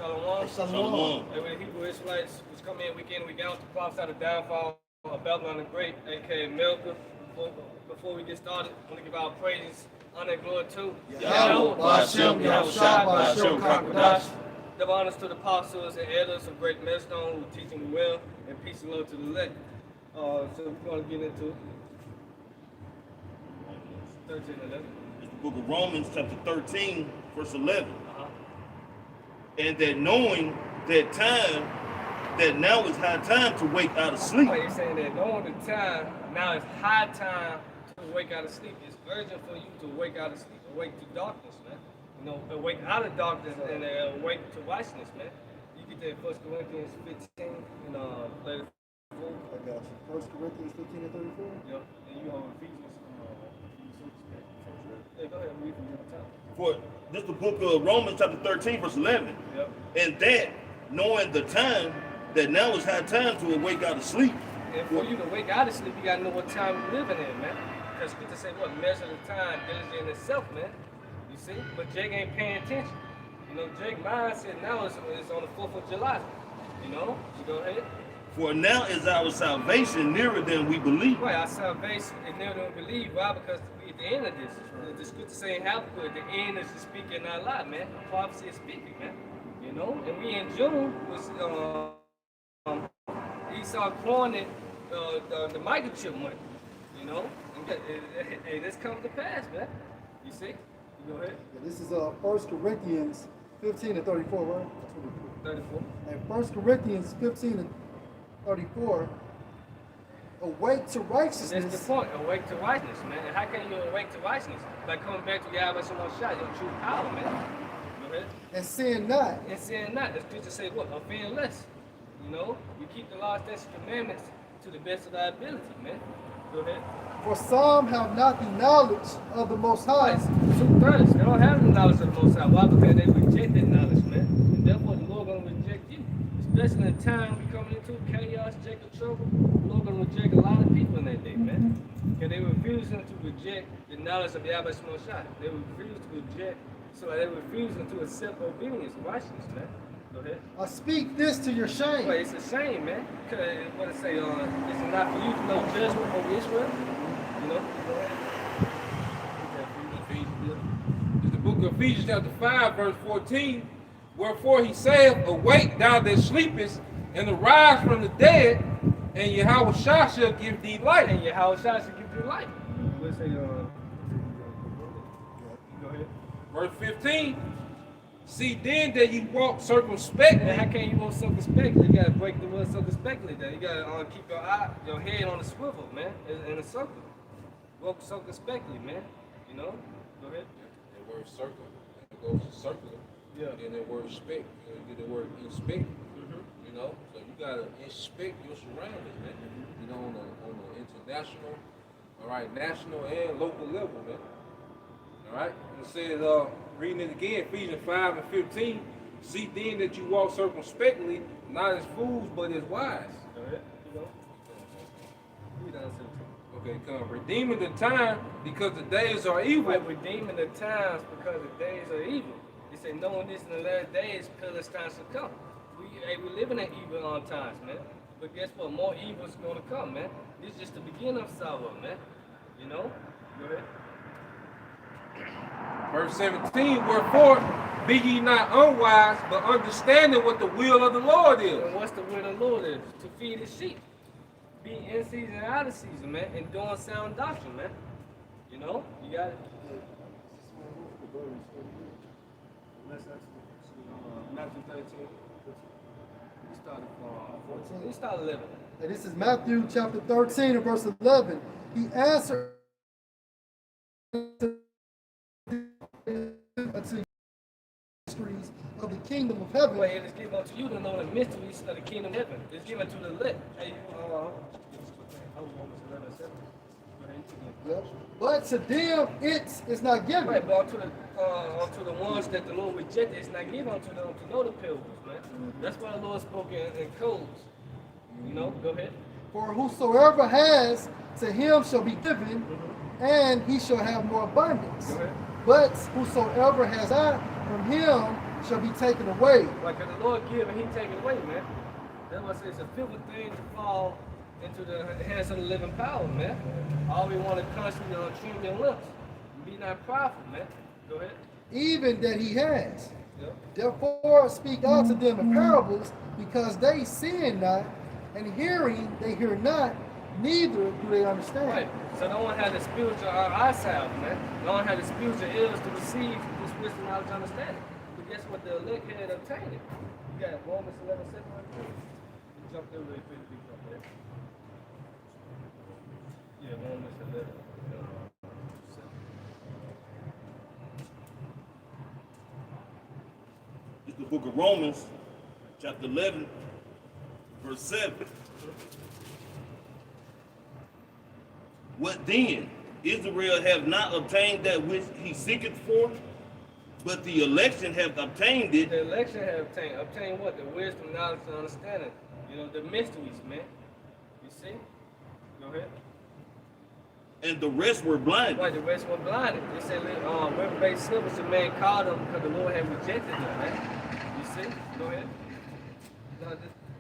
Shalom. Shalom. And when the Hebrew Israelites was coming in week out to prophesy the downfall of Babylon the Great, aka America. Before we get started, I want to give our praises, honor, and glory to Yahweh, Ba'ashem, Yahushua, Ba'ashem, Kakadash. Give honors to the apostles and elders of Great Millstone who teach them well, and peace and love to the elect. So we're going to get into 13 and 11. It's the book of Romans, chapter 13, verse 11. And that knowing that now is high time to wake out of sleep. You're saying that knowing the time, now it's high time to wake out of sleep. It's urgent for you to wake out of sleep, awake to darkness, man. You know, awake out of darkness and awake to righteousness, man. You get that 1 Corinthians 15 and 34. I got you. 1 Corinthians 15 and 34? Yep. And you on Ephesians. Yeah, go ahead and read from the top. For this is the book of Romans, chapter 13, verse 11. Yep. And that knowing the time, that now is high time to awake out of sleep. And for you to wake out of sleep, you got to know what time you're living in, man. Because Scripture say, what, measure the time, diligent in itself, man. You see? But Jake ain't paying attention. You know, Jake's mindset now is on the 4th of July. You know? So go ahead. For now is our salvation nearer than we believe. Right, our salvation is nearer than we believe. Why? Because we at the end of this. The Scripture saying Habakkuk, at the end is speaking not lie, man. The prophecy is speaking, man. You know? And we in June was Esau coined the microchip money, you know? Hey, this comes to pass, man. You see? You go ahead. Yeah, this is 1 Corinthians 15 and 34, right? 34. And 1 Corinthians 15 and 34, awake to righteousness. That's the point, awake to righteousness, man. And how can you awake to righteousness? By coming back to Yahweh some more shot, your true power, man. Go ahead. And sin not. And sin not. The Scripture say what? Offend less. You know? You keep the law, statutes, and commandments to the best of thy ability, man. Go ahead. For some have not the knowledge of the Most High. Two-thirds. They don't have the knowledge of the Most High. Why? Because they reject that knowledge, man. And therefore the Lord going to reject you. Especially in the time we coming into chaos, Jacob trouble. The Lord going to reject a lot of people in that day, man. Because they refusing to reject the knowledge of Yahweh Shemashah. They refuse to reject, so they refusing to accept obedience, righteousness, man. Go ahead. I speak this to your shame. Well, it's a shame, man. Because what it say, it's not for you to know judgment over Israel. You know? Go ahead. It's the book of Ephesians chapter 5, verse 14. Wherefore he saith, awake thou that sleepest, and arise from the dead, and Yahweh shall give thee light. And Yahweh shall give you light. Let's say, go ahead. Verse 15. See then that you walk circumspectly. And how can you walk circumspectly? You gotta break the word circumspectly. Then you gotta keep your head on the swivel, man, in a circle. Walk circumspectly, man. You know. Go ahead. The word circle, it goes to circular. Yeah. Then the word spec, you get the word inspect. You know, so you gotta inspect your surroundings, man. You know, on the international, all right, national and local level, man. All right. And it says, reading it again, Ephesians 5 and 15. See then that you walk circumspectly, not as fools, but as wise. Go ahead. You go. Read down 17. Okay, come. Redeeming the time because the days are evil. Right, redeeming the times because the days are evil. He said, knowing this in the last days, perilous times to come. We living in evil on times, man. But guess what? More evil is going to come, man. This is just the beginning of sorrow, man. You know? Go ahead. Verse 17, wherefore be ye not unwise, but understanding what the will of the Lord is. And what's the will of the Lord is? To feed his sheep. Be in season and out of season, man. And doing sound doctrine, man. You know? You got it. Matthew 13. We started from 14. We started 11. And this is Matthew chapter 13 and verse 11. He answered unto you mysteries of the kingdom of heaven. Well, it is given unto you to know the mysteries of the kingdom of heaven. It's given to the elect. Hey, Yep. But to them it's not given. right, but unto the ones that the Lord rejected, it's not given unto them to know the pilgrims, man. That's why the Lord spoke in codes. You know, go ahead. For whosoever has, to him shall be given, and he shall have more abundance. Go ahead. But whosoever has out, from him shall be taken away. Like, cause the Lord give and he take it away, man. That's why I say it's a fearful thing to fall into the hands of the living power, man. All we want to constantly trim your lips. Be not prideful, man. Go ahead. Even that he has. Yep. Therefore speak out to them in parables, because they see not, and hearing they hear not, neither do they understand. Right. So no one had the spiritual eyesight, man. No one had the spiritual ears to receive this wisdom, knowledge, understanding. But guess what? The elect had obtained it. You got Romans 11, 7, right there. You jump there really quick, big jump there. Yeah, Romans 11. 7. It's the book of Romans, chapter 11, verse 7. What then? Israel have not obtained that which he seeketh for, but the election have obtained it. The election have obtained what? The wisdom, knowledge, and understanding. You know, the mysteries, man. You see? Go ahead. And the rest were blinded. Right, the rest were blinded. They said, reprobate slippers, the man called them because the Lord had rejected them, man. You see? Go ahead.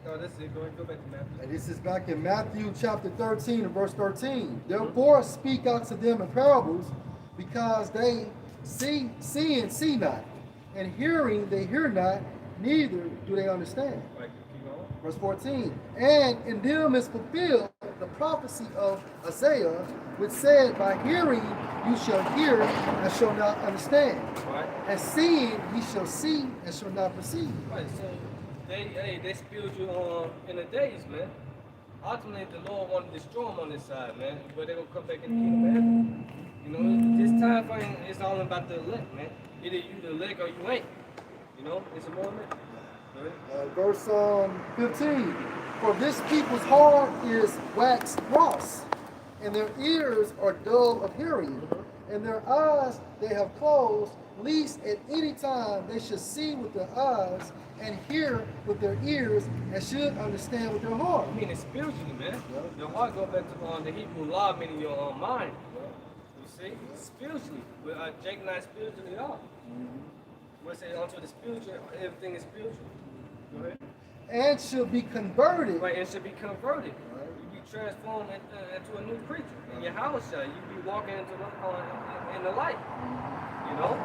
No, that's it. Go ahead, go back to Matthew. And this is back in Matthew chapter 13 and verse 13. Therefore speak out to them in parables, because they see and see not, and hearing they hear not, neither do they understand. Right, keep going. Verse 14. And in them is fulfilled the prophecy of Isaiah, which said, by hearing you shall hear and shall not understand, Right. and seeing ye shall see and shall not perceive. Right, so they spilled you in the days, man. Ultimately, the Lord wanted to destroy them on this side, man. But they're going to come back in the kingdom of heaven. You know, this time frame is all about the elect, man. Either you the elect or you ain't. You know, it's a moment. Verse 15. For this people's heart is waxed cross, and their ears are dull of hearing, and their eyes they have closed, lest at any time they should see with their eyes, and hear with their ears, and should understand with their heart. I mean, it's spiritually, man. Your heart go back to the Hebrew law, meaning your own mind. You see? Spiritually. Jake and I spiritually are. We'll say onto the spiritual, everything is spiritual. Go ahead. And should be converted. Right, and should be converted. You be transformed into a new creature. In your house, you be walking into in the light. You know?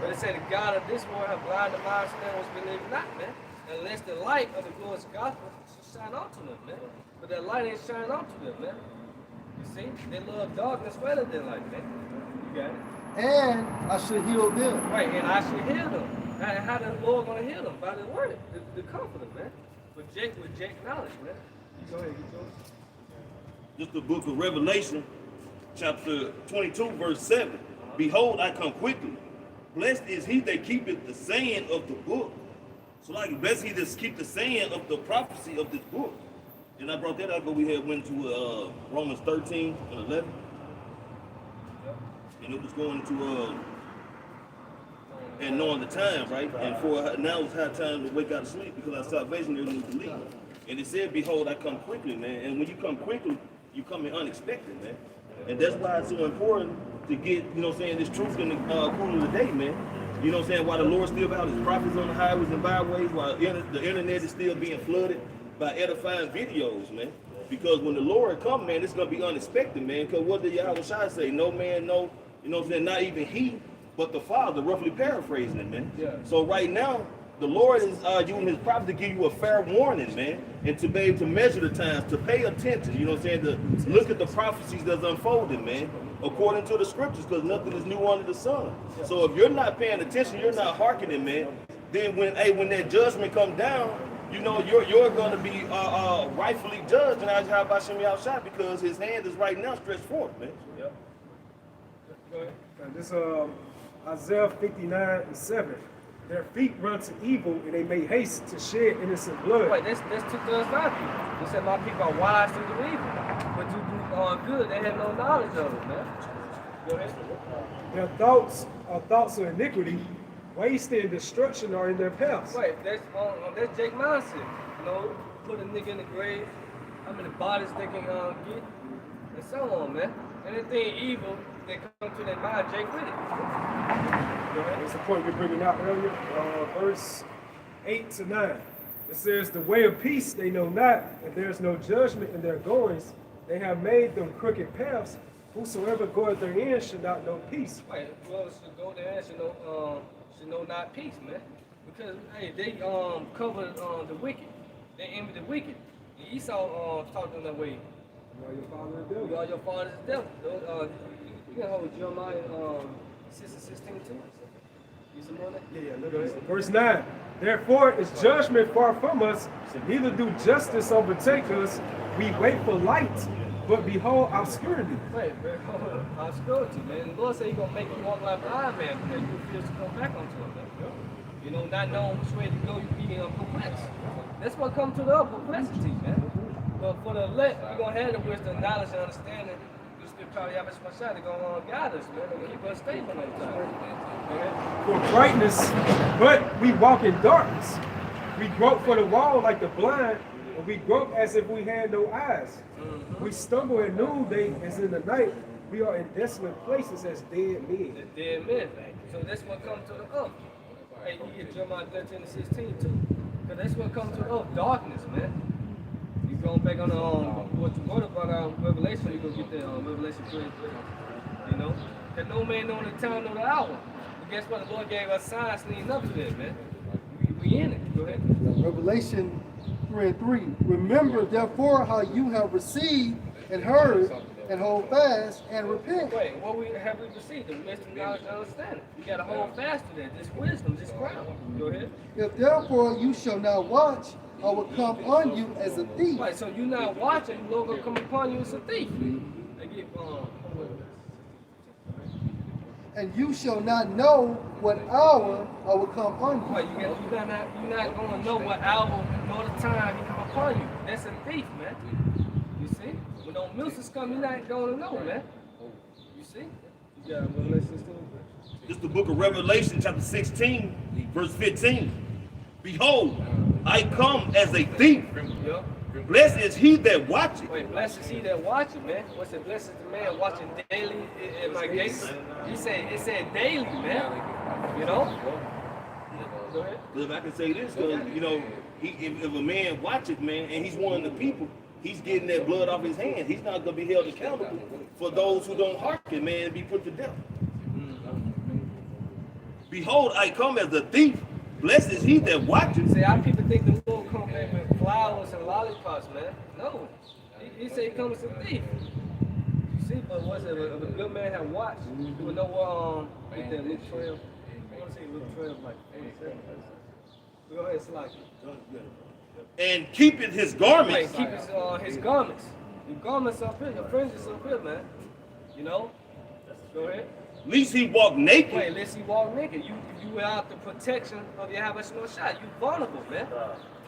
But it said the God of this world have blinded the minds of them which believe not, man. Unless the light of the glorious gospel should shine onto them, man. But that light ain't shining onto them, man. You see? They love darkness rather than light, man. You got it? And I should heal them. Right, and I should heal them. How the Lord gonna heal them? By the word, the comforter, man. With Jake knowledge, man. You go ahead, you go. Just the book of Revelation, chapter 22, verse 7. Behold, I come quickly. Blessed is he that keepeth the saying of the book. So like, blessed he that keep the saying of the prophecy of this book. And I brought that up, but we had went to Romans 13 and 11. And it was going to, and knowing the time, right? And for now it's high time to wake out of sleep, because our salvation is in belief. And it said, behold, I come quickly, man. And when you come quickly, you come in unexpected, man. And that's why it's so important to get, you know what I'm saying, this truth in the cool of the day, man. You know what I'm saying? While the Lord still about his prophets on the highways and byways, while the internet is still being flooded by edifying videos, man. Because when the Lord come, man, it's going to be unexpected, man. Because what did Yahweh Shai say? No man, no, you know what I'm saying, not even he, but the Father, roughly paraphrasing it, man. Yeah. So right now, the Lord is using his prophet to give you a fair warning, man, and to be able to measure the times, to pay attention, you know what I'm saying, to look at the prophecies that's unfolding, man, according to the scriptures, because nothing is new under the sun. So if you're not paying attention, you're not hearkening, man, then when that judgment comes down, you know, you're going to be rightfully judged in Ajah Bashem Yahushua, because his hand is right now stretched forth, man. Yep. Go ahead. And this Isaiah 59:7. Their feet run to evil, and they make haste to shed innocent blood. Wait, that's 2,009 people. They said my people are wise to do evil, but to do good, they have no knowledge of it, man. Go ahead. Their thoughts are thoughts of iniquity, waste and destruction are in their paths. Right, that's Jake mindset. You know, put a nigga in the grave, how many bodies they can get, and so on, man. Anything evil that comes to their mind, Jake with it. That's the point we're bringing out earlier. Verse 8 to 9. It says, the way of peace they know not, and there is no judgment in their goings. They have made them crooked paths. Whosoever goeth therein should not know peace. Right, well, should go there and should know not peace, man. Because hey, they covered the wicked. They envy the wicked. And Esau talked to them that way. You are your father the devil. You are your father's devil. You can hold Jeremiah 6 and 16 too. You some more of that? Yeah, look at it. Verse 9. Therefore is judgment far from us, neither do justice overtake us. We wait for light, but behold obscurity. Right, obscurity, man. The Lord said He's gonna make you walk like an Iron Man because you refuse to come back onto Him, man. You know, not knowing which way to go, you being perplexed. That's what comes to the perplexity, man. But for the elect, we're gonna have the wisdom, knowledge, and understanding. You still probably have a shot to go on guide us, man, and keep us stable all the time. Okay? For brightness, but we walk in darkness. We grope for the wall like the blind, and we grope as if we had no eyes. We stumble at noonday as in the night. We are in desolate places as dead men. The dead men. So that's what comes to the earth. Hey, you get Jeremiah 13 and 16 too. Because that's what comes to the earth, darkness, man. You going back on what you wrote about Revelation, you go get the Revelation 3 and 3. You know? That no man know the time nor the hour. But guess what? The Lord gave us signs leading up to that, man. We in it. Go ahead. Revelation 3 and 3. Remember therefore how you have received and heard, and hold fast and repent. Wait, what have we received? The wisdom, knowledge, and understanding. We got to hold fast to that. This wisdom, this crown. Go ahead. If therefore you shall not watch, I will come on you as a thief. Right, so you're not watching, the Lord will come upon you as a thief. They get, and you shall not know what hour I will come on you. right, you're not going to know what hour nor the time he come upon you. That's a thief, man. You see? When those musics come, you're not going to know, man. You see? You got Revelation 16. This is the book of Revelation, chapter 16, verse 15. Behold, I come as a thief. Yup. Blessed is he that watcheth. Wait, blessed is he that watches, man. What's it? Blessed is the man watching daily at my gates. It said daily, man. You know? Go ahead. Because if I can say this, because, you know, if a man watches, man, and he's one of the people, he's getting that blood off his hands. He's not going to be held accountable for those who don't hearken, man, and be put to death. Behold, I come as a thief. Blessed is he that watches. See, our people think the Lord come back with flowers and lollipops, man. No. He said he comes as a thief. You see, but what's it? If a good man had watched, he would know what, get that Luke 12. I want to say Luke 12, like 47. Go ahead, Slack. And keeping his garments. Right, keep his garments. Your garments up here, your fringes up here, man. You know? Go ahead. Least he walk naked. Wait, let's see, walk naked. You without the protection of your habits, no shot. You vulnerable, man.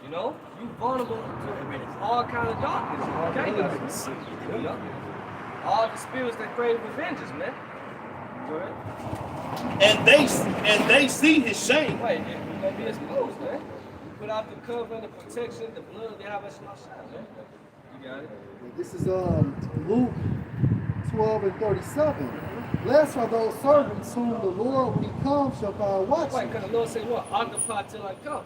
You know, you vulnerable to all kind of darkness. Okay, you know? All the spirits that crave revenges, man. Go ahead. And they see his shame. Wait, you're gonna be exposed, man. You put out the cover, the protection, the blood of your habits, no shot, man. You got it. This is Luke 12 and 37. Blessed are those servants whom the Lord, when he comes, shall find watching. Right, because the Lord said, what? Occupy till I come.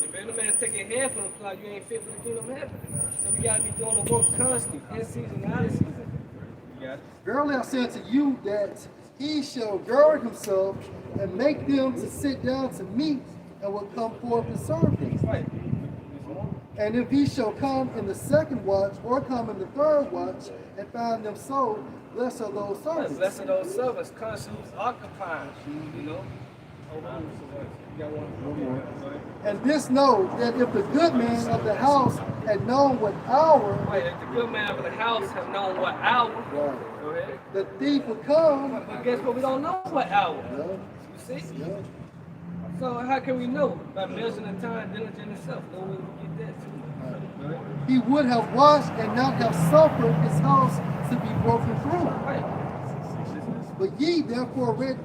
If any man take a hand from the cloud, you ain't fit for the kingdom of heaven. So we got to be doing the work constantly, in season, out of season. You got it? Verily I say unto you that he shall gird himself and make them to sit down to meat, and will come forth to serve them. Right. And if he shall come in the second watch, or come in the third watch, and find them so, blessed are those servants. Blessed are those servants, constantly occupying, you know. You got one. And this know that if the good man of the house had known what hour, Right, if the good man of the house have known what hour, right, go ahead. the thief would come. But guess what? We don't know what hour. Yeah, You see? yeah. So how can we know? By measuring the time, diligent itself. No way we get that too. He would have watched and not have suffered his house to be broken through. Right. But ye therefore ready,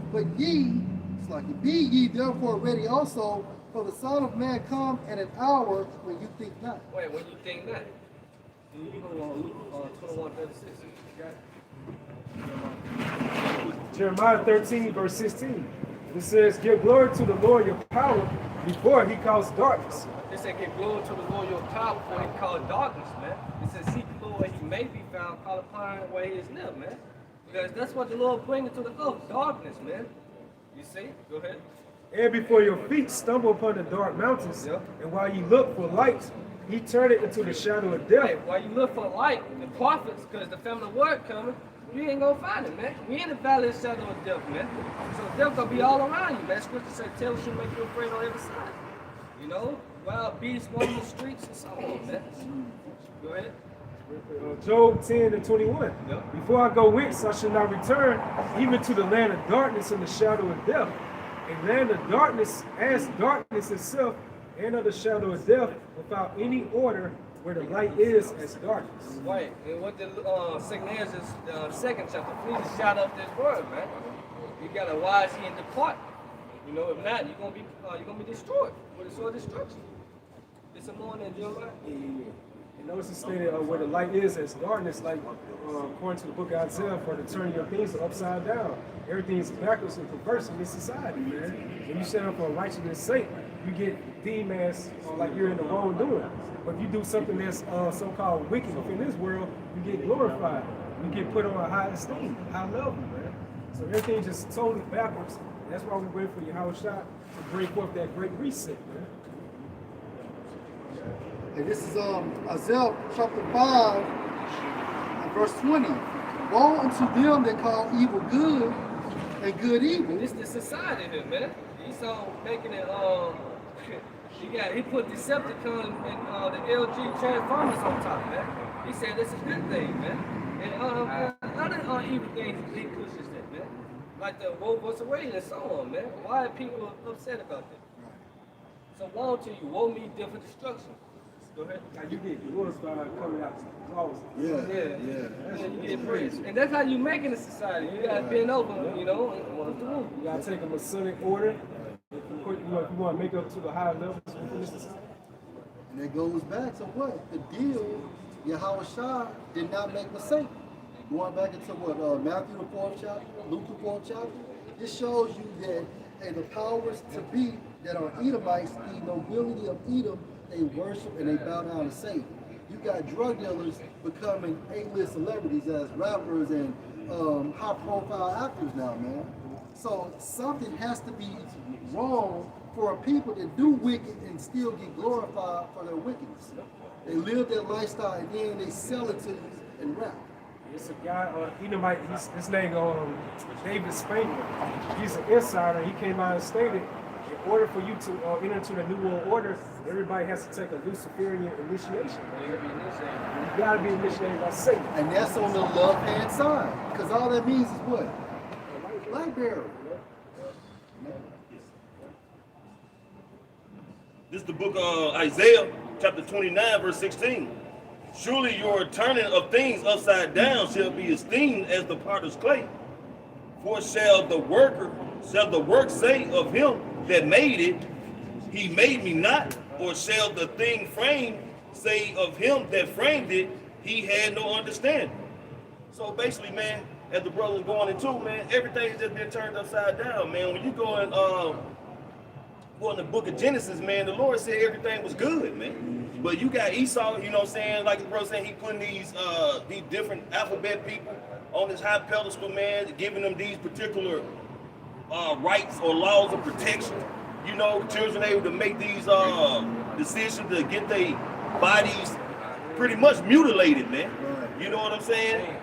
it's like be ye therefore ready also, for the Son of Man come at an hour when you think not. Wait, when you think that? You go on Luke 21:36. You got it? Jeremiah 13, verse 16. It says, give glory to the Lord your power before he caused darkness. It said, give glory to the Lord your power before he called darkness, man. It says, seek the Lord where he may be found, call upon him where he is near, man. Because that's what the Lord brings to the earth, darkness, man. You see? Go ahead. And before your feet stumble upon the dark mountains, and while you look for light, he turned it into the shadow of death. Right, while you look for light, the prophets, because the family of word coming, you ain't gonna find it, man. We in the valley of the shadow of death, man. So death gonna be all around you. That scripture said, terror should make you afraid on every side. You know, wild beasts walking the streets and so on, man. Go ahead. Job 10:21. Before I go whence I shall not return, even to the land of darkness and the shadow of death. A land of darkness as darkness itself, and of the shadow of death, without any order, where the light is as darkness. Right, and what the second is the second chapter. Flee the shadow of this word, man. You gotta wise ye and depart. You know, if not, you're gonna be destroyed with a sword of destruction. It's a morning, Jeremiah. And notice it stated where the light is as darkness, like according to the book of Isaiah, for the turning your things upside down. Everything is backwards and perverse in this society, man. When you stand up for righteousness' sake, you get deemed as like you're in the wrongdoing. But if you do something that's so-called wicked in this world, you get glorified. You get put on a high esteem, high level, man. So everything's just totally backwards. And that's why we wait for Yahweh Shah to bring forth that great reset, man. And this is Isaiah chapter 5 and verse 20. Woe unto them that call evil good and good evil. And this is the society here, man. He's making it he put Decepticon and the LG Transformers on top, man. He said this is a good thing, man. And other evil things he pushes that, man. Like the woe was away and so on, man. Why are people upset about that? So woe to you, woe means death and destruction. Go ahead. Now you get glorified coming out flawless. Yeah. You get praised. And that's how you make it in society. You gotta bend over, you know, and want to move. You gotta take a Masonic order. If you want to make up to the higher levels within this society. And it goes back to what? The deal, Yahweh Shah did not make mistake. Going back into what? Matthew the 4th chapter, Luke the 4th chapter. This shows you that the powers to be that are Edomites, the nobility of Edom, they worship and they bow down to Satan. You got drug dealers becoming A-list celebrities as rappers and high-profile actors now, man. So something has to be wrong for a people that do wicked and still get glorified for their wickedness. They live their lifestyle and then they sell it to you and rap. It's a guy, Edomite, his name David Spangler. He's an insider. He came out and stated, in order for you to enter into the New World Order, everybody has to take a Luciferian initiation. You gotta be initiated by Satan. And that's on the left-hand side. Because all that means is what? Light bearer. This is the book of Isaiah, chapter 29, verse 16. Surely your turning of things upside down shall be esteemed as the potter's clay. For shall the work say of him that made it, he made me not? Or shall the thing framed say of him that framed it, he had no understanding? So basically, man, as the brother's going into, man, everything's just been turned upside down, man. When you go in the book of Genesis, man, the Lord said everything was good, man. But you got Esau, you know what I'm saying, like the brother saying, he putting these different alphabet people on this high pedestal, man, giving them these particular rights or laws of protection. You know, children able to make these decisions to get their bodies pretty much mutilated, man. You know what I'm saying?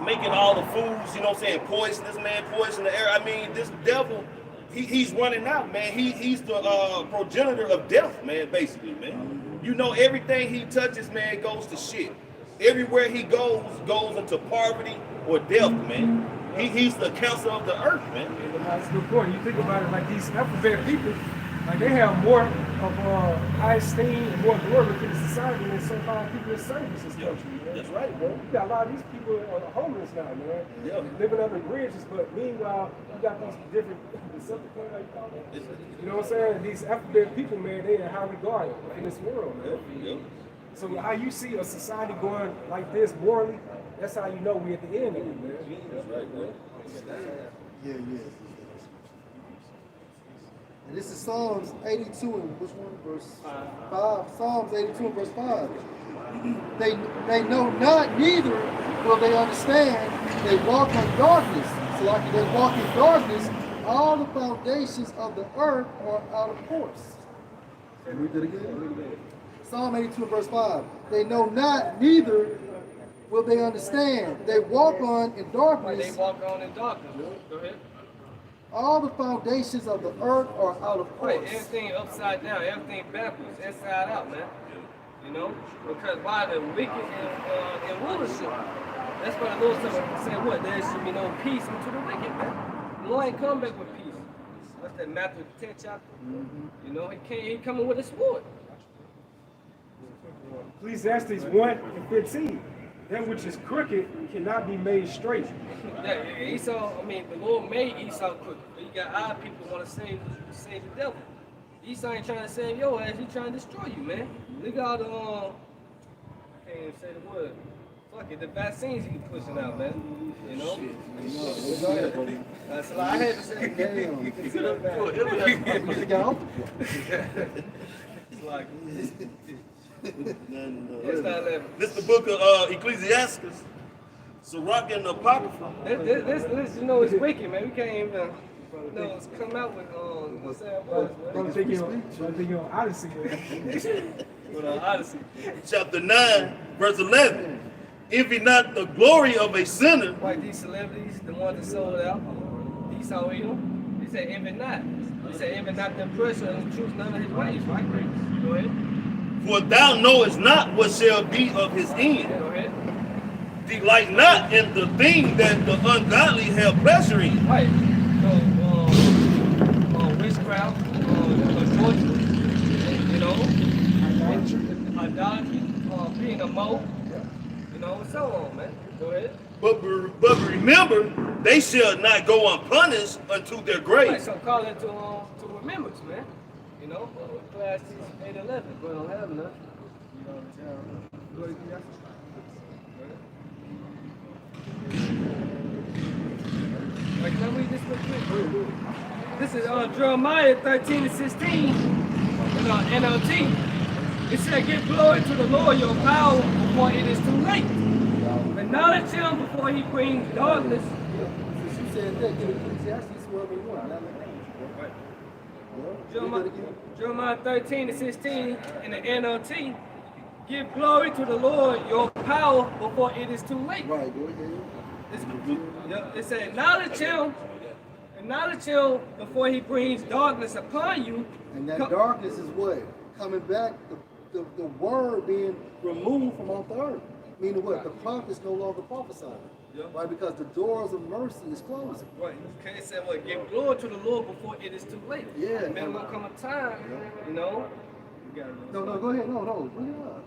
Making all the foods, you know what I'm saying, poisonous, man, poison the air. I mean, this devil, he's running out, man. He's the progenitor of death, man, basically, man. You know, everything he touches, man, goes to shit. Everywhere he goes into poverty or death, man. He's the counselor of the earth, man. That's a good point. You think about it, like these alphabet people, like they have more of high esteem and more glory within the society than so-called people in service in this country, man. That's right, bro. You got a lot of these people are homeless now, man. Yeah. Living under bridges, but meanwhile, you got these different Decepticons, like you call them. You know what I'm saying? These alphabet people, man, they are high regarded in this world, man. Yep. So how you see a society going like this morally, that's how you know we're at the end of it, man. That's right, bro. Yeah. This is Psalms 82 and which one? Verse 5. Psalms 82 and verse 5. They know not, neither will they understand. They walk in darkness. So like they walk in darkness, all the foundations of the earth are out of course. Read that again. Psalm 82 and verse 5. They know not, neither will they understand. They walk on in darkness. They walk on in darkness. Go ahead. All the foundations of the earth are out of course. Right, everything upside down, everything backwards, inside out, man. You know, because why the wicked in rulership? That's why the Lord said what? There should be no peace unto the wicked, man. The Lord ain't come back with peace. That's that Matthew 10 chapter. You know, he coming with a sword. Ecclesiastes 1 and 15. That which is crooked cannot be made straight. Yeah, Esau, I mean, the Lord made Esau crooked. But you got our people who want to save the devil. Esau ain't trying to save your ass, he's trying to destroy you, man. Look at all the, I can't even say the word. Fuck it, the vaccines he pushing out, man. You know? That's what I had to say. Damn. It's like, No. it's not level. This the book of Ecclesiastes. Sirach and the Apocrypha. This, you know, it's wicked, man. We can't even, it's come out with, what's that word, I'm thinking on Odyssey. With Odyssey. Chapter 9, verse 11. Envy not the glory of a sinner. Like these celebrities, the ones that sold out, Esau Edom, he said, envy not. He said, envy not the oppressor and choose none of his ways, right? Go ahead. For thou knowest not what shall be of his end. Go ahead. Delight not in the thing that the ungodly have pleasure in. Right. So, witchcraft, adultery, you know, idolatry, being a moe, you know, and so on, man. Go ahead. But remember, they shall not go unpunished unto their grave. Right, so call it to remembrance, man. You know, class 811, but I don't have enough. Go ahead, yeah. Right, can I read this real quick? This is Jeremiah 13 and 16 in NLT. It said, give glory to the Lord your power before it is too late. Acknowledge him before he brings darkness. Since you said that, give Ecclesiastes wherever you want. Jeremiah 13 and 16 in the NLT. Give glory to the Lord your power before it is too late. Right, go ahead. It said, acknowledge him before he brings darkness upon you. And that darkness is what? Coming back, the word being removed from off the earth. Meaning what? The prophets no longer prophesying. Right? Because the doors of mercy is closing. Right. Okay, it said, what? Give glory to the Lord before it is too late. Yeah. And then will come a time, you know. No, go ahead. No. Bring it up.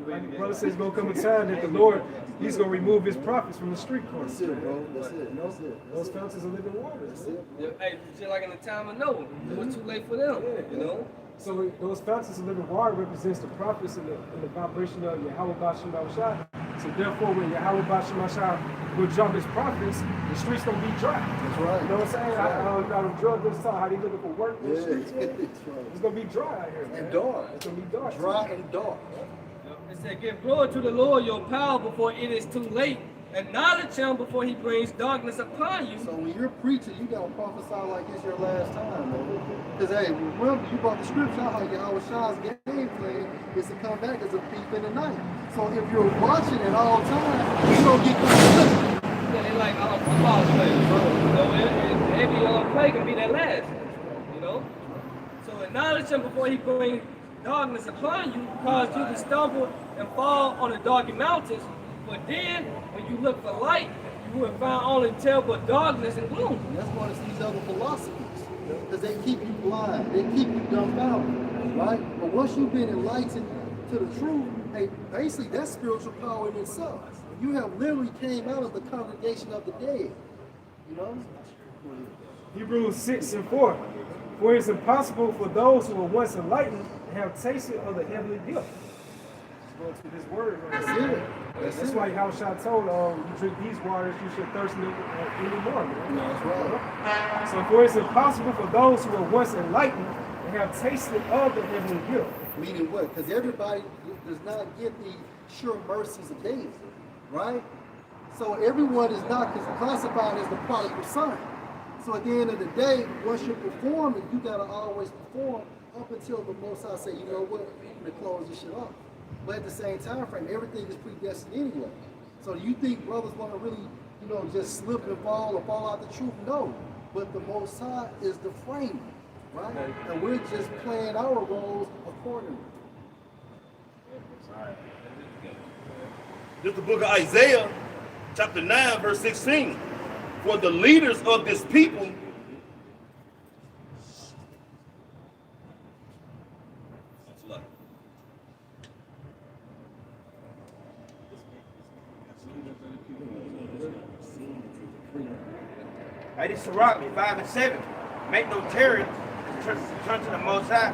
Like the brother says, it's going to come a time that the Lord, he's going to remove his prophets from the street corners. That's it, bro. That's it. Those fountains of living water. That's it. Yeah, hey, just like in the time of Noah, it was too late for them, you know. So those fountains of living water represents the prophets in the vibration of Yahweh Bashim Shah. So therefore, when Yahweh Bashim Shah will drop his prophets, the streets gonna be dry. That's right. You know what I'm saying? I don't drug this time, how they looking for work in the streets. That's right. It's gonna be dry out here, man. And dark. It's gonna be dark. Dry and dark. It said, give glory to the Lord your power before it is too late. Acknowledge him before he brings darkness upon you. So when you're preaching, you gotta prophesy like it's your last time, man. Because hey, remember you brought the scripture out how Yahweh Shah's game plan is to come back as a thief in the night. So if you're watching at all times, you're gonna get confused. Yeah, they like football players. You know, every play can be their last. You know? So acknowledge him before he brings darkness upon you, cause you to stumble and fall on the dark mountains. But then, when you look for light, you will find only terrible darkness and gloom. And that's why it's these other philosophies. Because they keep you blind. They keep you dumbfounded. Right? But once you've been enlightened to the truth, hey, basically that's spiritual power in itself. You have literally came out of the congregation of the dead. You know? Hebrews 6 and 4. For it is impossible for those who were once enlightened to have tasted of the heavenly gift. go to his word. Right? That's it. That's why Yahushua told you drink these waters, you should thirst anymore, man. That's right. So for it's impossible for those who were once enlightened and have tasted of the heavenly gift. Meaning what? Because everybody does not get the sure mercies of David, right? So everyone is not classified as the prodigal son. So at the end of the day, once you're performing, you gotta always perform up until the Most High say, you know what, I'm gonna close this shit off. But at the same time frame, everything is predestined anyway. So do you think brothers want to really, just slip and fall or fall out the truth? No. But the Most High is the frame, right? And we're just playing our roles accordingly. This is the book of Isaiah, chapter 9, verse 16. For the leaders of this people Hey, this is Rock, 5 and 7. Make no terror, turn to the Most High,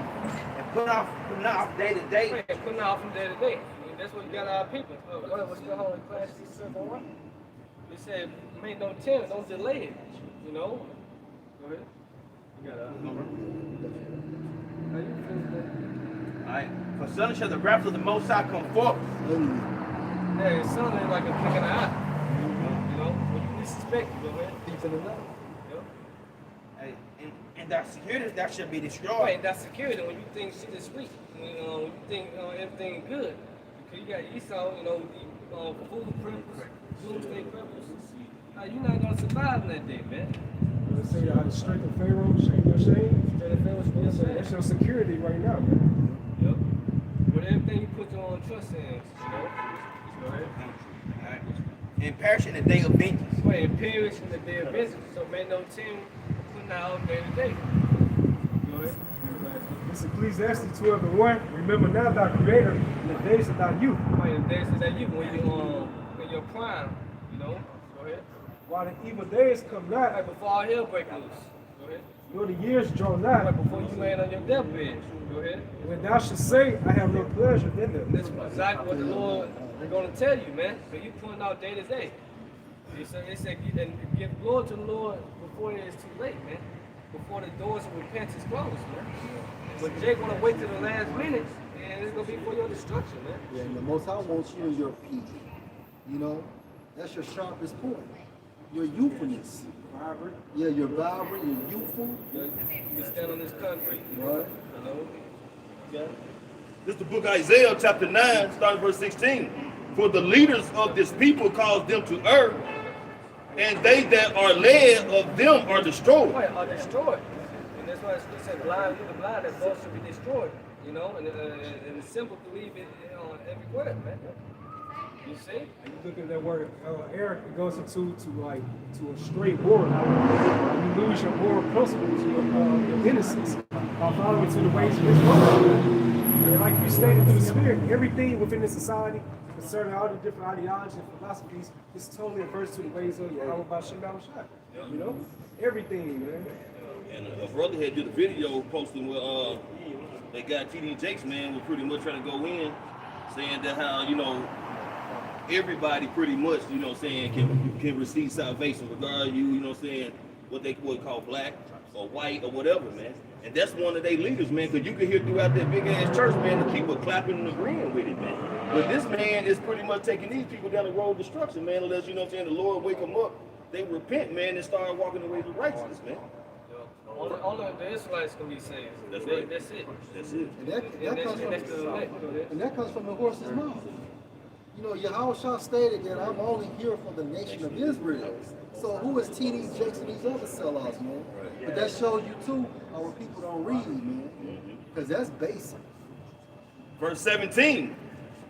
and put off day to day. Putting off from day to day. That's what you got our people. What's the whole class? They said, make no terror, don't delay it. Go ahead. You got a number. Alright. For suddenly shall the wrath of the Most High come forth. Yeah, it's something like a blink in the eye. When you least suspect it, go ahead. Deep in the night. Hey, and that security, that should be destroyed. Right, that's security when you think shit is sweet. When you think everything good. Because you got Esau, food purpose, doomsday purpose. You're not going to survive in that day, man. Let's say how the strength of Pharaoh, shame your shame. That's your security right now, man. Yep. With everything you put your own trust in, Go ahead. Alright. And perish in the day of vengeance. Wait, and perish in the day of vengeance. So make no team putting out day to day. Go ahead. This Ecclesiastes 12 and 1. Remember now thy creator in the days of thy youth. Right, in the days of thy youth, when you're in your prime, Go ahead. While the evil days come not, Right before all hell break loose. Go ahead. nor the years draw nigh. Right before you land on your deathbed. Go ahead. When thou should say, I have no pleasure in them. That's exactly what the Lord is going to tell you, man. So you putting out day to day. They said, give glory to the Lord before it is too late, man. Before the doors of repentance close, man. But Jake want to wait till the last minute, and it's going to be for your destruction, man. Yeah, and the Most High wants you in your peak. That's your sharpest point. Your youthfulness. Vibrant. Yeah, you're vibrant, you're youthful. You stand on this concrete. Right. Yeah. This is the book of Isaiah, chapter 9, starting verse 16. For the leaders of this people cause them to err, and they that are led of them are destroyed. Right, are destroyed. And that's why it said, blind lead the blind, that both should be destroyed. And it's simple to believe it on every word, man. You see? And you look at that word, error, it goes into to a straight moral. You lose your moral principles, your innocence, following to the ways of this world. And like you stated through the Spirit, everything within the society, concerning all the different ideologies and philosophies, is totally averse to the ways of Yahweh B'Shem Shai. Everything, man. And a brother had did a video posting where that guy TD Jakes, man, was pretty much trying to go in, saying that how, everybody pretty much, can receive salvation, regardless, what they would call black or white or whatever, man. And that's one of their leaders, man, because you can hear throughout that big ass church, man, the people clapping and agreeing with it, man. But this man is pretty much taking these people down the road of destruction, man, unless, the Lord wake them up, they repent, man, and start walking the ways of righteousness, man. Only the Israelites can be saved. That's right. That's it. That's it. And that comes from the horse's mouth. Yahushua stated that I'm only here for the nation of Israel. So who is T.D. Jakes and these other sellouts, man? Right. But that shows you too our people don't read, man. Because that's basic. Verse 17.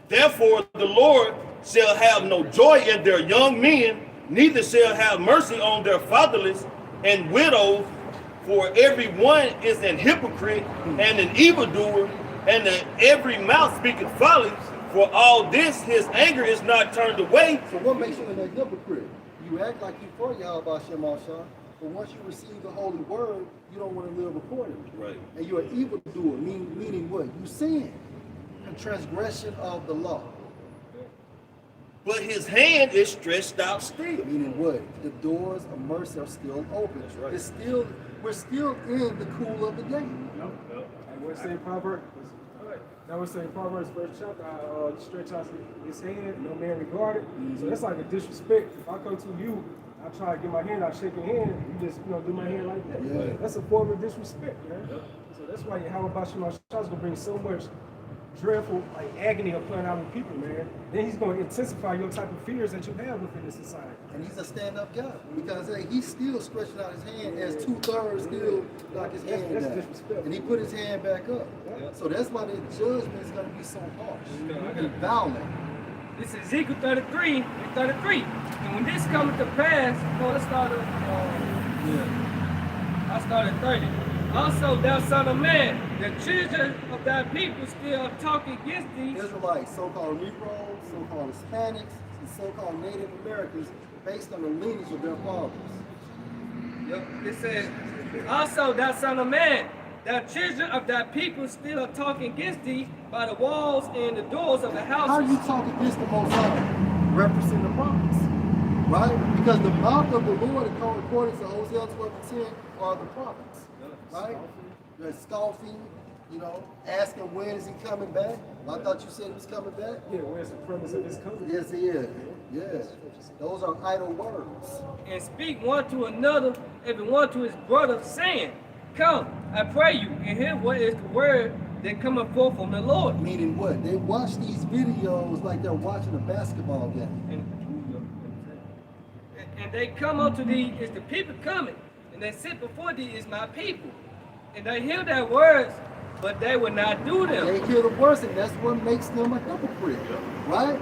Therefore the Lord shall have no joy in their young men, neither shall have mercy on their fatherless and widows, for every one is an hypocrite and an evildoer, and every mouth speaketh folly. For all this, his anger is not turned away. So what makes you a hypocrite? You act like you for Yahweh Shemashah, but once you receive the holy word, you don't want to live accordingly. Right. And you're an evildoer, meaning what? You sin. the transgression of the law. But his hand is stretched out still. Meaning what? The doors of mercy are still open. That's right. It's still, we're still in the cool of the day. And what's saying Proverbs? That was saying Proverbs first chapter, stretch out his hand, no man regarded. So that's like a disrespect. If I come to you, I try to get my hand out, shake your hand, you just do my hand like that. Yeah. That's a form of disrespect, man. So that's why how about you, my child's gonna bring so much dreadful agony upon our people, man. Then he's gonna intensify your type of fears that you have within the society. And he's a stand-up guy because he's still stretching out his hand as 2/3 still like his hand That's down. disrespectful. And he put his hand back up. So that's why the judgment is going to be so harsh and violent. This is Ezekiel 33 and 33. And when this comes to pass, let's start at, I started 30. Also, thou son of man, the children of thy people still talk against thee. Israelites, so-called Negroes, so-called Hispanics, and so-called Native Americans, based on the lineage of their fathers. Yep. It says, also, thou son of man, the children of thy people still talk against thee by the walls and the doors of the houses. How do you talk against the Most High? Referencing the prophets, right? Because the mouth of the Lord, according to Hosea 12:10, are the prophets, right? They're scoffing, asking when is he coming back? Well, I thought you said he was coming back. Yeah, where's the premise of this coming? Yes, he is. Yes. Those are idle words. And speak one to another, every one to his brother, saying, come, I pray you, and hear what is the word that cometh forth from the Lord. Meaning what? They watch these videos like they're watching a basketball game. And they come unto thee is the people coming, and they sit before thee is my people. And they hear their words, but they will not do them. They hear the words, and that's what makes them a hypocrite, right?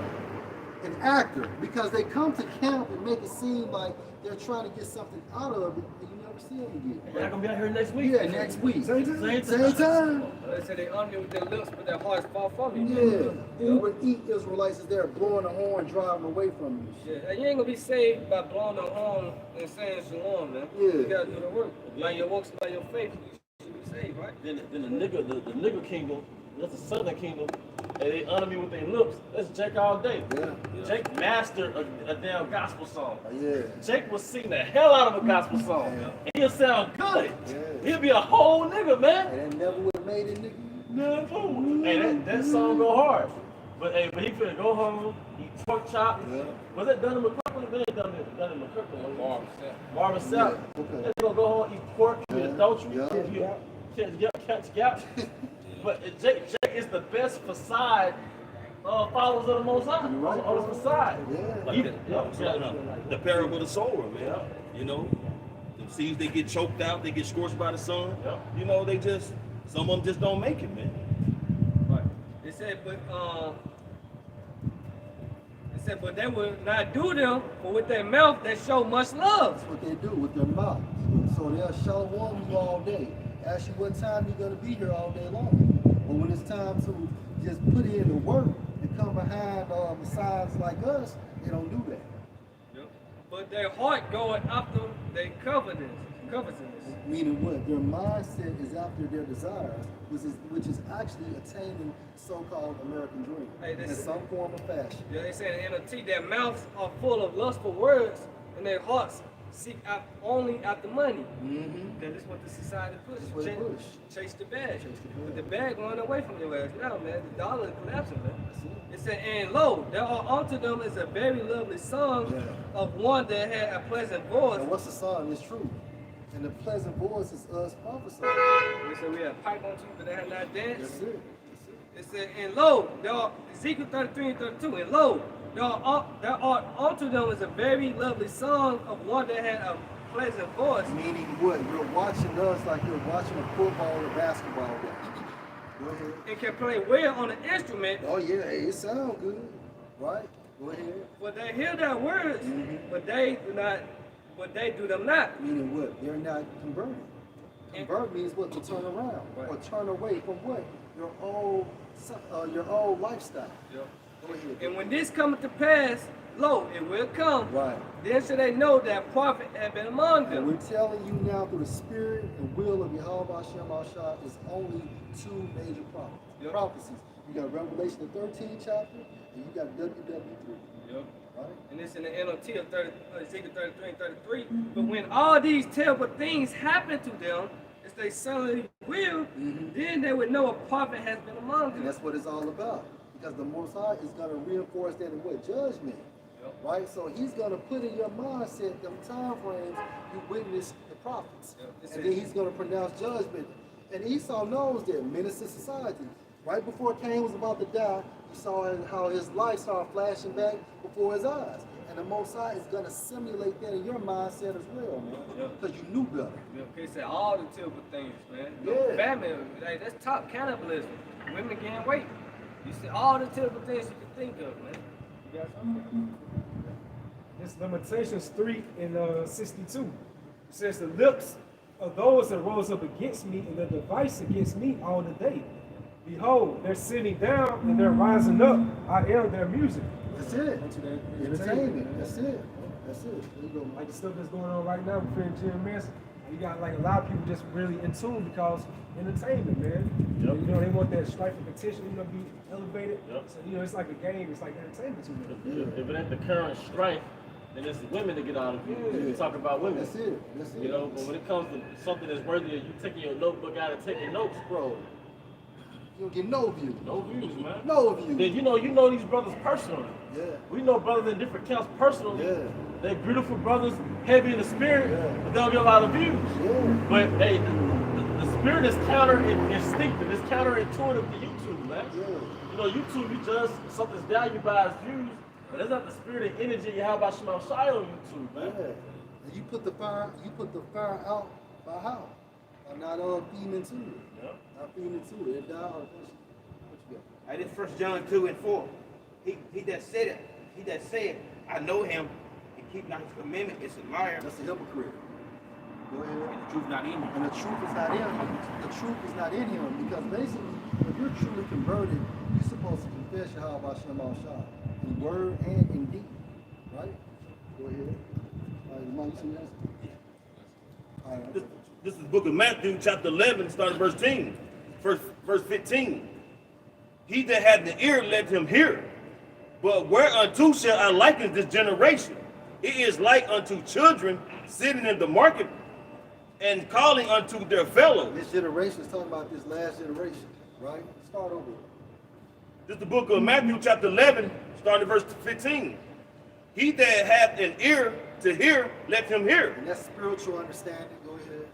An actor, because they come to camp and make it seem like they're trying to get something out of it, and you never see them again. Y'all gonna be out here next week? Yeah, next week. Same time. Same time. They say they honor you with their lips, but their hearts far from you. Yeah. Uber eat Israelites is there blowing the horn, driving away from you. Yeah, and you ain't gonna be saved by blowing the horn and saying shalom, man. Yeah. You gotta do the work. By your works, by your faith, you should be saved, right? Then the nigger kingdom, that's the southern kingdom, and they honor me with their lips. That's Jake all day. Yeah. Jake mastered a damn gospel song. Yeah. Jake will sing the hell out of a gospel song. Yeah. And he'll sound good. Yeah. He'll be a whole nigga, man. And that never would have made it, nigga. No. Hey, that song go hard. But he finna go home, eat pork chop. Yeah. Was that done in McCracken? They ain't done in McCracken. Marvin Sapp. Yeah. Okay. They're gonna go home, eat pork, commit Yeah. adultery, Yeah. catch gap. But Jake is the best facade followers of the Most High. Right. On the facade. Yeah. The parable of the sower, man. You know, the seeds they get choked out, they get scorched by the sun. You know, some of them just don't make it, man. Right. It said, but they will not do them, but with their mouth they show much love. That's what they do with their mouth. So they'll shalom you all day. Ask you what time you're going to be here all day long. But when it's time to just put in the work and come behind Messiahs like us, they don't do that. Yep. But their heart going after their covetousness. Meaning what? Their mindset is after their desires, which is actually attaining so-called American dream in some form or fashion. Yeah, they say in NLT, their mouths are full of lustful words, and their hearts seek out only after money. Mm-hmm. That is what the society pushes. That's what it push. Chase the bag. But the bag going away from your ass now, man. The dollar is collapsing, man. It said, and lo, there are unto them is a very lovely song of one that had a pleasant voice. And what's the song? It's true. And the pleasant voice is us prophesying. They said we had pipe on you, but they had not danced. That's it. It said, and lo, there are, Ezekiel 33 and 32, and lo, there are unto them is a very lovely song of one that had a pleasant voice. Meaning what? You're watching us like you're watching a football or basketball game. Go ahead. And can play well on an instrument. Oh yeah, hey, it sounds good. Right? Go ahead. But they hear their words, but they do them not. Meaning what? They're not converted. Convert means what? To turn around. Or turn away from what? Your old lifestyle. Yep. Go ahead. And when this cometh to pass, lo, it will come. Right. Then shall they know that prophet had been among And them. we're telling you now through the spirit and will of Yahweh Hashem Ashah is only two major prophecies. You got Revelation the 13th chapter, and you got WW3. Yep. Right? And it's in the NOT of Ezekiel 33 and 33. But when all these terrible things happen to them, as they suddenly will, then they would know a prophet has been among And them. that's what it's all about. Because the Most High is going to reinforce that in what? Judgment. Yep. Right? So he's going to put in your mindset them time frames you witness the prophets. Yep. And then he's going to pronounce judgment. And Esau knows that, minister society. Right before Cain was about to die, you saw how his life started flashing back before his eyes. And the Most High is going to simulate that in your mindset as well, man. Because you knew better. He said all the terrible things, man. Yeah. Famine, like, that's top cannibalism. Women gain weight. You see all the terrible things you can think of, man. You got something? It's Lamentations 3 and 62. It says, the lips of those that rose up against me and the device against me all the day. Behold, they're sitting down and they're rising up. I am their music. That's it. Entertainment. That's it. That's it. There you go, Like Mike. the stuff that's going on right now within GMS, you got like a lot of people just really in tune because entertainment, man. Yep. You know, they want that strife and competition, you know, be elevated. Yep. So, you know, it's like a game, it's like entertainment to them. If it ain't the current strife, then it's women to get out of it. Yeah. You talk about women. That's it. That's it. You know, but when it comes to something that's worthy of you taking your notebook out and taking notes, Bro, you don't get no view. no views, man. No view. Then you know these brothers personally. Yeah. We know brothers in different camps personally. Yeah. They're beautiful brothers, heavy in the spirit, Yeah. but they don't get a lot of views. Yeah. But hey, the spirit is counter-instinctive. It's counterintuitive to YouTube, man. Yeah. You know, YouTube, you judge something's valued by its views, but that's not the spirit and energy you have about Shema Shai on YouTube, man. Yeah. And you put the fire out by how? By not feeding into it. Yep. Not feeding into it. It died on what you got? This 1 John 2 and 4. He that said it. He that said, I know him, and keep not his commandment, is a liar. That's a hypocrite. Go ahead. And the truth not in him. And the truth is not in him. The truth is not in him because basically, if you're truly converted, you're supposed to confess Yahweh Shem Al Shah in word and in deed. Right? Go ahead. All right, Mike, you see that? All right. This is the book of Matthew, chapter 11, starting verse 10, verse 15. He that hath an ear, let him hear. But whereunto shall I liken this generation? It is like unto children sitting in the market and calling unto their fellows. This generation is talking about this last generation, right? Start over. This is the book of Matthew, chapter 11, starting verse 15. He that hath an ear to hear, let him hear. And that's spiritual understanding. Go ahead.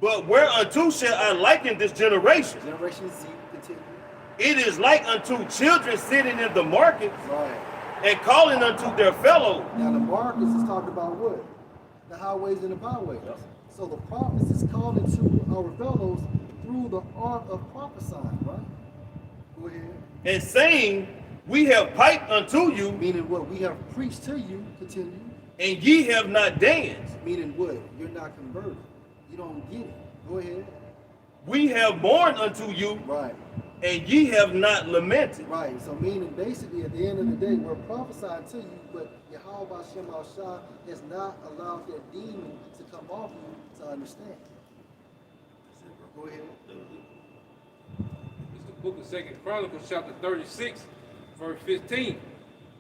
But whereunto shall I liken this generation? Generation Z, continue. It is like unto children sitting in the market Right. and calling unto their fellows. Now the markets is talking about what? The highways and the byways. So the prophets is calling to our fellows through the art of prophesying, right? Go ahead. And saying, we have piped unto you, Meaning what? We have preached to you, continue. and ye have not danced. Meaning what? You're not converted. You don't get it. Go ahead. We have mourned unto you, Right. and ye have not lamented. Right. So meaning basically at the end of the day, we're prophesying to you, but Yahweh Shem Al Shah has not allowed that demon to come off you to understand. Go ahead. It's the book of 2 Chronicles, chapter 36, verse 15.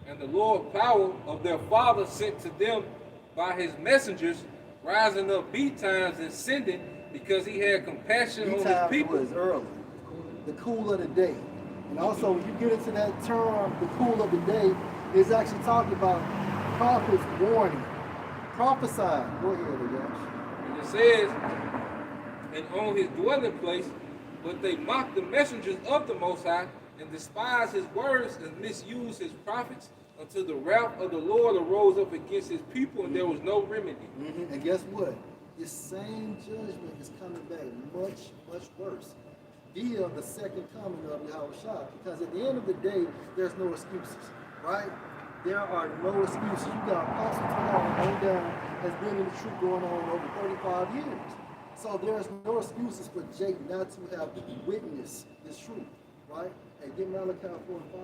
And the Lord power of their father sent to them by his messengers, rising up betimes and sending, because he had compassion on his Time people. was early, the cool of the day. And also, when you get into that term, the cool of the day, is actually talking about prophets warning, prophesying. Go ahead, Josh. And it says, and on his dwelling place, but they mocked the messengers of the Most High, and despised his words, and misused his prophets, until the wrath of the Lord arose up against his people, and there was no remedy. And guess what? This same judgment is coming back much, much worse via the second coming of Yahweh Shah. Because at the end of the day, there's no excuses, right? There are no excuses. You got Apostle Talon on down, has been in the truth going on over 35 years. So there's no excuses for Jake not to have witnessed this truth, right? Hey, get Malachi 4 and 5.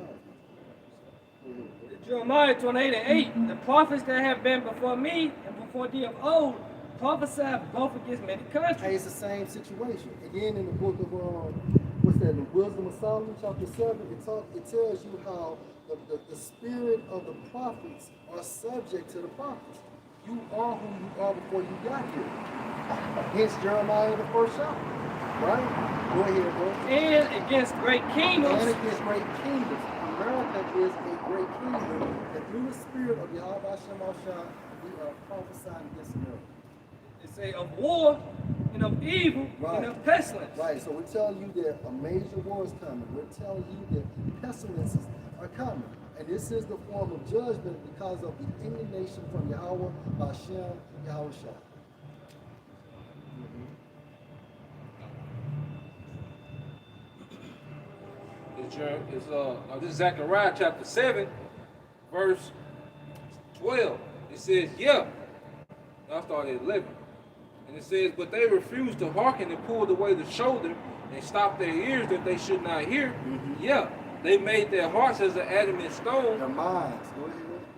Jeremiah 28 and 8. The prophets that have been before me and before thee of old prophesied both against many Hey, countries. it's the same situation. Again, in the book of what's that in Wisdom of Solomon, chapter 7, it tells you how the spirit of the prophets are subject to the prophets. You are who you are before you got here. Hence Jeremiah in the first chapter. Right? Go ahead, bro. And against great kingdoms. And against great kingdoms. America is a great kingdom. And through the spirit of Yahweh Hashem Al-Shah, we are prophesying against America. They say of war and of evil and of pestilence. Right, so we're telling you that a major war is coming. We're telling you that pestilences are coming. And this is the form of judgment because of the indignation from Yahweh, Hashem, Yahweh Shah. This is Zechariah chapter 7, verse 12. It says, yeah. I started at 11. And it says, but they refused to hearken and pulled away the shoulder and stopped their ears that they should not hear. Yeah. They made their hearts as an adamant stone. Their minds.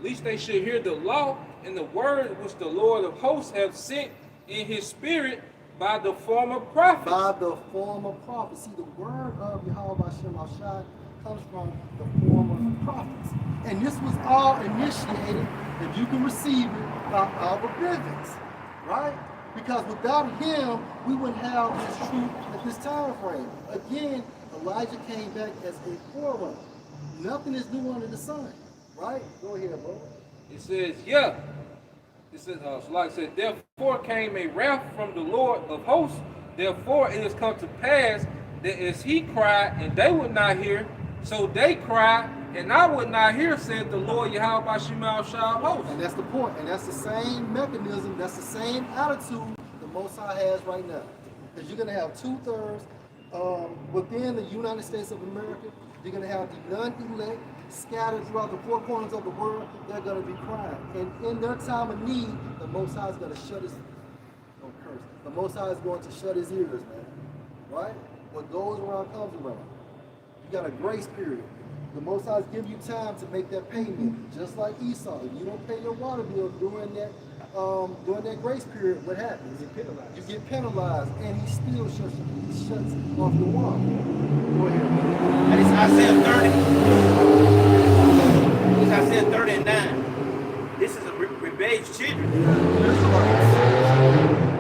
Least they should hear the law and the word which the Lord of hosts have sent in his spirit by the form of prophets. By the form of prophets. See, the word of Yahweh Hashem Al-Shah comes from the form of prophets. And this was all initiated, if you can receive it, by our rabbins. Right? Because without him, we wouldn't have this truth at this time frame. Again, Elijah came back as a forerunner. Nothing is new under the sun. Right? Go ahead, bro. It says, yeah. It says, so like I said, therefore came a wrath from the Lord of hosts. Therefore it has come to pass that as he cried and they would not hear, so they cried and I would not hear, said the Lord Yahweh Shema Shah of hosts. And that's the point. And that's the same mechanism, that's the same attitude the Most High has right now. Because you're going to have 2/3 within the United States of America. You're going to have the non-elect scattered throughout the four corners of the world. They're going to be crying. And in their time of need, the Most High is going to shut his, don't curse, the Most High is going to shut his ears, man. Right? What goes around comes around. You got a grace period. The Most High is giving you time to make that payment. Just like Esau. If you don't pay your water bill during that grace period, what happens? You get penalized. And he still shuts off your water. Go ahead. And it's Isaiah 30. It's Isaiah 39. This is a rebellious children.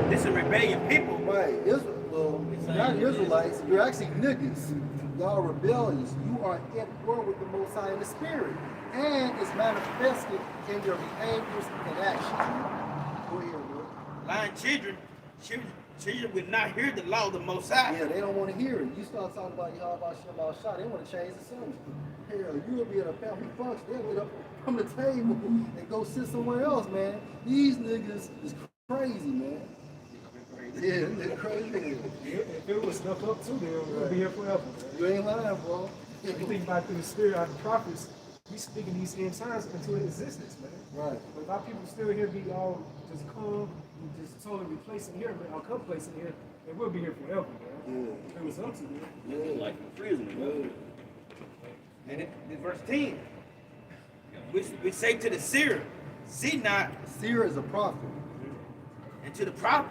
This is a rebellion people. Right. Well, it's not Israelites. You're actually niggas. Y'all rebellious. You are at war with the Most High in the spirit. And it's manifested in your behaviors and actions. Go ahead, bro. Lying children would not hear the law of the Most High. Yeah, they don't want to hear it. You start talking about Yahweh Shem Al-Shah, they want to change the subject. Hell, you'll be at a family function, they'll get up from the table and go sit somewhere else, man. These niggas is crazy, man. Yeah, they're crazy. If it was stuff up too, then we'll be here forever. You ain't lying, bro. You think about through the spirit of the prophets, we speaking these end times into existence, man. Right. But if our people still here be all just calm and just totally replacing here, man, or complacent here, then we'll be here forever, man. Yeah. If it was up to them. Yeah, like in prison, man. And in verse 10, we say to the seer, see not, Seer is a prophet. and to the prophet,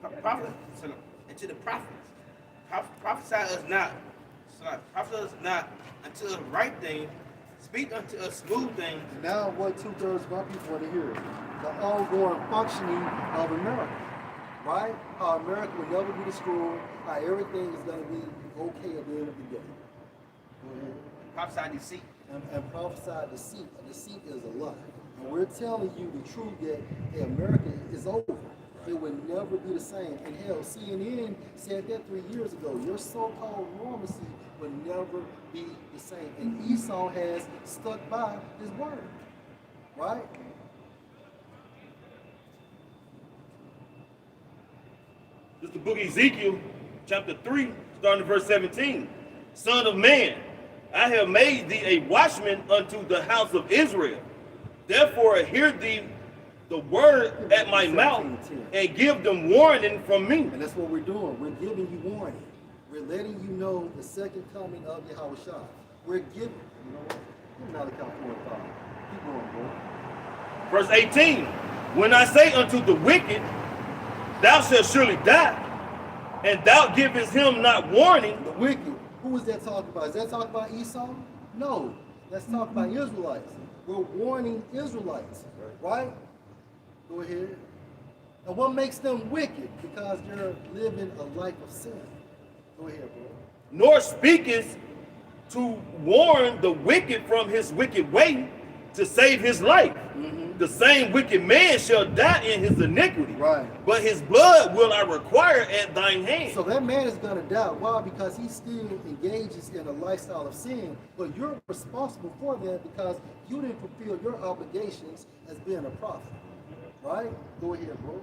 and to the prophets, prophesy us not, unto the right thing, speak unto us smooth things. Now what 2/3 of our people want to hear? The ongoing functioning of America. Right? How America will never be destroyed, how everything is going to be okay at the end of the day. Prophesy deceit. And prophesy deceit. A deceit is a lie. And we're telling you the truth that hey, America is over. It will never be the same. And hell, CNN said that 3 years ago. Your so-called normalcy will never be the same. And Esau has stuck by his word. Right? This is the book of Ezekiel, chapter 3, starting at verse 17. Son of man, I have made thee a watchman unto the house of Israel. Therefore hear thee the word at my mouth and give them warning from me. And that's what we're doing. We're giving you warning. We're letting you know the second coming of Yahweh Shah. We're giving, you know what? Give me another count 4 and 5. Keep going, bro. Verse 18. When I say unto the wicked, thou shalt surely die, and thou givest him not warning. The wicked, Who is that talking about? Is that talking about Esau? No, that's talking about Israelites. We're warning Israelites, right? Go ahead. And what makes them wicked? Because they're living a life of sin. Go ahead, bro. Nor speaketh to warn the wicked from his wicked way to save his life. The same wicked man shall die in his iniquity. Right. But his blood will I require at thine hand. So that man is going to die. Why? Because he still engages in a lifestyle of sin. But you're responsible for that because you didn't fulfill your obligations as being a prophet. Right? Go ahead, bro.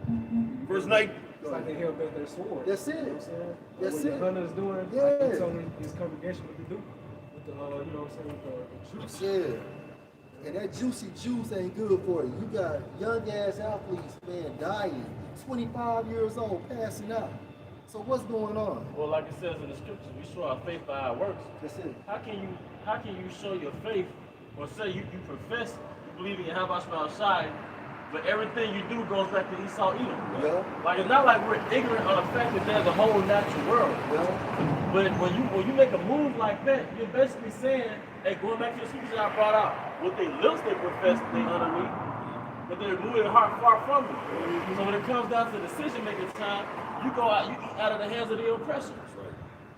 Verse 9. It's like they held up their sword. That's it. You know what I'm saying? That's what it. the hunter's doing, Yeah. like he told his congregation what to do. With the, you know what I'm saying, with the juice. Yeah. And that juicy juice ain't good for you. You got young ass athletes, man, dying, 25 years old, passing out. So what's going on? Well, like it says in the scriptures, we show our faith by our works. That's it. How can you show your faith or say you profess you believe in Yahweh outside, but everything you do goes back to Esau Edom? Yeah. Like it's not like we're ignorant of the fact that there's a whole natural world. Yeah. But when you make a move like that, you're basically saying, hey, going back to the scriptures I brought out, with their lips they profess they honor me, but they're moving their heart far from me. So when it comes down to decision making time, you go out, you eat out of the hands of the oppressors.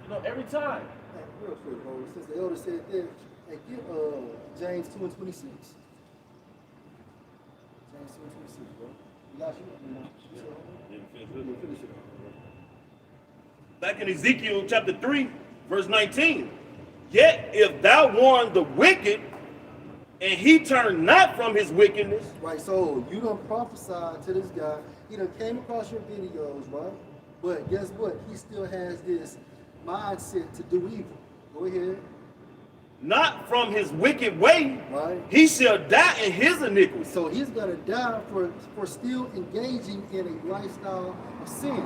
You know, every time. Hey, real quick, bro. Since the elder said that, hey, get James 2 and 26. James 2 and 26, bro. You got you? Finish it. Back in Ezekiel chapter 3, verse 19. Yet if thou warn the wicked, and he turn not from his wickedness. Right, so you done prophesied to this guy. He done came across your videos, right? But guess what? He still has this mindset to do evil. Go ahead. Not from his wicked way, Right. he shall die in his iniquity. So he's gonna die for still engaging in a lifestyle of sin.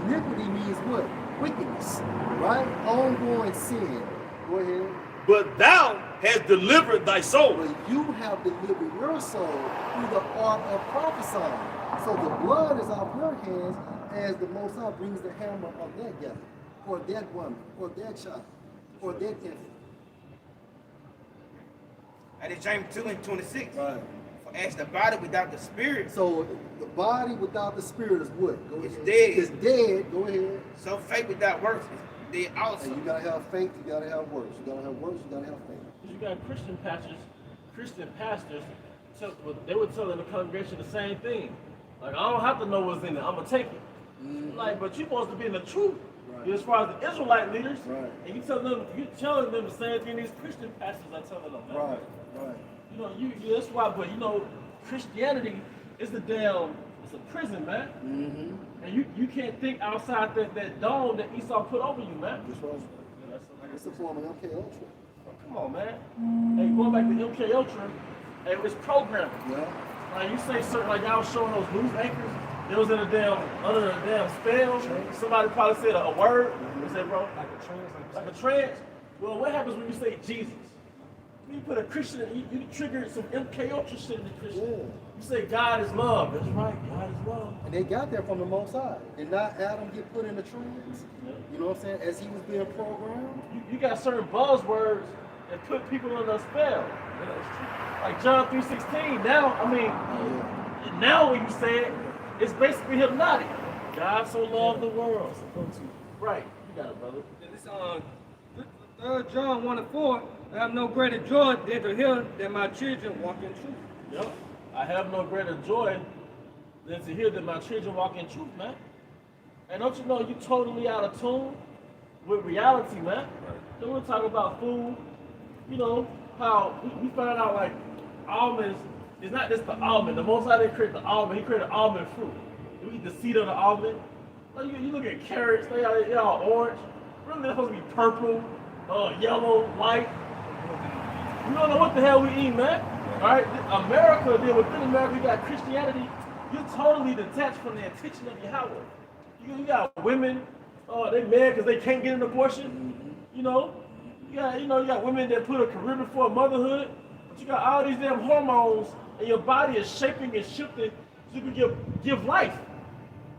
Iniquity means what? Wickedness, right? Ongoing sin. Go ahead. But thou hast delivered thy soul. But you have delivered your soul through the art of prophesying. So the blood is off your hands as the Most High brings the hammer of that guy, or that woman, or that child, or that infant. And it's James 2 and 26. Right. For as the body without the spirit, So the body without the spirit is what? Go It's ahead. dead. It's dead. Go ahead. so faith without works is dead also. And you gotta have faith. You gotta have works. You gotta have works. You gotta have faith. You got Christian pastors, they were telling the congregation the same thing. Like, I don't have to know what's in it, I'm gonna take it. Like, but you're supposed to be in the truth. Right. As far as the Israelite leaders, Right. and you're telling them the same thing these Christian pastors are telling them. Man. Right. Right. You know, that's why, but you know, Christianity is it's a prison, man. Mm-hmm. And you can't think outside that dome that Esau put over you, man. That's right. It's a form of MK Ultra. Come on, man. Hey, going back to MK Ultra, hey, it's programming. Yeah. Like you say certain, like y'all was showing those news anchors, they was in under a damn spell. Somebody probably said a word. They said, bro, like a trance. Well, what happens when you say Jesus? You put a Christian, you trigger some MK Ultra shit in the Christian. Yeah. You say God is love. That's right, God is love. And they got that from the Most High. Did not Adam get put in the trance? Yeah. You know what I'm saying? As he was being programmed. You got certain buzzwords that put people under a spell. Like John 3:16. Now, I mean, now when you say it, it's basically hypnotic. God so loved the world. Right. You got it, brother. It's 3 John 1 and 4. I have no greater joy than to hear that my children walk in truth. Yep. I have no greater joy than to hear that my children walk in truth, man. And don't you know you totally out of tune with reality, man? Then we're talking about food. You know, how we found out like almonds, it's not just the almond. The Most High didn't create the almond, he created almond fruit. You eat the seed of the almond. Like you look at carrots, they all orange. Really they're supposed to be purple, yellow, white. We don't know what the hell we eat, man. Alright? America, then within America, you got Christianity. You're totally detached from the intention of Yahweh. You got women, they mad because they can't get an abortion. You know? You got women that put a career before motherhood, but you got all these damn hormones, and your body is shaping and shifting so you can give life.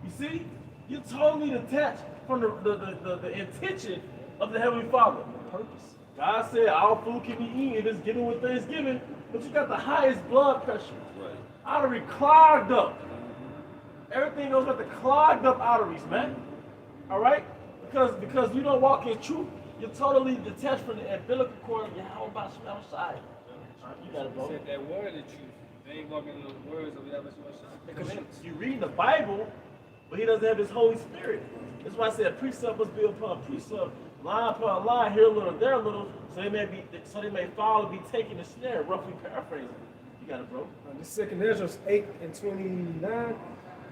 You see? You're totally detached from the intention of the Heavenly Father. purpose. God said all food can be eaten, it's given with thanksgiving, but you got the highest blood pressure. Right. Artery clogged up. Everything else got the clogged up arteries, man. All right? Because you don't walk in truth, you're totally detached from the umbilical cord of Yahweh outside. You got it, bro. Said that word of truth. They ain't walking in the words of Yahweh. Because you read the Bible, but he doesn't have his Holy Spirit. That's why I said precept must be upon precept, line upon line, here a little, there a little, so they may fall and be taken a snare, roughly paraphrasing. You got it, bro. This 2nd Ezra 8:29,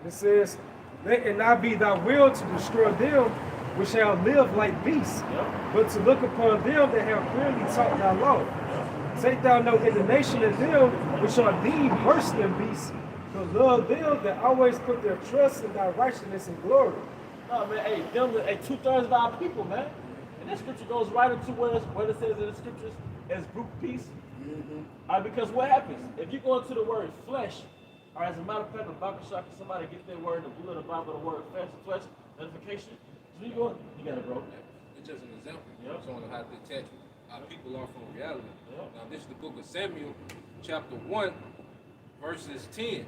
it says, "Let it not be thy will to destroy them which shall live like beasts, but to look upon them that have clearly taught thy law. Take thou no indignation at them which are deemed worse than beasts, but love them that always put their trust in thy righteousness and glory." No, man, hey, them, hey, 2/3 of our people, man. And this scripture goes right into where it says in the scriptures as brute peace. All right, because what happens? If you go into the word flesh, all right, as a matter of fact, the Bible shop, somebody get that word in the blue of the Bible, the word flesh, notification. So you go, you got it, bro. It's just an example. Yep. Showing how detached our people are from reality. Yep. Now, this is the book of Samuel, chapter 1, verses 10.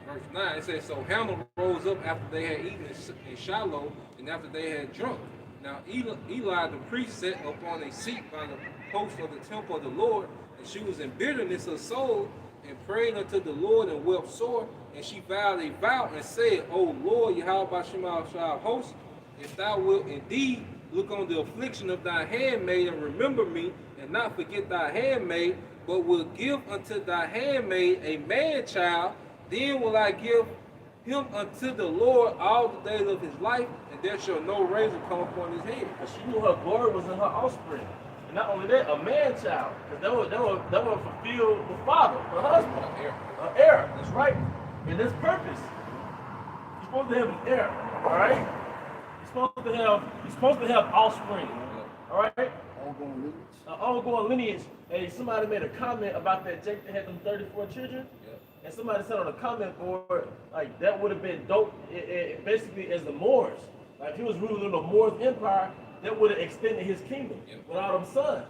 Verse 9, it says, "So Hannah rose up after they had eaten in Shiloh, and after they had drunk. Now Eli the priest sat upon a seat by the post of the temple of the Lord, and she was in bitterness of soul, and prayed unto the Lord, and wept sore. And she vowed a vow, and said, O Lord, Yahweh Bashima of hosts, if thou wilt indeed look on the affliction of thy handmaid, and remember me, and not forget thy handmaid, but will give unto thy handmaid a man child, then will I give him unto the Lord all the days of his life, and there shall no razor come upon his head." Because she knew her glory was in her offspring. And not only that, a man child. Because that would fulfill the father, her husband, her heir. That's right. And this purpose, you're supposed to have an heir. All right? You're supposed to have offspring. All right? Ongoing lineage. Ongoing lineage. Hey, somebody made a comment about that Jake that had them 34 children. And somebody said on the comment board, like, that would have been dope, basically, as the Moors. Like, if he was ruling the Moors Empire, that would have extended his kingdom with all them sons.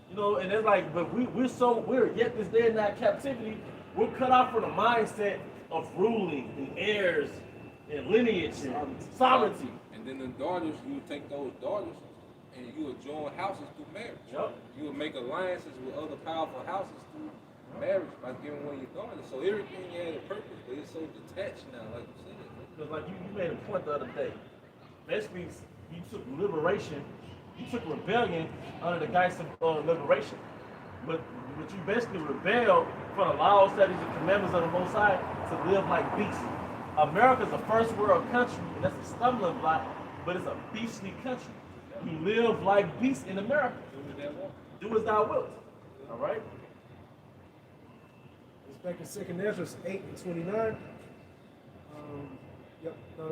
You know, and it's like, but we're yet this day in that captivity, we're cut off from the mindset of ruling and heirs and lineage and sovereignty. And then the daughters, you would take those daughters and you would join houses through marriage. Yep. You would make alliances with other powerful houses through marriage by giving one of your daughters. So everything had a purpose, but it's so detached now, like you said. Because like you made a point the other day. Basically, you took liberation, you took rebellion under the guise of liberation. But you basically rebelled for the laws, statutes, and commandments of the Most High to live like beasts. America's a first world country, and that's a stumbling block, but it's a beastly country. You live like beasts in America. Do as thou wilt. All right? It's back in 2nd Ezra 8:29.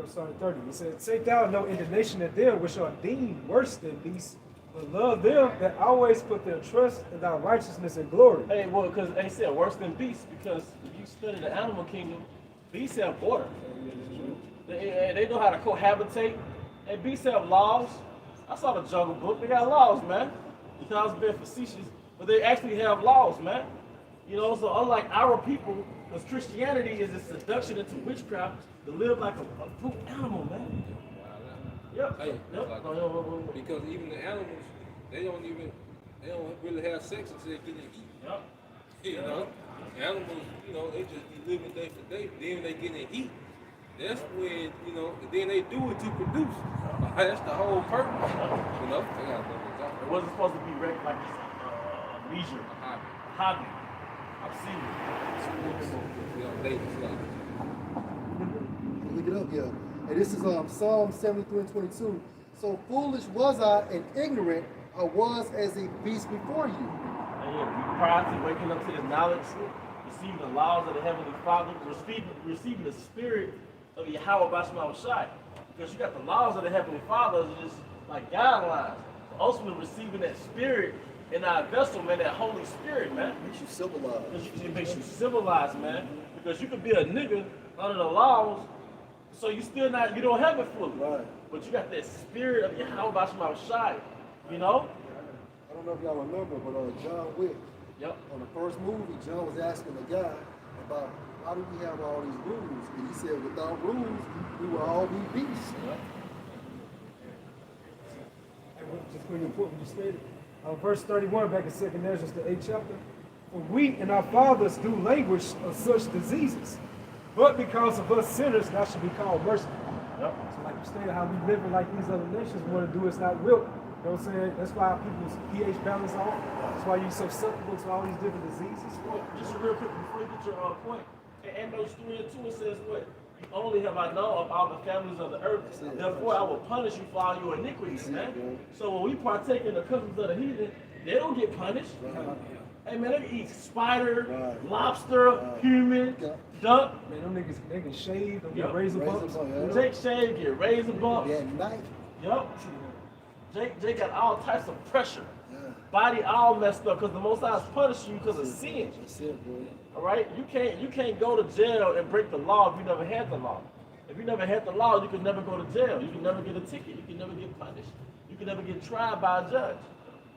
Sorry, 30. It says, "Take thou no indignation at them which are deemed worse than beasts, but love them that always put their trust in thy righteousness and glory." Hey, well, because they said worse than beasts, because if you study the animal kingdom, beasts have order. They know how to cohabitate, and beasts have laws. I saw the Jungle Book. They got laws, man. You know, I was being facetious, but they actually have laws, man. You know, so unlike our people, because Christianity is a seduction into witchcraft to live like a brute animal, man. Yep. Hey, Yep. like, because even the animals, they don't really have sex until they get in heat. Yep. You know, animals, you know, they just be living day for day. Then when they get in heat, that's when, you know, then they do it to produce. That's the whole purpose. You know, they got It wasn't supposed to be like leisure, a hobby. I've seen you know, ladies like. Look it up, yeah. And this is Psalm 73:22. "So foolish was I and ignorant, I was as a beast before you." And yeah, prior to waking up to his knowledge, receiving the laws of the Heavenly Father, receiving the spirit of Yahweh Bashma Shai. Because you got the laws of the Heavenly Father as just like guidelines. Ultimately receiving that spirit in our vessel, man, that Holy Spirit, man. Makes you civilized. It makes you civilized, man. Because you could be a nigga under the laws, so you don't have it fully. Right. But you got that spirit of Yahweh Bashma Shai, you know? don't know if y'all remember, but John Wick, Yep. on the first movie, John was asking the guy about how do we have all these rules? And he said, without rules, we will all be beasts. Yep. Just pretty important what you stated. Verse 31 back in 2nd Ezra, the 8th chapter. For we and our fathers do languish of such diseases, but because of us sinners, that should be called mercy. Yep. So like you stated, how we living like these other nations want to do is not will. You know what I'm saying? That's why people's pH balance off. That's why you're susceptible to all these different diseases. Well, just real quick before you get your point, in Amos 3 and 2 it says what? You only have I known of all the families of the earth. Therefore I will punish you for all your iniquities, man. So when we partake in the customs of the heathen, they don't get punished. Hey man, they can eat spider, lobster, human, duck. Man, them niggas, they can shave, they Yep. get razor Razor bumps. bump, yeah. Jake shave, get razor bumps. Yeah, at night. Yup. Jake got all types of pressure. Yeah. Body all messed up because the Most High is punishing you because of sin. That's it, bro. All right, you can't go to jail and break the law if you never had the law. If you never had the law, you can never go to jail. You can never get a ticket. You can never get punished. You can never get tried by a judge.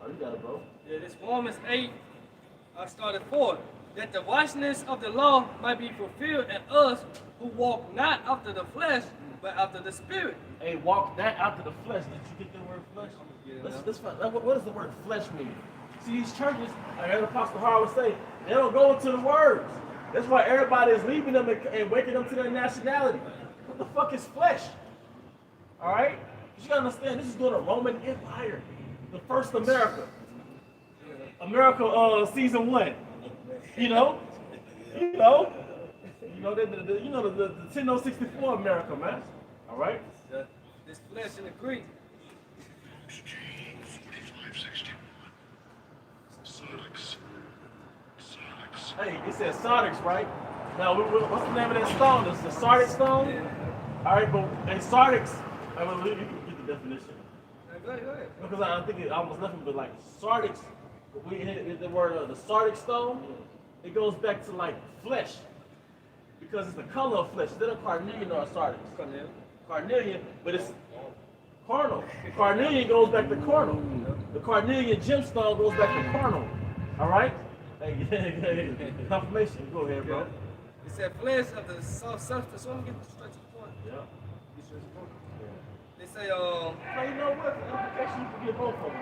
Oh, you got it, bro. Yeah, this Romans 8, I started 4. That the righteousness of the law might be fulfilled in us who walk not after the flesh, but after the spirit. Hey, walk that after the flesh. Did you get the word flesh? Let's find, what does the word flesh mean? See, these churches, I heard Apostle Howard say, they don't go into the words. That's why everybody is leaving them and waking them to their nationality. What the fuck is flesh? All right? You gotta understand, this is during the Roman Empire, the first America. America, season 1. You know, the 10064 America, man. All right. This flesh in the Greek. Hey, it says sardics, right? Now, what's the name of that stone? It's the sardic stone? All right, but in sardics, I mean, you can get the definition. Go ahead. Because I think it almost nothing but like sardics, we hit the word the sardic stone, it goes back to like flesh. Because it's the color of flesh. Instead of carnelian or sardics. Carnelian, but it's carnal. Carnelian goes back to carnal. The carnelian gemstone goes back to carnal. All right? Hey, confirmation. Go ahead, bro. It said flesh of the soft substance. So I'm getting straight to the point. Yeah. They say, So you know what? The implication you can get both of them,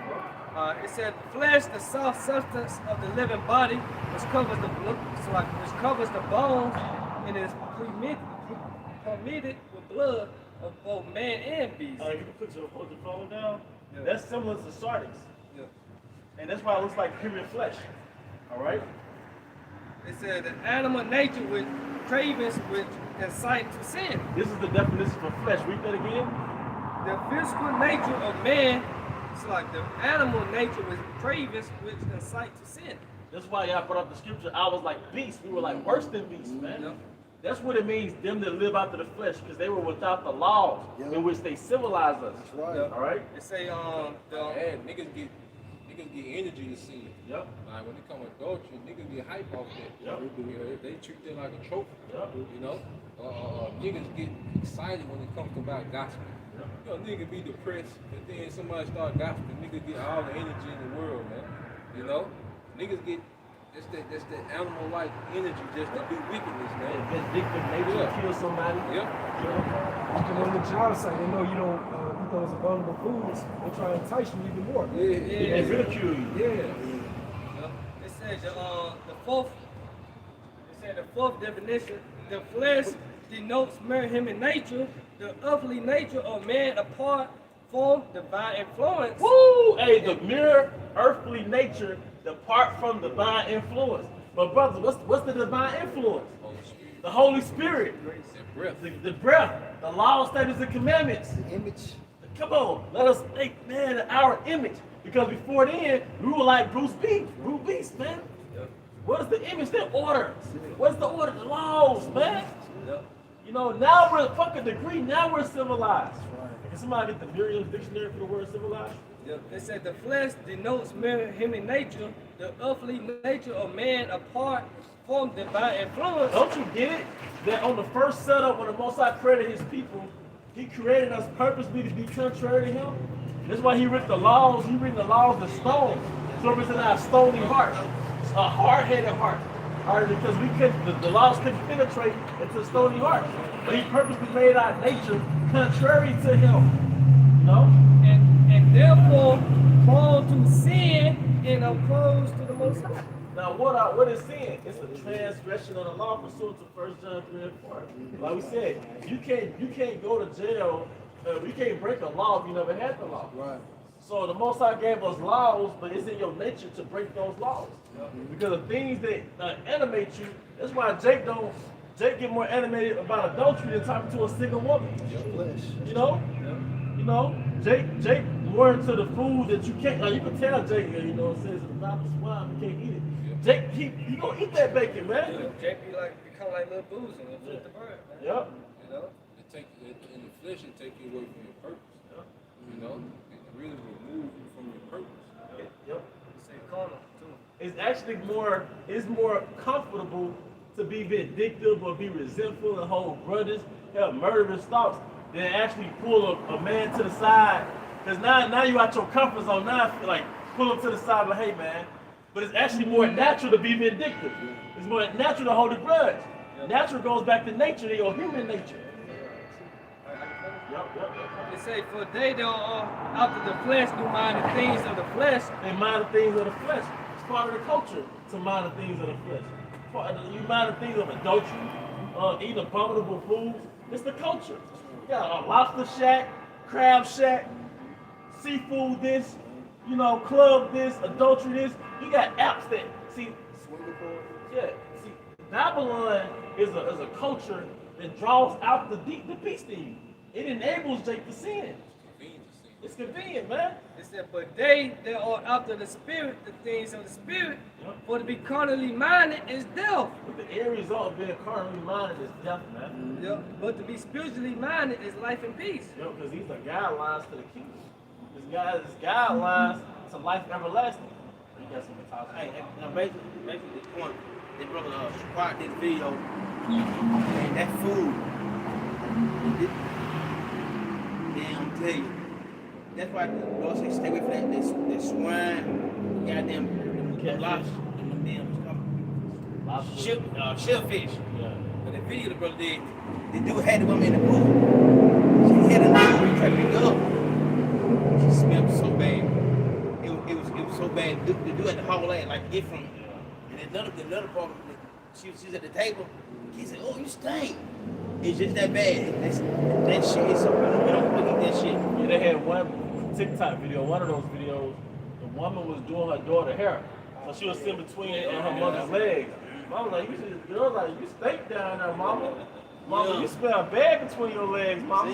bro. it said flesh, the soft substance of the living body, which covers the bones, and is permitted with blood of both man and beast. You can put your phone down. Yeah. That's similar to sardics. Yeah. And that's why it looks like human flesh. All right? It said the animal nature with cravings which incite to sin. This is the definition for flesh. Read that again. The physical nature of man is like the animal nature with cravings which incite to sin. That's why y'all brought up the scripture. I was like beasts. We were like worse than beasts, man. Yep. That's what it means, them that live after the flesh, because they were without the laws in which they civilized us. That's right. Yep. All right? It say Man, niggas get energy to see it. Yep. Like when it come to adultery, niggas get hype off that. Yep. You know, they treat them like a trophy. Yep. You know, niggas get excited when it comes to about gospel. Yep. You know, nigga be depressed, and then somebody start gospel, niggas get all the energy in the world, man. You know, niggas get that's that animal-like energy just to do wickedness, man. Vindictive nature to kill somebody. Yep. And on the job site, they know you don't eat those abominable foods. They try to entice you even more. Yeah. They ridicule you. Yeah. it says the fourth definition, the flesh denotes mere human nature, the earthly nature of man apart from divine influence. Woo! Hey, the mere earthly nature depart from divine influence. But brothers, what's the divine influence? The Holy Spirit. That breath. The breath, the law, statutes, and commandments. The image. Come on, let us make man in our image. Because before then, we were like Bruce Beast, man. What is the image? The order. What's the order? The laws, man. You know, now we're fucking degree, now we're civilized. Can somebody get the Merriam's dictionary for the word civilized? They said the flesh denotes mere human nature, the earthly nature of man apart from divine influence. Don't you get it? That on the first setup, when the Most High created his people, he created us purposely to be contrary to him. That's why he written the laws. He written the laws in stone. So it's in our stony heart, a hard-headed heart. All right, because we couldn't, the laws couldn't penetrate into the stony heart. But he purposely made our nature contrary to him. You know? And therefore prone to sin and opposed to the Most High. Now, what is sin? It's a transgression of the law pursuant to 1 John 3 and 4. Like we said, you can't go to jail. You can't break a law if you never had the law. Right. So the Most High gave us laws, but it's in your nature to break those laws. Because the things that animate you, that's why Jake get more animated about adultery than talking to a single woman. You know, Jake more into the food that you can't. Like you can tell Jake, you know, it says in the Bible, swine, you can't eat it. Jake, he gonna eat that bacon, man. Jake become like little boozy and flip the bird, man. Yep. You know? It take in the flesh and take you away from your purpose. You know, it really remove you from your purpose. Yep. Say carnal too. It's actually more comfortable to be vindictive or be resentful and hold grudges, have murderous thoughts, than actually pull a man to the side. Because now you out your comfort zone. Now I feel like pull him to the side, like, hey man. But it's actually more natural to be vindictive. It's more natural to hold a grudge. Natural goes back to nature, your human nature. Yep. They say, for they that are after the flesh do mind the things of the flesh. They mind the things of the flesh. It's part of the culture to mind the things of the flesh. You mind the things of adultery, eating abominable foods. It's the culture. You got a lobster shack, crab shack, seafood this, you know, club this, adultery this. You got apps that see. See, Babylon is a culture that draws out the beast in you. It enables Jake to sin. It's convenient, man. It said, but they that are after the spirit, the things of the spirit, for to be carnally minded is death. But the end result of being carnally minded is death, man. But to be spiritually minded is life and peace. Because these are guidelines to the kingdom. This guidelines to life everlasting. You got some talk. Hey, now basically the point, they brother Squad did a video, and that food, yeah, I'm telling you, that's why the Lord say stay away from that swine, goddamn lobster, and them damn shellfish. Yeah. But the video the brother did, the dude had the woman in the pool. She had a little tried to pick her up. She smelled so bad. It was so bad. The dude had the whole land like get from. And another part, she's at the table. He said, "Oh, you stink." It's just that bad. That shit is so bad. We don't eat that shit. Yeah, they had one TikTok video, one of those videos, the woman was doing her daughter hair. So she was sitting between it and her mother's legs. Mama like, the girl like, you stink down there, mama. Mama, you smell bad between your legs, mama.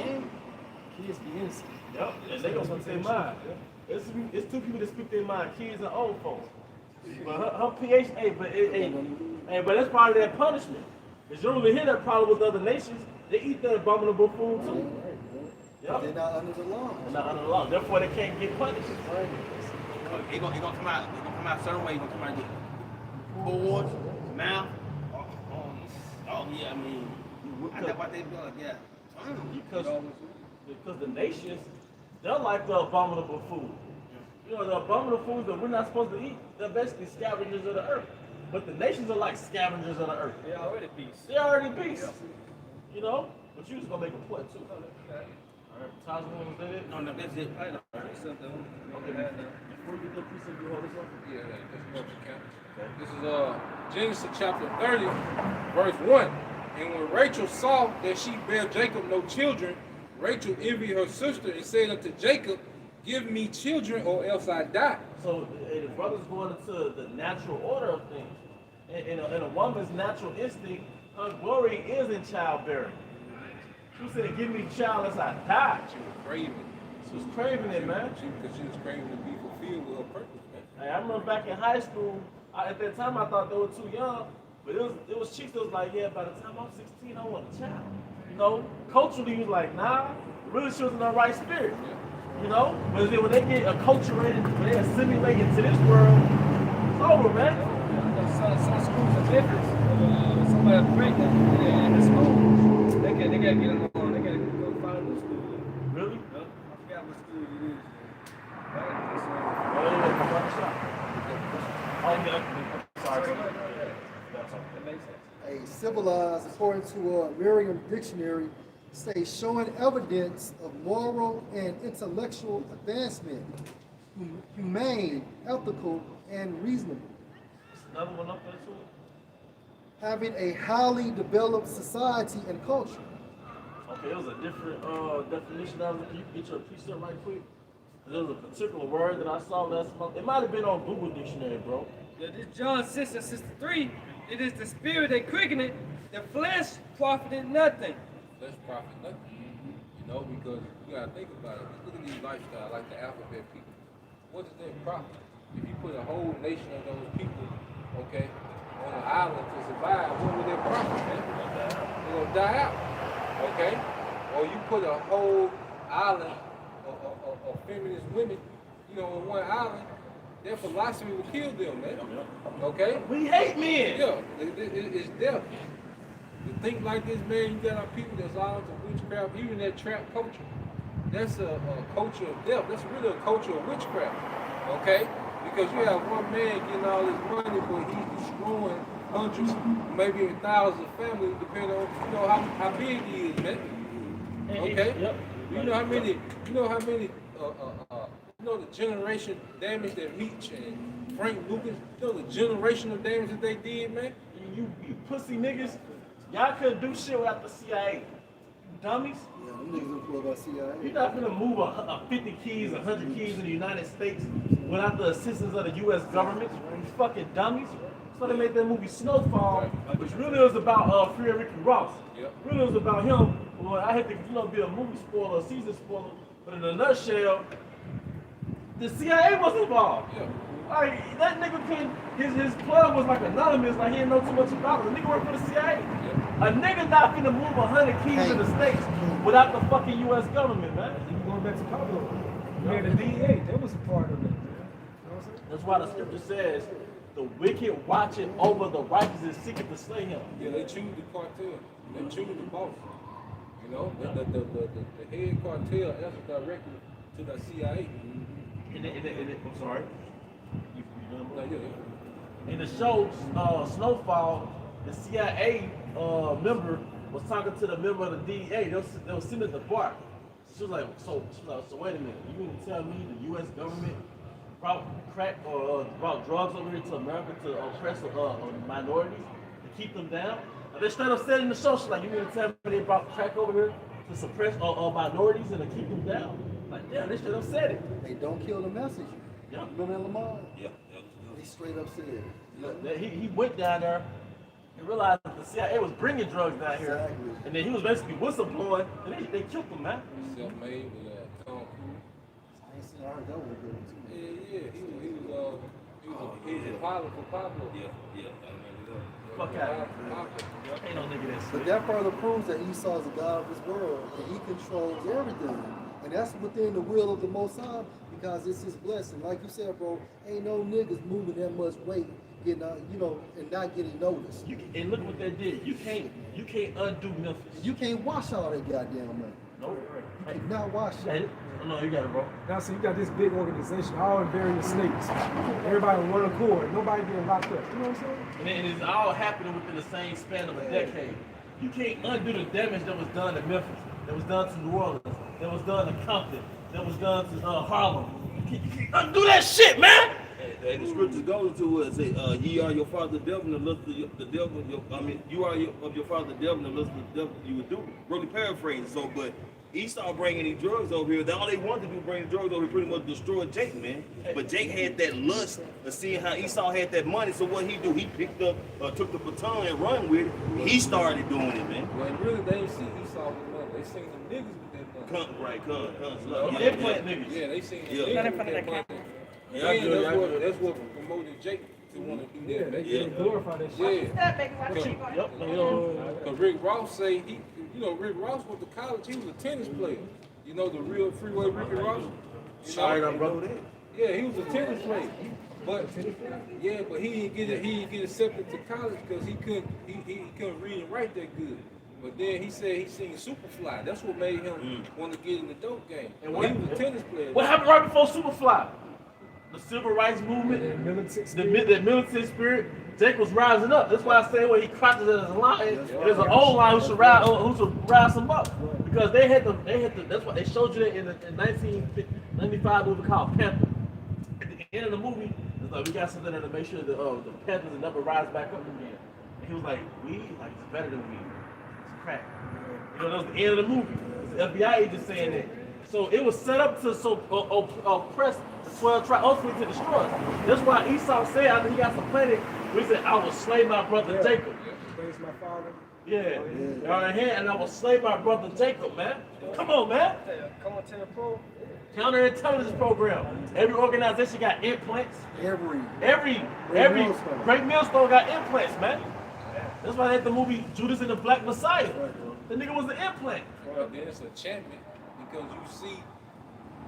Kids be innocent. Yep, and they gonna speak their mind. It's two people that speak their mind, kids and old folks. But her pH, but that's part of their punishment. Because you don't even hear that problem with other nations. They eat that abominable food too. Yep. They're not under the law. They're not under the law. Therefore, they can't get punished. It gonna come out. It gonna come out a certain way. It gonna come out the boards, mouth. Oh yeah. I mean, I know what they do. Yeah. Because the nations, they're like the abominable food. You know, the abominable foods that we're not supposed to eat, they're basically scavengers of the earth. But the nations are like scavengers of the earth. They're already beasts. They're already beasts. You know? But you was going to make a point, too. Okay. All right, Taj, you want to say that? No, that's it. I know. Something. Okay, before we get the precept, you hold this up? Yeah, that's perfect, Captain. This is Genesis chapter 30, verse 1. And when Rachel saw that she bare Jacob no children, Rachel envied her sister and said unto Jacob, give me children or else I die. So the brother's going into the natural order of things. In a woman's natural instinct, her glory is in childbearing. She said, give me a child as I die. She was craving. She was craving it, man. Because she was craving to be fulfilled with her purpose, man. Hey, I remember back in high school, at that time I thought they were too young, but it was chicks that was like, yeah, by the time I'm 16, I want a child. You know, culturally, he was like, nah, really she was in the right spirit. You know, but then when they get acculturated, when they assimilate into this world, it's over, man. Some schools are different. Somebody pregnant in the school, they gotta get them on. They gotta go find a new school. Really? I forgot what school it is. Well, anyway, come on, shop. Sorry. That makes sense. A civilized, according to a Merriam Dictionary, states showing evidence of moral and intellectual advancement, humane, ethical, and reasonable. Another one up there too. Having a highly developed society and culture. Okay, it was a different definition of it. Can you get your precept right quick? There was a particular word that I saw last month. It might have been on Google Dictionary, bro. Yeah, this John 6 and 63, it is the spirit that quickeneth, the flesh profited nothing. Let's profit nothing. You know, because you gotta think about it. Look at these lifestyles like the alphabet people. What does that profit? If you put a whole nation of those people, okay, on an island to survive, what would their profit, man? They're gonna die out. Okay? Or you put a whole island of feminist women, you know, on one island, their philosophy will kill them, man. Okay? We hate men. Yeah, it's death. To think like this, man, you got our people that's all into witchcraft, even that trap culture. That's a culture of death. That's really a culture of witchcraft. Okay? Because you have one man getting all this money, but he's destroying hundreds, maybe even thousands of families, depending on how big he is, man. Okay? Yep. You know how many the generation damage that Meech and Frank Lucas, you know the generational damage that they did, man? You pussy niggas, y'all couldn't do shit without the CIA. You dummies. Yeah, them niggas don't pull about CIA. You're not gonna move a 50 keys, 100 keys in the United States without the assistance of the U.S. government. You fucking dummies. So they made that movie Snowfall, which really was about Free Ricky Ross. Yep. Really was about him. Well, I hate to be a movie spoiler, a season spoiler, but in a nutshell, the CIA was involved. Yeah. Like that nigga his plug was like anonymous, like he didn't know too much about it. The nigga worked for the CIA. Yeah. A nigga not finna move 100 keys in the States without the fucking U.S. government, man. Even going back to Pablo, you had the DEA, that was a part of it. You know what I'm saying? That's why the scripture says, the wicked watching over the righteous and seeking to slay him. Yeah, they choose the cartel. They choose the boss. You know, the head cartel answers directly to the CIA. I'm sorry. You done? No, yeah. In the show Snowfall, the CIA member was talking to the member of the DEA. They were sitting at the bar. She was like, so wait a minute. You mean to tell me the U.S. government brought crack or brought drugs over here to America to oppress minorities to keep them down? And they straight up said in the show, she's like, you mean to tell me they brought crack over here to suppress minorities and to keep them down? Like, damn, they straight up said it. They don't kill the messenger. Yeah. Remember that Lamar? Yeah. He straight up said it. That he went down there and realized that the CIA was bringing drugs down here. Exactly. And then he was basically whistleblowing, and they killed him, man. Self-made with Tom Cruise. I ain't seen that one good one too. Yeah. He was a pilot for Pablo. Yeah. I remember that. Fuck out. Ain't no nigga that's But that further proves that Esau is the God of this world, and he controls everything. And that's within the will of the Most High, because it's his blessing. Like you said, bro, ain't no niggas moving that much weight, getting and not getting noticed. And look what they did. You can't undo Memphis. You can't wash all that goddamn money. No. You cannot wash it. No, you got it, bro. Now, so you got this big organization, all in various states. Everybody on one accord. Nobody getting locked up. You know what I'm saying? And it's all happening within the same span of a decade. You can't undo the damage that was done to Memphis, that was done to New Orleans, that was done to Compton, that was done to Harlem. You can't undo that shit, man! And the scriptures goes to it, say, ye are your father the devil, and the lust of the devil, you are of your father the devil, and the lust of the devil you would do. Really paraphrasing, so, but Esau bringing these drugs over here. All they wanted to do, bring the drugs over here, pretty much destroy Jake, man. But Jake had that lust of seeing how Esau had that money. So what he do? He picked up, took the baton and run with it. He started doing it, man. Well, really, they ain't see Esau with money. They seen them niggas with that money. They plant niggas. Yeah, they seen them Yeah. niggas Not in with front of that the money. camera. And that's what promoted Jake to want to do that, man. They glorify that shit. Yeah. Step, baby. Watch it. Yep. Because Rick Ross say Rick Ross went to college. He was a tennis player. You know the real freeway Ricky Ross. Sorry, brother. Yeah, he was a tennis player. But he didn't get accepted to college because he couldn't read and write that good. But then he said he seen Superfly. That's what made him want to get in the dope game. And He was a tennis player. What happened right before Superfly? the civil rights movement, The militant the spirit. militant spirit, Jake was rising up. That's why I say when he crouches as a lion, there's an old lion who should rise him up. Because they had the. That's why they showed you that in 1995 movie called Panther. At the end of the movie, it's like we got something there to make sure the Panthers will never rise back up again. And he was like, weed, like it's better than weed. It's crack. You know, that was the end of the movie. It's the FBI agent saying that. So it was set up to oppress the 12 tribes, ultimately to destroy us. That's why Esau said after he got supplanted, we said, I will slay my brother Jacob. Praise my father. Yeah. And I will slay my brother Jacob, man. Come on, man. Counterintelligence program. Every organization got implants. Every great millstone got implants, man. That's why they had the movie Judas and the Black Messiah. The nigga was an implant. Well, then it's enchantment because you see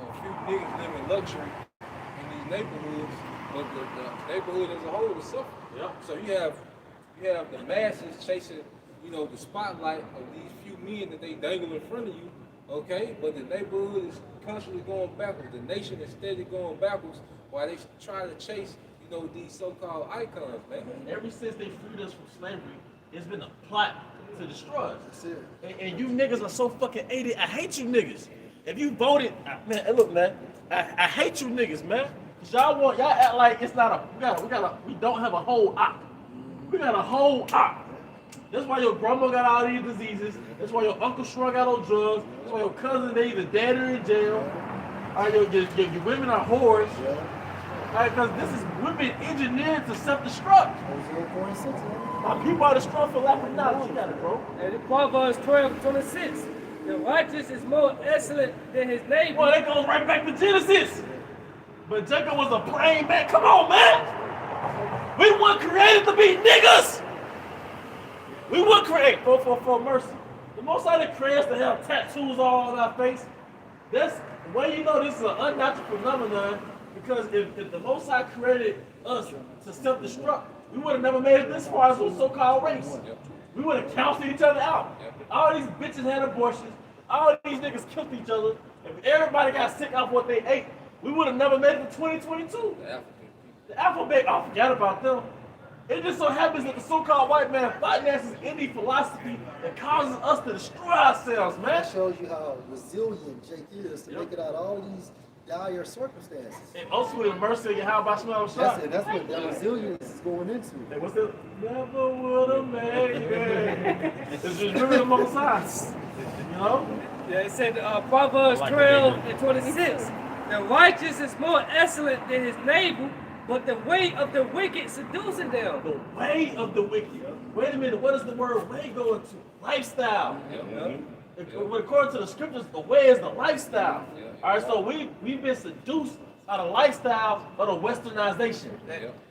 a few niggas live in luxury in these neighborhoods, but the neighborhood as a whole is suffering. Yep. So you have the masses chasing, the spotlight of these few men that they dangle in front of you, okay? But the neighborhood is constantly going backwards. The nation is steady going backwards while they try to chase, these so-called icons, man. Ever since they freed us from slavery, it's been a plot to destroy us. And you niggas are so fucking hated. I hate you niggas. If you voted, man, look, man, I hate you niggas, man. Cause y'all act like it's not we don't have a whole op. We got a whole op. That's why your grandma got all these diseases. That's why your uncle shrunk out on drugs. That's why your cousin, they either dead or in jail. All right, your women are whores. All right, because we've been engineered to self-destruct. My people are destroyed for lack of knowledge. You got it, bro. And in Proverbs 12:26, the righteous is more excellent than his neighbor. Well, that goes right back to Genesis. But Jacob was a plain man. Come on, man. We weren't created to be niggas. We weren't created for mercy. The Most High didn't create us to have tattoos all on our face. That's well, this is an unnatural phenomenon. Because if the Most High created us to self-destruct, we would have never made it this far as a so-called race. We would have counseled each other out. All these bitches had abortions. All these niggas killed each other. If everybody got sick off what they ate, we would have never made it to 2022. The alphabet, I forgot about them. It just so happens that the so-called white man finances any philosophy that causes us to destroy ourselves, man. That shows you how resilient Jake is to make it out of all these dire circumstances. And also with the mercy of your how about smell shot. That's what that resilience is going into. Hey, what's that? Never would have made it. It's just really the Most High. Yeah, it said Proverbs 12:26. The righteous is more excellent than his neighbor, but the way of the wicked seducing them. The way of the wicked. Wait a minute, what does the word way go into? Lifestyle. According to the scriptures, the way is the lifestyle. All right, so we've been seduced out of lifestyle of the westernization.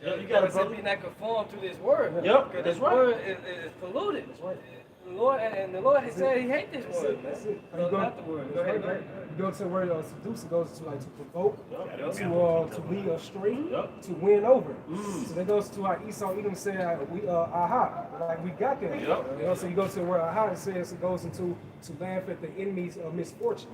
You got to be not conform to this word. Yep, Because that's this right. word is polluted. That's right. The Lord he said he hates this word. That's it. No, not the word. Go ahead, man. You go to the word seduce, it goes to to provoke, to lead astray, to win over. So that goes to how Esau Edom said, aha, like we got that. So you go to the word aha, it goes into to laugh at the enemies of misfortune.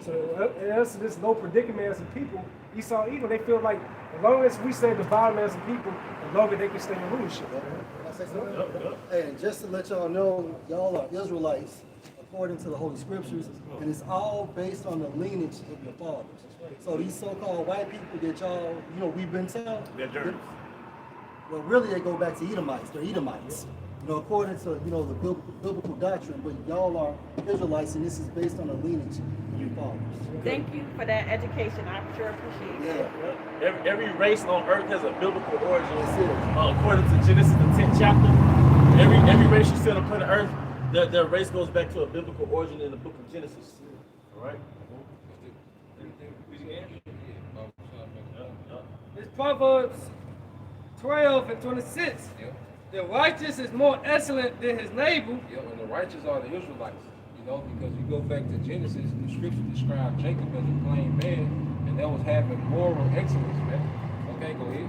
So as this low predicament as a people, Esau Edom, they feel like as long as we stay at the bottom as a people, the longer they can stay in leadership. Hey, and just to let y'all know, y'all are Israelites according to the Holy Scriptures, and it's all based on the lineage of your fathers. So these so-called white people that y'all, we've been told, well, really they go back to Edomites. They're Edomites, according to the biblical doctrine. But y'all are Israelites, and this is based on the lineage of your fathers. Thank you for that education. I sure appreciate it. Every race on earth has a biblical origin. According to Genesis, the 10th chapter, every race you see on the planet Earth, their race goes back to a biblical origin in the book of Genesis. All right? It's Proverbs 12:26. The righteous is more excellent than his neighbor. And the righteous are the Israelites. Because you go back to Genesis, the scripture described Jacob as a plain man, and that was having moral excellence, man. Okay, go ahead.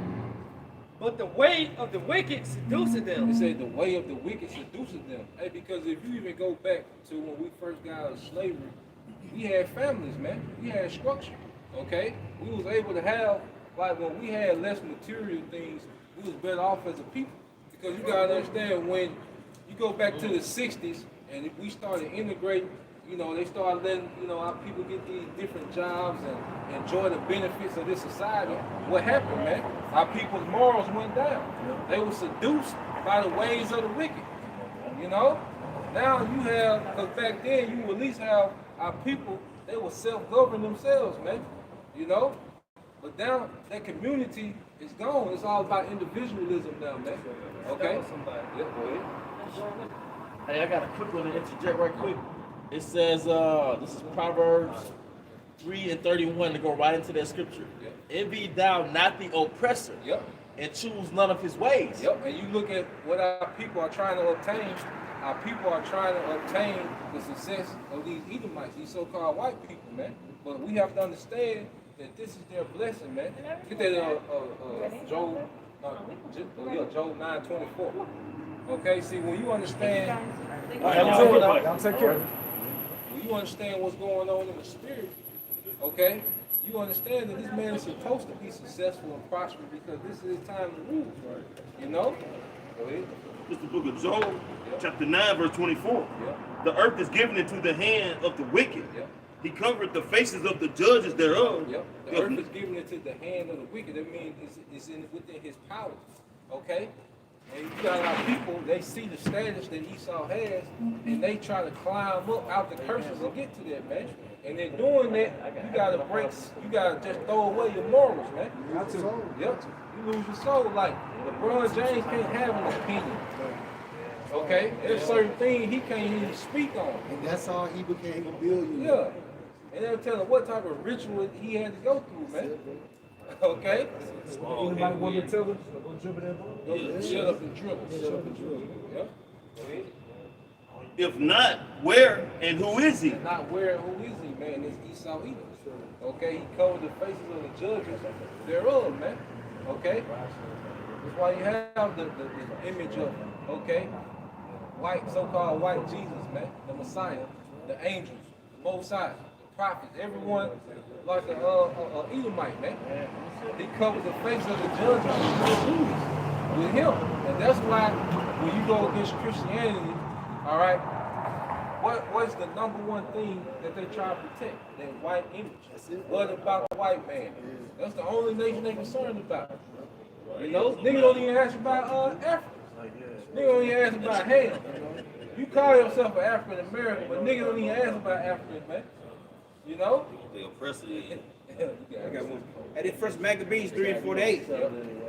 But the way of the wicked seduces them. It said the way of the wicked seduces them. Hey, because if you even go back to when we first got out of slavery, we had families, man. We had structure. Okay? We was able to have like when we had less material things, we was better off as a people. Because you gotta understand, when you go back to the 60s and if we started integrating, you know, they started letting, you know, our people get these different jobs and enjoy the benefits of this society. What happened, man? Our people's morals went down. They were seduced by the ways of the wicked. You know? Now you have, because back then you at least have our people, they were self-govern themselves, man. You know? But now that community is gone. It's all about individualism now, man. Okay? Yeah, go ahead. Hey, I got a quick one to interject right quick. It says, this is Proverbs 3:31 to go right into that scripture. Yep. Envy thou not the oppressor, Yep. and choose none of his ways. Yep. And you look at what our people are trying to obtain. Our people are trying to obtain the success of these Edomites, these so-called white people, man. But we have to understand that this is their blessing, man. Get that Job 9:24. Okay, see, when you understand, Y'all take care. when you understand what's going on in the spirit, okay, you understand that this man is supposed to be successful and prosperous because this is his time to rule. You know? Go ahead. It's the book of Job, chapter 9, verse 24. Yeah. The earth is given into the hand of the wicked. Yeah. He covered the faces of the judges thereof. Yep. The earth is given into the hand of the wicked. That means it's within his power. Okay? And you got a lot of people, they see the status that Esau has, and they try to climb up out the curses and get to that, man. And in doing that, you gotta just throw away your morals, man. Yep. You lose your soul. Like LeBron James can't have an opinion. Okay? There's certain things he can't even speak on. And that's how he became a billionaire. Yeah. And they'll tell him what type of ritual he had to go through, man. Okay? Anybody want me to tell them? Go dribble that ball? Yeah. Shut up and dribble. Shut up and dribble. Yeah. Go ahead. If not, where and who is he? Not where, who is he, man? It's Esau Edom. Okay? He covered the faces of the judges thereof, man. Okay? That's why you have the image of, okay, white, so-called white Jesus, man, the Messiah, the angels, the Most High, the prophets, everyone like the Edomite, man. He covered the face of the judges with him. And that's why when you go against Christianity, all right, what's the number one thing that they try to protect? That white image. What about the white man? That's the only nation they're concerned about. You know, niggas don't even ask about Africa. Niggas don't even ask about Ham. You call yourself an African American, but niggas don't even ask about Africans, man. You know? The oppressor. I got one. At the first Maccabees 3:48,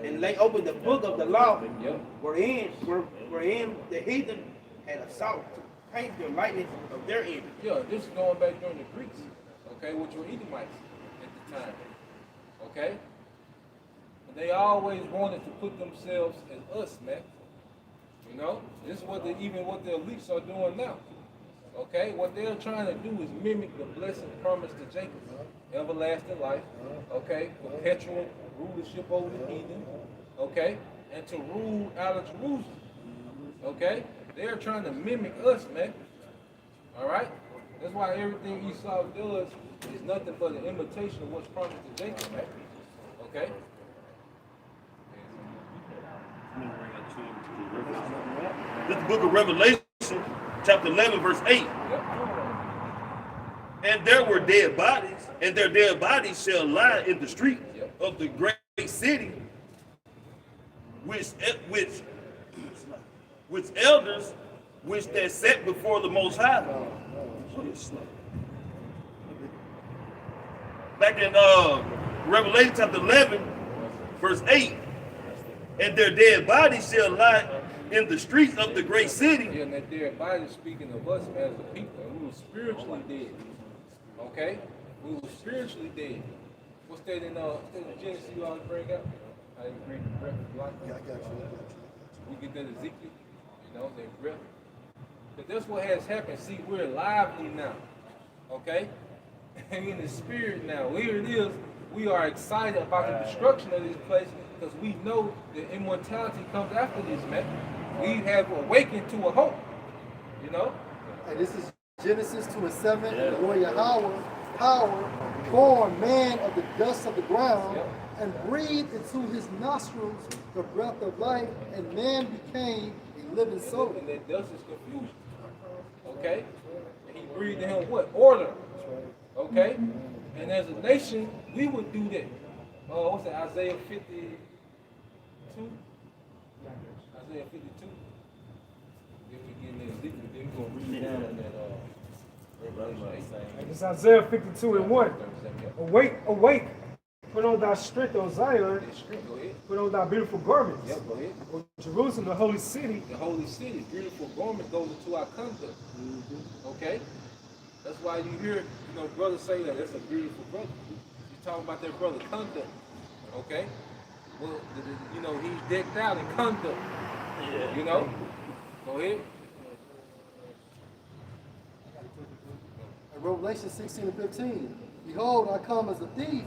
and they opened the book of the law, wherein the heathen had assault to paint the likeness of their image. Yeah, this is going back during the Greeks, okay, which were Edomites at the time, okay? But they always wanted to put themselves as us, man. You know, this is what even what the elites are doing now. Okay, what they're trying to do is mimic the blessing promised to Jacob, everlasting life. Okay, perpetual rulership over the heathen. Okay, and to rule out of Jerusalem. Okay, they're trying to mimic us, man. All right, that's why everything Esau does is nothing but an imitation of what's promised to Jacob, man. Okay. This is the book of Revelation, chapter 11, verse 8. And there were dead bodies, and their dead bodies shall lie in the street of the great city, which elders which they set before the Most High. Back in Revelation chapter 11, verse 8. And their dead bodies shall lie in the streets of the great city. Yeah, and that dead body is speaking of us as a people. And we were spiritually dead. Okay? We were spiritually dead. What's that in Genesis you always bring up? How you bring the breath of life? Yeah, I got you. We get that Ezekiel, you know, that breath. But that's what has happened. See, we're lively now. Okay? And in the spirit now. Here it is. We are excited about the destruction of this place because we know that immortality comes after this, man. We have awakened to a hope, you know? And this is Genesis 2:7. The Lord Yahweh, power, born man of the dust of the ground, and breathed into his nostrils the breath of life, and man became a living soul. And that dust is confusion. Okay? And he breathed in him what? Order. Okay? And as a nation, we would do that. What's that? Isaiah 52? Isaiah 52. Then we get in there, then we're going to read down in that Revelation 8. It's Isaiah 52 and 1. Awake, awake. Put on thy strength, O Zion. Go ahead. Put on thy beautiful garments. Yep, go ahead. O Jerusalem, the holy city. The holy city, beautiful garment goes into our conduct. Okay? That's why you hear, brothers say that that's a beautiful brother. You're talking about their brother conduct. Okay? Well, he's decked out in conduct. Yeah. Go ahead. Revelation 16 and 15. Behold, I come as a thief.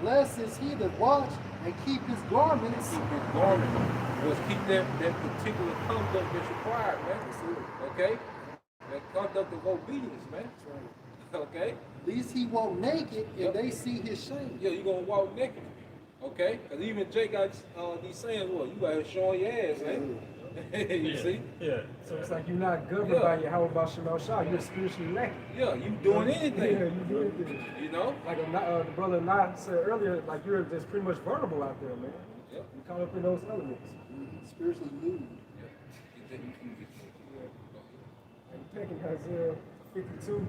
Blessed is he that watch and keep his garments. Keep his garment. Was keep that particular conduct that's required, man. Okay? That conduct of obedience, man. Okay? Lest he walk naked and they see his shame. Yeah, you're going to walk naked. Okay? Because even Jake got these saying, well, you out here showing your ass, man. You see? Yeah. So it's like you're not governed by your how about Shemal Shah. You're spiritually lacking. Yeah, you doing anything. Yeah, you do anything. Like the brother Nye said earlier, like you're just pretty much vulnerable out there, man. Yep. You caught up in those elements. Spiritually nude. Yeah. And picking Isaiah 52.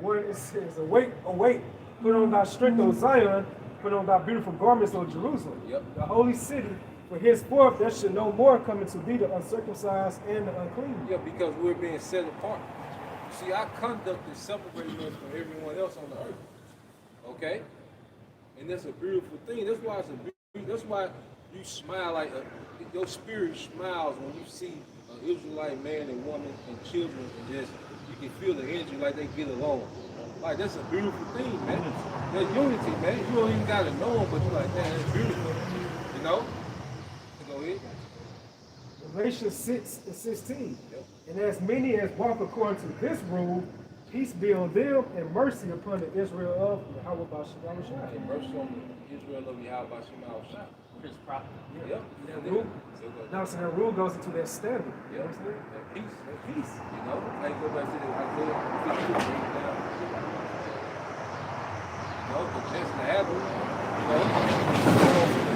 One it says, awake, awake, put on thy strength, O Zion, put on thy beautiful garments, O Jerusalem. Yep. The holy city. For henceforth there should no more come into thee the uncircumcised and the unclean. Yeah, because we're being set apart. See, our conduct is separating us from everyone else on the earth. Okay? And that's a beautiful thing. That's why that's why you smile like your spirit smiles when you see an Israelite man and woman and children, and just you can feel the energy like they get along. Like that's a beautiful thing, man. There's unity, man. You don't even gotta know them, but you're like, man, that's beautiful. Go ahead. Revelation 6 and 16. Yep. And as many as walk according to this rule, peace be on them and mercy upon the Israel of Yahweh Bashim And mercy on the Israel of Yahweh Bashim Shah. His prophet. Yep. That rule. Now, so that rule goes into that standard. You know Yep. what I'm saying? That peace. That peace. Like go back to the Isaiah 52 down. But that's the happen.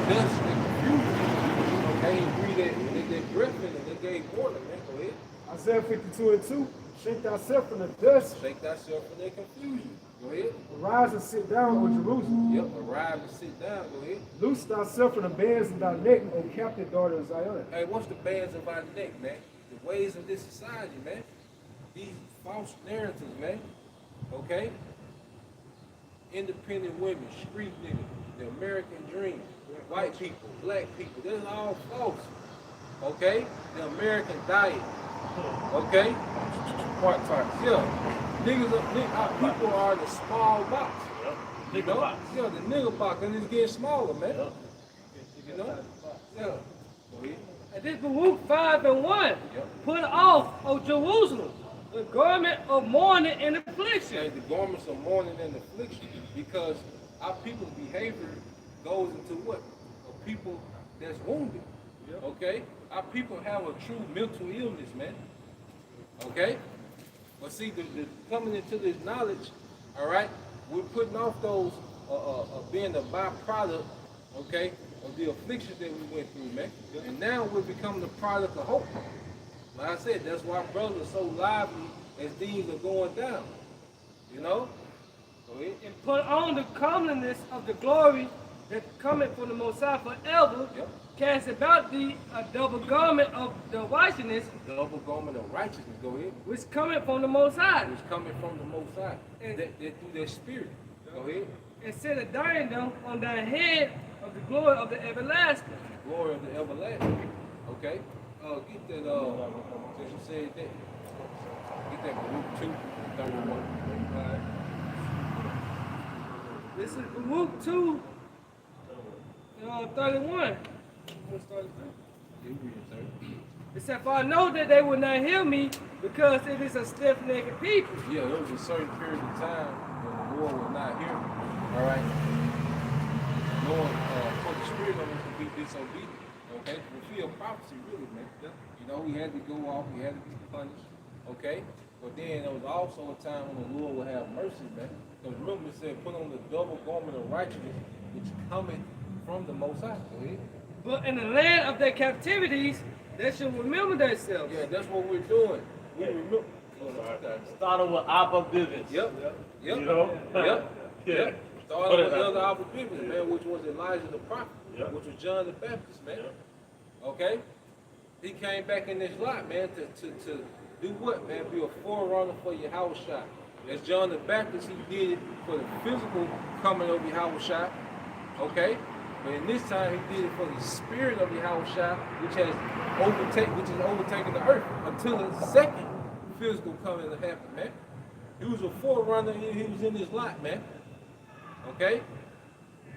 The dust and confusion. Okay, you breathe that breath in it, they gave order, man. Go ahead. Isaiah 52 and 2. Shake thyself from the dust. Shake thyself from that confusion. Go ahead. Arise and sit down, O Jerusalem. Yep, arrive and sit down. Go ahead. Loose thyself from the bands of thy neck, O captive daughter of Zion. Hey, what's the bands of our neck, man? The ways of this society, man. These false narratives, man. Okay? Independent women, street niggas, the American dream, white people, black people, this is all false. Okay? The American diet. Okay? Yeah. Our people are the small box. Nigga box. Yeah, the nigga box, and it's getting smaller, man. You know? Yeah. Go ahead. And this Baruch 5 and 1. Put off, O Jerusalem, the garment of mourning and affliction. Okay, the garments of mourning and affliction, because our people's behavior goes into what? A people that's wounded. Okay? Our people have a true mental illness, man. Okay? But see, the coming into this knowledge, all right, we're putting off those being the byproduct, okay, of the afflictions that we went through, man. And now we're becoming the product of hope. Like I said, that's why brothers are so lively as things are going down. You know? Go ahead. And put on the comeliness of the glory that cometh from the Most High forever. Yep. Cast about thee a double garment of the righteousness, Double garment of righteousness, go ahead. which cometh from the Most High. It's coming from the Most High. That through their spirit. Go ahead. And set a diadem on thy head of the glory of the everlasting. Glory of the everlasting. Okay? Get that, since you said that, get that Baruch 2, 31, 35. This is Baruch 2, 31. You read it, sir. It said, for I know that they will not hear me, because it is a stiff-necked people. Yeah, there was a certain period of time when the Lord was not here. All right? be disobedient. Okay, fulfill prophecy, really, man. You know, he had to go off, he had to be punished. Okay, but then there was also a time when the Lord would have mercy, man. Because remember, it said, put on the double garment of righteousness, which cometh from the Most High. Go ahead. But in the land of their captivities, they should remember themselves. Yeah, that's what we're doing. We remember. Started with Abba Bivens. Yep. You know? Yeah. Started with Elder Abba Bivens, man, which was Elijah the prophet, which was John the Baptist, man. Okay? He came back in this lot, man, to do what, man? Be a forerunner for Yahushua. As John the Baptist, he did it for the physical coming of Yahushua. Okay? But in this time, he did it for the spirit of Yahushua, which is overtaken the earth until the second physical coming to happen, man. He was a forerunner, he was in this lot, man. Okay?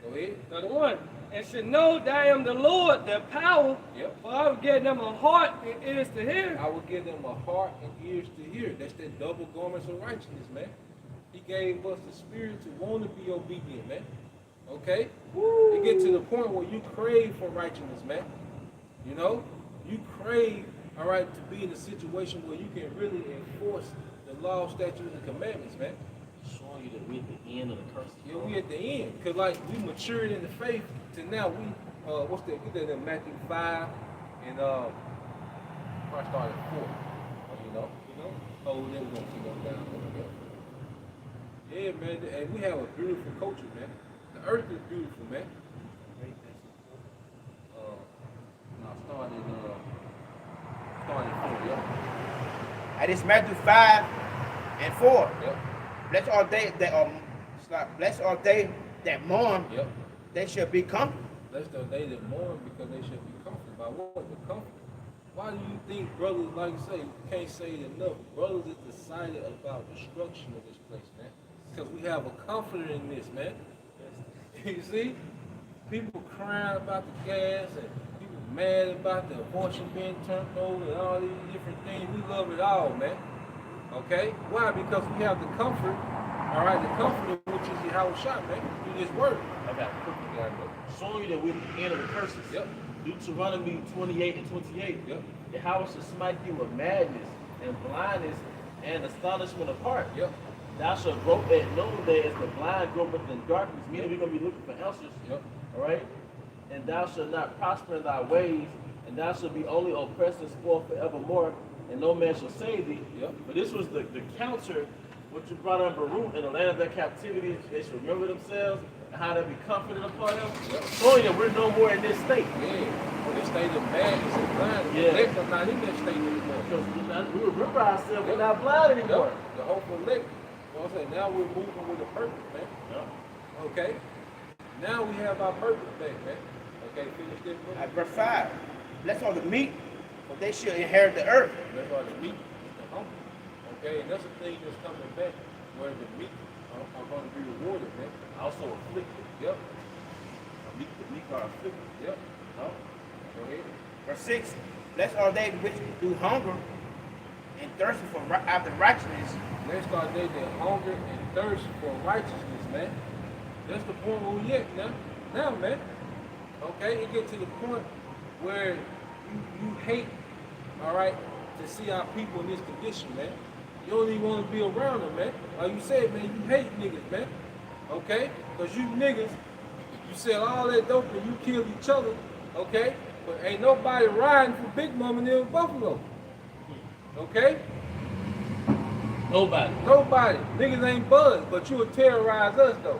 Go ahead. Number one, and should know that I am the Lord, their power. Yep. For I will give them a heart and ears to hear. I will give them a heart and ears to hear. That's that double garments of righteousness, man. He gave us the spirit to want to be obedient, man. Okay? You get to the point where you crave for righteousness, man. You know? You crave, all right, to be in a situation where you can really enforce the law, statutes, and commandments, man. Showing you that we're at the end of the curse. Yeah, we at the end. Because, like, we matured in the faith to now we, what's that? Get that in Matthew 5 and, I started 4. You know? Oh, then we're going to keep on down. Yeah, man. And we have a beautiful culture, man. The earth is beautiful, man. Started 4, yeah. And it's Matthew 5 and 4. Yep. Blessed are they that mourn, Yep. they shall be comforted. Blessed are they that mourn because they shall be comforted. By what? The comfort. Why do you think brothers, like you say, can't say it enough, brothers is decided about destruction of this place, man? Because we have a comforter in this, man. You see? People crying about the gas and people mad about the abortion being turned over and all these different things. We love it all, man. Okay? Why? Because we have the comfort, all right, the comforter, which is Yahushua, man, through this word. I got a cookie gun though. Showing you that we're at the end of the curses. Yep. Deuteronomy 28 and 28. Yep. Yahweh shall smite you with madness and blindness and astonishment of heart. Yep. Thou shalt grope at noonday as the blind gropeth in darkness. Meaning we're going to be looking for answers. Yep. All right? And thou shalt not prosper in thy ways, and thou shalt be only oppressed and spoiled forevermore, and no man shall save thee. Yep. But this was the counter, what you brought on Baruch in the land of their captivity. They should remember themselves and how they be comforted upon them. Yep. Showing that we're no more in this state. Yeah. Well, this state of madness and blindness. Yeah. Elect are not in that state anymore. Because we remember ourselves, we're not blind anymore. Yep. The hopeful elect. You know what I'm saying? Now we're moving with a purpose, man. Yeah. Okay? Now we have our purpose back, man. Okay, finish this book. Verse 5. Blessed are the meek, for they shall inherit the earth. That's why the meek is the humble. Okay, and that's the thing that's coming back, where the meek are going to be rewarded, man. Also afflicted. Yep. The meek are afflicted. Yep. No? Go ahead. Verse 6. Blessed are they which do hunger and thirst after righteousness. Blessed are they that hunger and thirst for righteousness, man. That's the point where we at now. Now, man. Okay, it get to the point where you hate, all right, to see our people in this condition, man. You don't even want to be around them, man. Like you said, man, you hate niggas, man. Okay? Because you niggas, you sell all that dope and you kill each other, okay? But ain't nobody riding for Big Mama near Buffalo. Okay? Nobody. Nobody. Niggas ain't buzz, but you will terrorize us, though.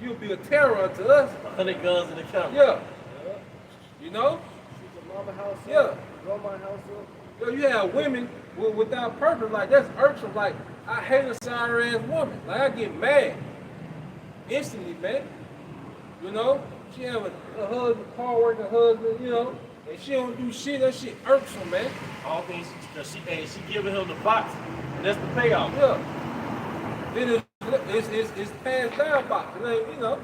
You'll be a terror to us. 100 guns in the camera. Yeah. You know? Mama house up, Yeah. grandma house up. Yo, you have women without purpose, like that's irksome. Like, I hate a sorry ass woman. Like, I get mad instantly, man. You know? She have a husband, hard working husband, you know, and she don't do shit. That shit irksome, man. All things, she giving him the box, and that's the payoff. Yeah. Then it's passed down box. It ain't, you know.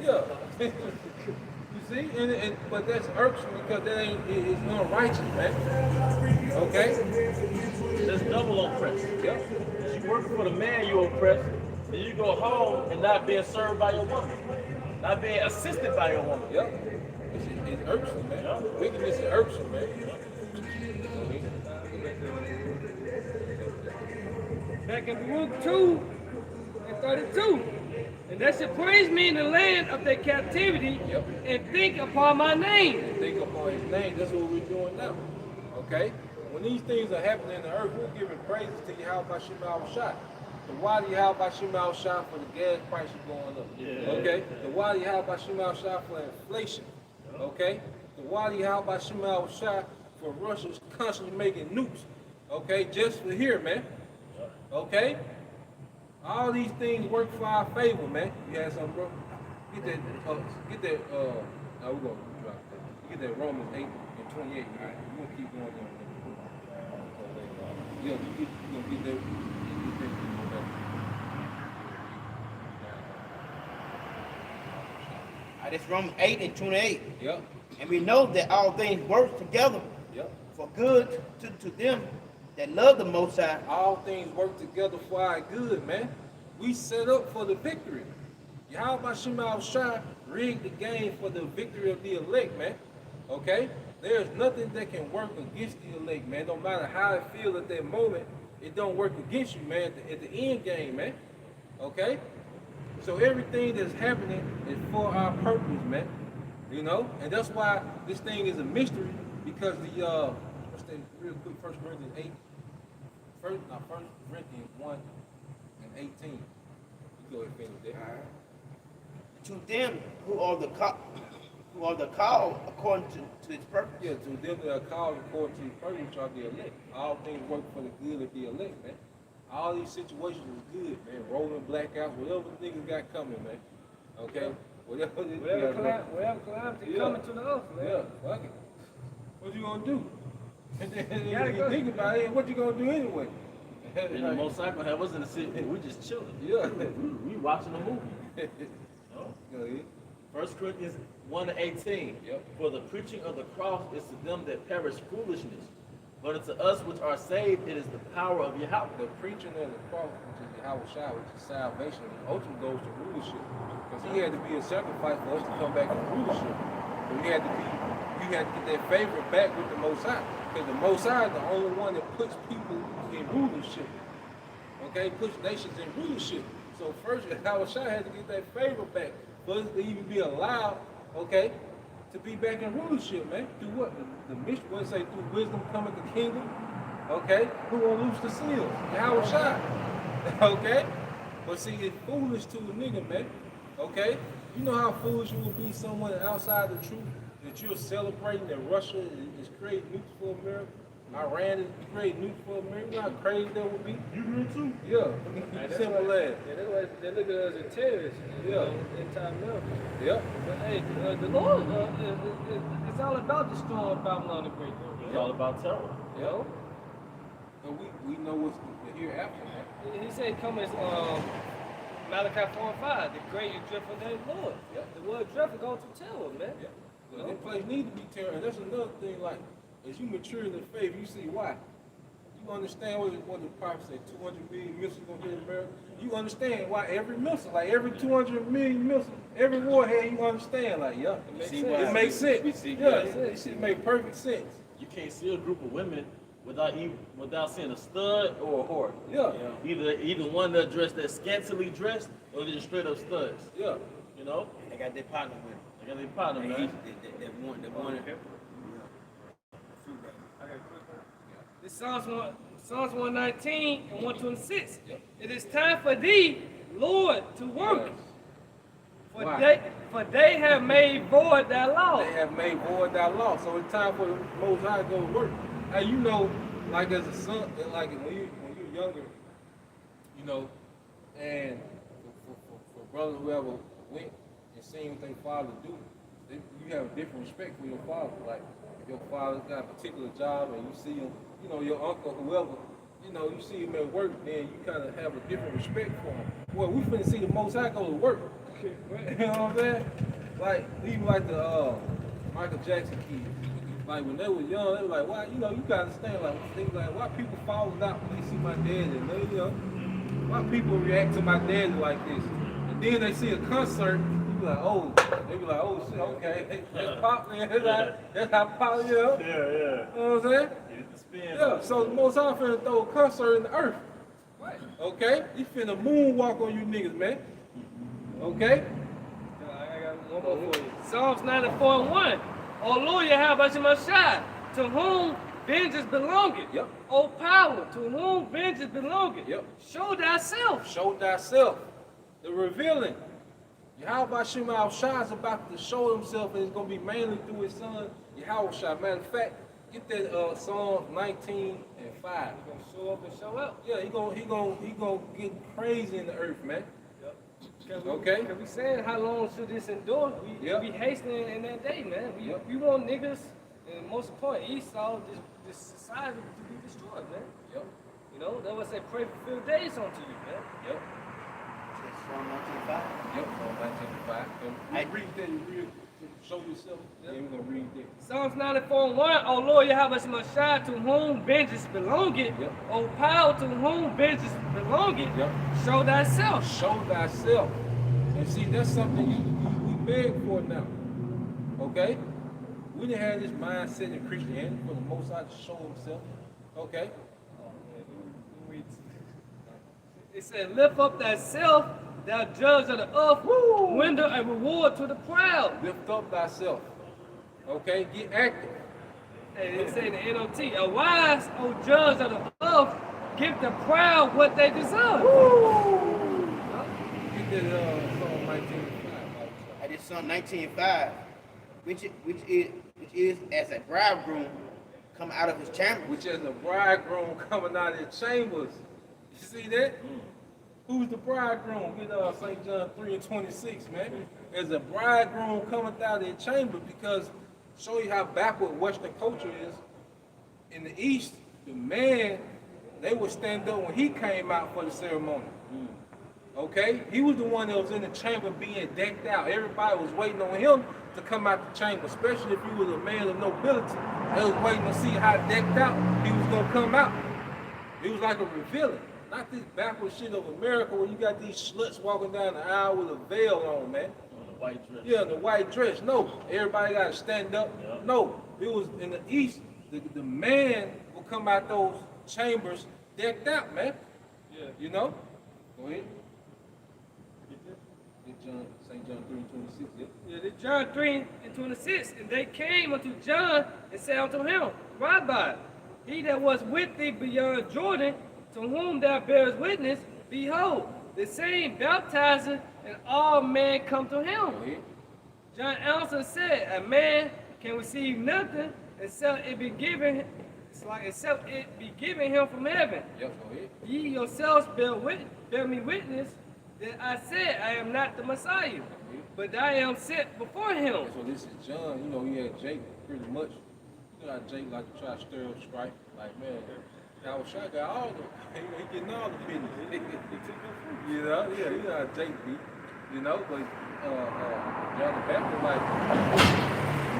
Yeah. You see? But that's irksome because that ain't, it's not righteous, man. Okay? That's double oppressed. Yep. You working for the man you oppress, and you go home and not being served by your woman. not being assisted by your woman. Yep. It's irksome, man. Wickedness is irksome, man. Back in Baruch 2 and 32. And that should praise me in the land of their captivity and think upon my name. Think upon his name. That's what we're doing now. Okay? When these things are happening in the earth, we're giving praises to Yahweh Shema Shah. The why Yahweh Shema Shah for the gas prices going up. Yeah. Okay? The why Yahweh Shema Shah for inflation. Okay? The why Yahweh Shema Shah for Russia's constantly making nukes. Okay? Just for here, man. Okay? All these things work for our favor, man. You had something, bro? Get that, now we're gonna drop that. Get that Romans 8 and 28. All right, we're gonna keep going there. Yeah, you gonna get that. That's Romans 8 and 28. Yep. And we know that all things work together for good to them that love the Most High. All things work together for our good, man. We set up for the victory. Yahweh Shema Shah rigged the game for the victory of the elect, man. Okay? There's nothing that can work against the elect, man. No matter how it feels at that moment, it don't work against you, man, at the end game, man. Okay? So everything that's happening is for our purpose, man. You know? And that's why this thing is a mystery, because the, let's say real quick, 1 Corinthians 8. First Corinthians 1 and 18. You go ahead and finish that. All right. To them who are the called according to his purpose. Yeah, to them that are called according to his purpose, which are the elect. All things work for the good of the elect, man. All these situations is good, man. Rolling blackouts, whatever the niggas got coming, man. Okay? Whatever calamity coming to the earth, man. Yeah, fuck it. What you gonna do? And then you think about it, what you gonna do anyway? And the Most High gonna have us in the city. We just chilling. Yeah. We watching a movie. No? Go ahead. 1 Corinthians 1 and 18. Yep. For the preaching of the cross is to them that perish foolishness, but unto us which are saved it is the power of Yahweh. The preaching of the cross, which is Yahweh Shai, which is salvation, ultimately goes to rulership. Because he had to be a sacrifice for us to come back to rulership. But you had to get that favor back with the Most High. Because the Most High is the only one that puts people in rulership. Okay, puts nations in rulership. So first, Yahweh Shai had to get that favor back for us to even be allowed, okay, to be back in rulership, man. Through what? The mission, what it say, through wisdom cometh the kingdom. Okay? Who will loose the seals? Yahweh Shai. Okay? But see, it's foolish to a nigga, man. Okay? You know how foolish you will be someone outside the truth? That you're celebrating that Russia is creating nukes for America? Iran is creating nukes for America? You know how crazy that would be? You do too? Yeah. Simple as. They look at us as terrorists. Yeah. In time now. Yep. But hey, the Lord, it's all about destroying Babylon the Great. It's all about terror. Yo. And we know what's hereafter, man. He said, come as Malachi 4 and 5, the great and dreadful name Lord. Yep. The word dreadful goes to terror, man. Yeah. Well, that place needs to be terror. And that's another thing, like, as you mature in the faith, you see why. You understand what the prophet said, 200 million missiles gonna hit America. You understand why every missile, like every 200 million missiles, every warhead, you understand, like, yeah. It makes sense. It makes perfect sense. You can't see a group of women without seeing a stud or a whore. Yeah. Either one that dressed that scantily dressed or they're just straight up studs. Yeah. You know? They got their partner with them. They got their partner, man. They want it. This Psalms 119 and 126. It is time for thee, Lord, to work. For they have made void thy law. They have made void thy law. So it's time for the Most High to go to work. Now you know, like as a son, like when you're younger, you know, and for brothers who ever went and seen what their father do, you have a different respect for your father. Like if your father's got a particular job and you see him, you know, your uncle, whoever, you know, you see him at work, then you kind of have a different respect for him. Well, we finna see the Most High go to work. You know what I'm saying? Like, even like the Michael Jackson kids. Like, when they were young, they were like, why, you know, you gotta understand, like, things like, why people falling out when they see my daddy, and they, you know, why people react to my daddy like this? And then they see a concert, you be like, oh, they be like, oh shit, okay, that's pop, man. That's how pop, you know? Yeah. You know what I'm saying? Get the spin. Yeah, so the Most High finna throw a concert in the earth. Right. Okay? He finna moonwalk on you niggas, man. Okay? I got one more for you. Psalms 94:1. O Lord, Yahweh Shai, to whom vengeance belongeth. Yep. O power, to whom vengeance belongeth. Yep. Show thyself. Show thyself. The revealing. Yahweh Shema Shai is about to show himself, and it's going to be mainly through his son, Yahweh Shai. Matter of fact, get that Psalm 19:5. He's gonna show up and show out. Yeah, he gonna get crazy in the earth, man. Okay. Cause we saying how long should this endure? Yep. We hastening in that day, man. Yep. We want niggas, and most important, Esau, this society to be destroyed, man. Yep. You know, that's what I say, pray for 50 days unto you, man. Yep. Psalm 19:5. Yep. Psalm 19:5. And read that. You read. Show yourself. Yeah, we're gonna read that. Psalms 94:1. O Lord, Yahweh Shai, to whom vengeance belongeth. Yep. O power, to whom vengeance belongeth. Yep. Show thyself. Show thyself. And see, that's something we beg for now. Okay? We didn't have this mindset in Christianity for the Most High to show himself. Okay? It said, lift up thyself, thou judge of the earth, render a reward to the proud. Lift up thyself. Okay? Get active. And it say in the NOT, arise, O judge of the earth, give the proud what they deserve. Get that Psalm 19:5. I did Psalm 19:5, which is as a bridegroom come out of his chamber. Which is the bridegroom coming out of his chambers. You see that? Who's the bridegroom? Get St. John 3:26, man. As a bridegroom coming out of his chamber, because show you how backward Western culture is. In the East, the man, they would stand up when he came out for the ceremony. Okay? He was the one that was in the chamber being decked out. Everybody was waiting on him to come out the chamber, especially if he was a man of nobility. They was waiting to see how decked out he was going to come out. It was like a revealing. Not this backward shit of America where you got these sluts walking down the aisle with a veil on, man. The white dress. Yeah, the white dress. No, everybody got to stand up. Yeah. No, it was in the East. The man will come out those chambers decked out, man. Yeah. You know? Go ahead. Get John, St. John 3:26. Yeah. Yeah, this John 3:26, and they came unto John and said unto him, Rabbi, he that was with thee beyond Jordan, to whom thou bearest witness, behold, the same baptizeth, and all men come to him. Go ahead. John answered and said, a man can receive nothing except it be given him from heaven. Yep, go ahead. Ye yourselves bear me witness that I said I am not the Messiah, but I am sent before him. And so this is John. You know, he had Jake pretty much. You know how Jake like to try to stir up strife. Like, man, I was shy got all the, he getting all the business. You know, yeah, you know how Jake be. You know, but John the Baptist, like,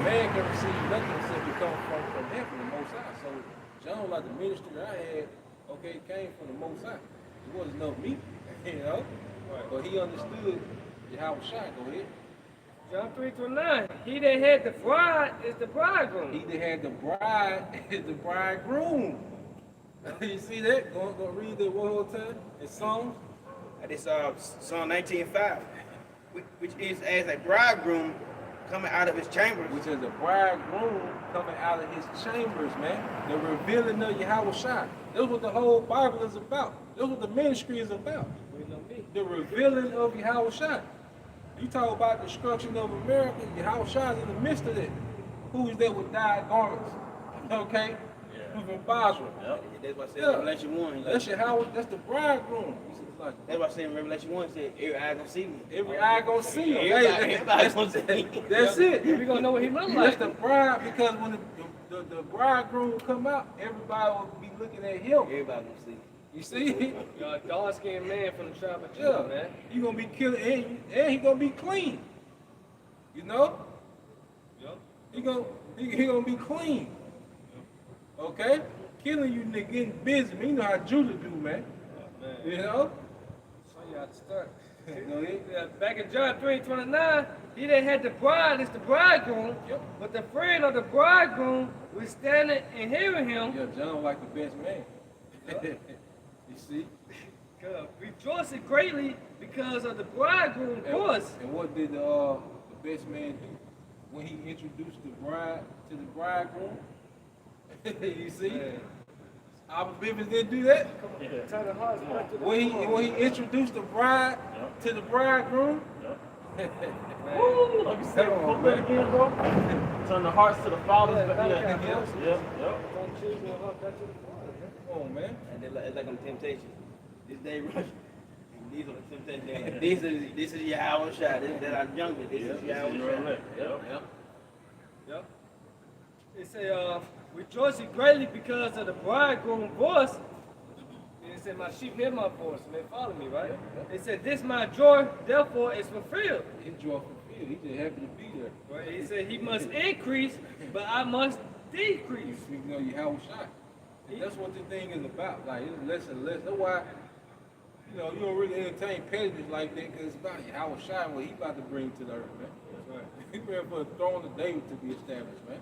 man can receive nothing except it comes from heaven, the Most High. So John, like the ministry I had, okay, it came from the Most High. It wasn't of me, you know. But he understood how was shy. Go ahead. John 3:9. He that had the bride is the bridegroom. He that had the bride is the bridegroom. You see that? Go read that one more time. It's Psalms. This Psalm 19:5, which is as a bridegroom coming out of his chambers. Which is a bridegroom coming out of his chambers, man. The revealing of Yahweh Shai. That's what the whole Bible is about. That's what the ministry is about. The revealing of Yahweh Shai. You talk about destruction of America, Yahweh Shai is in the midst of it. Who is there with dyed garments? Okay? Yeah. From Basra. Yep. That's what I said Yeah. in Revelation 1. That's Yahweh, that's the bridegroom. That's what I said in Revelation 1. It said, every eye gonna see me. Every eye gonna see him. Everybody gonna see me. That's it. We're going to know what he look That's like. the bride, because when the bridegroom come out, everybody will be looking at him. Everybody gonna see me. You see? You're a dark-skinned man from the tribe of Yeah, Judah, man. you gonna be killing, and he gonna be clean. You know? Yup. He gonna be clean. Okay? Killing you nigga, getting busy. Man, you know how Judah do, man. Man. You know? Show you how to start. Go ahead. Yeah, back in John 3:29, he that had the bride is the bridegroom, Yep. but the friend of the bridegroom was standing and hearing him. Yeah, John like the best man. You see? Rejoicing greatly because of the bridegroom voice. And what did the best man do when he introduced the bride to the bridegroom? You see? Man. Our Bibbins didn't do that. Yeah. Turn the hearts back to the When Lord. he introduced the bride to the bridegroom. Woo! Like you said, Come on, that again, bro. Turn the hearts to the fathers. Yeah, Yeah. yeah. Yep. Don't choose your heart back to the Father. Come on, man. And it's like on temptation. This day rush. And these are the temptations. This is your hour shot. This that I'm younger. This is your hour shot. Yep. Yep. It say, rejoicing greatly because of the bridegroom voice. And it said, my sheep hear my voice and they follow me, right? It said, this my joy, therefore is fulfilled. His joy fulfilled. He's just happy to be there. Right? He said, he must increase, but I must decrease. You speaking of your house shot. And that's what the thing is about. Like, it's less and less. That's why, you know, you don't really entertain pettiness like that because it's about your house shot and what he about to bring to the earth, man. That's right. He's ready for the throne of David to be established, man.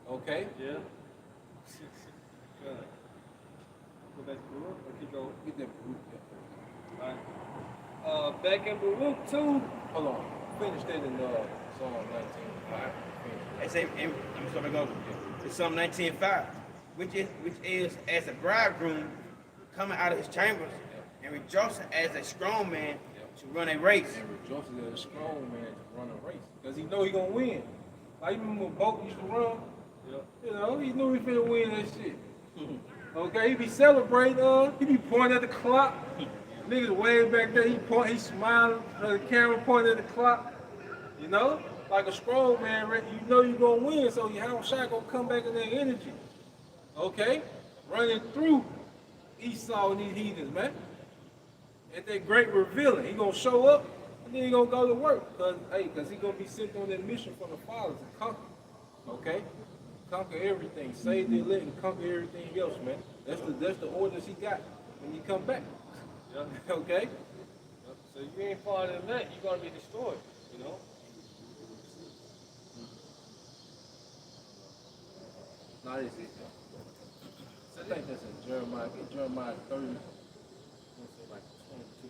Okay? Yeah. Good. Go back to Baruch or keep going? Get that root there. Alright. Back in Baruch 2. Hold on. Finish that in Psalm 19. All right. They say, I'm sorry, go. It's Psalm 19:5, which is as a bridegroom coming out of his chambers and rejoicing as a strong man to run a race. And rejoicing as a strong man to run a race. Because he know he gonna win. Like you remember when Boat used to run? Yep. You know, he knew he finna win that shit. Okay, he be celebrating, he be pointing at the clock. Niggas way back there, he smiling, the camera pointing at the clock. You know? Like a strong man, you know you're gonna win, so your house shot gonna come back in that energy. Okay? Running through Esau and these heathens, man. At that great revealing, he gonna show up and then he gonna go to work. Cause he gonna be sent on that mission from the Father to conquer. Okay? Conquer everything. Save the elect and conquer everything else, man. That's the orders he got when you come back. Yep. Okay? Yep. So you ain't part of the elect, you're gonna be destroyed, you know? No, this is it. I think that's in Jeremiah. I think Jeremiah 30. I'm gonna say like 22.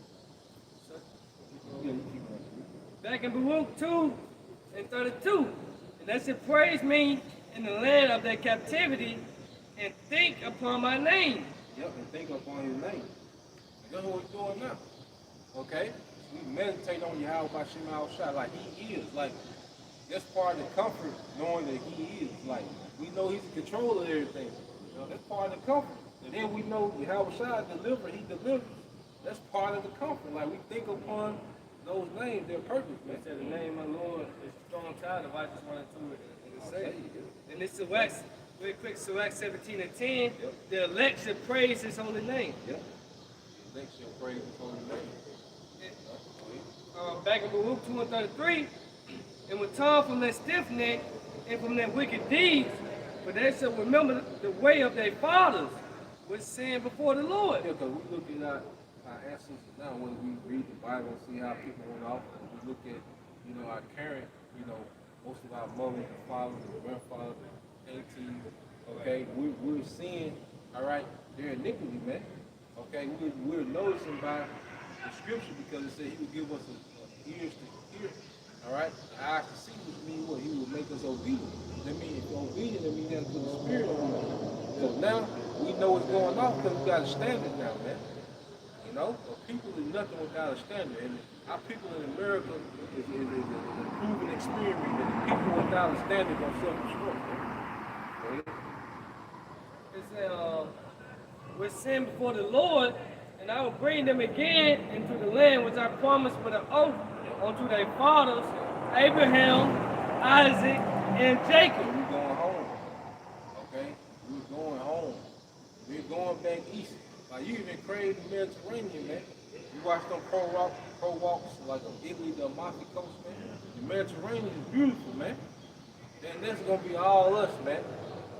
Yeah, you keep going. Back in Baruch 2 and 32. And that said, praise me in the land of their captivity and think upon my name. Yep, and think upon his name. That's what we're doing now. Okay? We meditate on Yahweh by Shema Shai like he is. Like, that's part of the comfort, knowing that he is. Like, we know he's in control of everything. You know, that's part of the comfort. And then we know Yahweh Shai delivered, he delivers. That's part of the comfort. Like, we think upon those names, they're perfect, man. They said, the name of the Lord is a strong tower, the righteous run into it and it's Okay. safe. And this Sirach, real quick, Sirach 17 and 10, the elect should praise his holy name. Yep. Elect shall praise his holy name. Back in Baruch 2 and 33, and will turn from their stiff neck and from their wicked deeds, but they shall remember the way of their fathers, which sin before the Lord. Yeah, because we look at our ancestors now when we read the Bible and see how people went off, and we look at, you know, our current, you know, most of our mothers and fathers and grandfathers, aunties, okay, we're seeing, all right, their iniquity, man. Okay, we're noticing by the scripture because it said he would give us ears to hear, all right, eyes to see, which means what? He will make us obedient. That means if you're obedient, that means that's to the spirit of obedience. So now we know what's going on because we got a standard now, man. You know, so people is nothing without a standard, and our people in America is a proven experiment that the people without a standard gonna self-destruct. It said, with sin before the Lord, and I will bring them again into the land which I promised with an oath unto their fathers, Abraham, Isaac, and Jacob. We're going home. Okay? We're going home. We're going back east. Like you even crave the Mediterranean, man. You watch them pro walks like Italy, the Amalfi Coast, man. The Mediterranean is beautiful, man. And that's gonna be all us, man.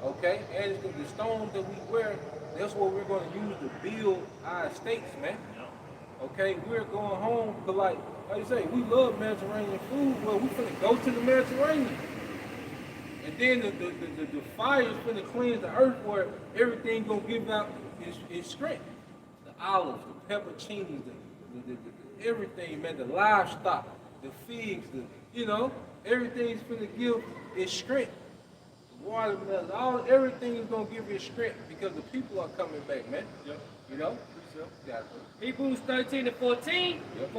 Okay? And it's the stones that we wear, that's what we're gonna use to build our estates, man. Okay, we're going home, but like you say, we love Mediterranean food. Well, we finna go to the Mediterranean. And then the fire is finna cleanse the earth where everything gonna give out its strength. The olives, the pepperoncinis, the everything, man, the livestock, the figs, everything's finna give its strength. The watermelon, everything is gonna give it strength because the people are coming back, man. Yep. You know? Got it. Hebrews 13 and 14. Yep.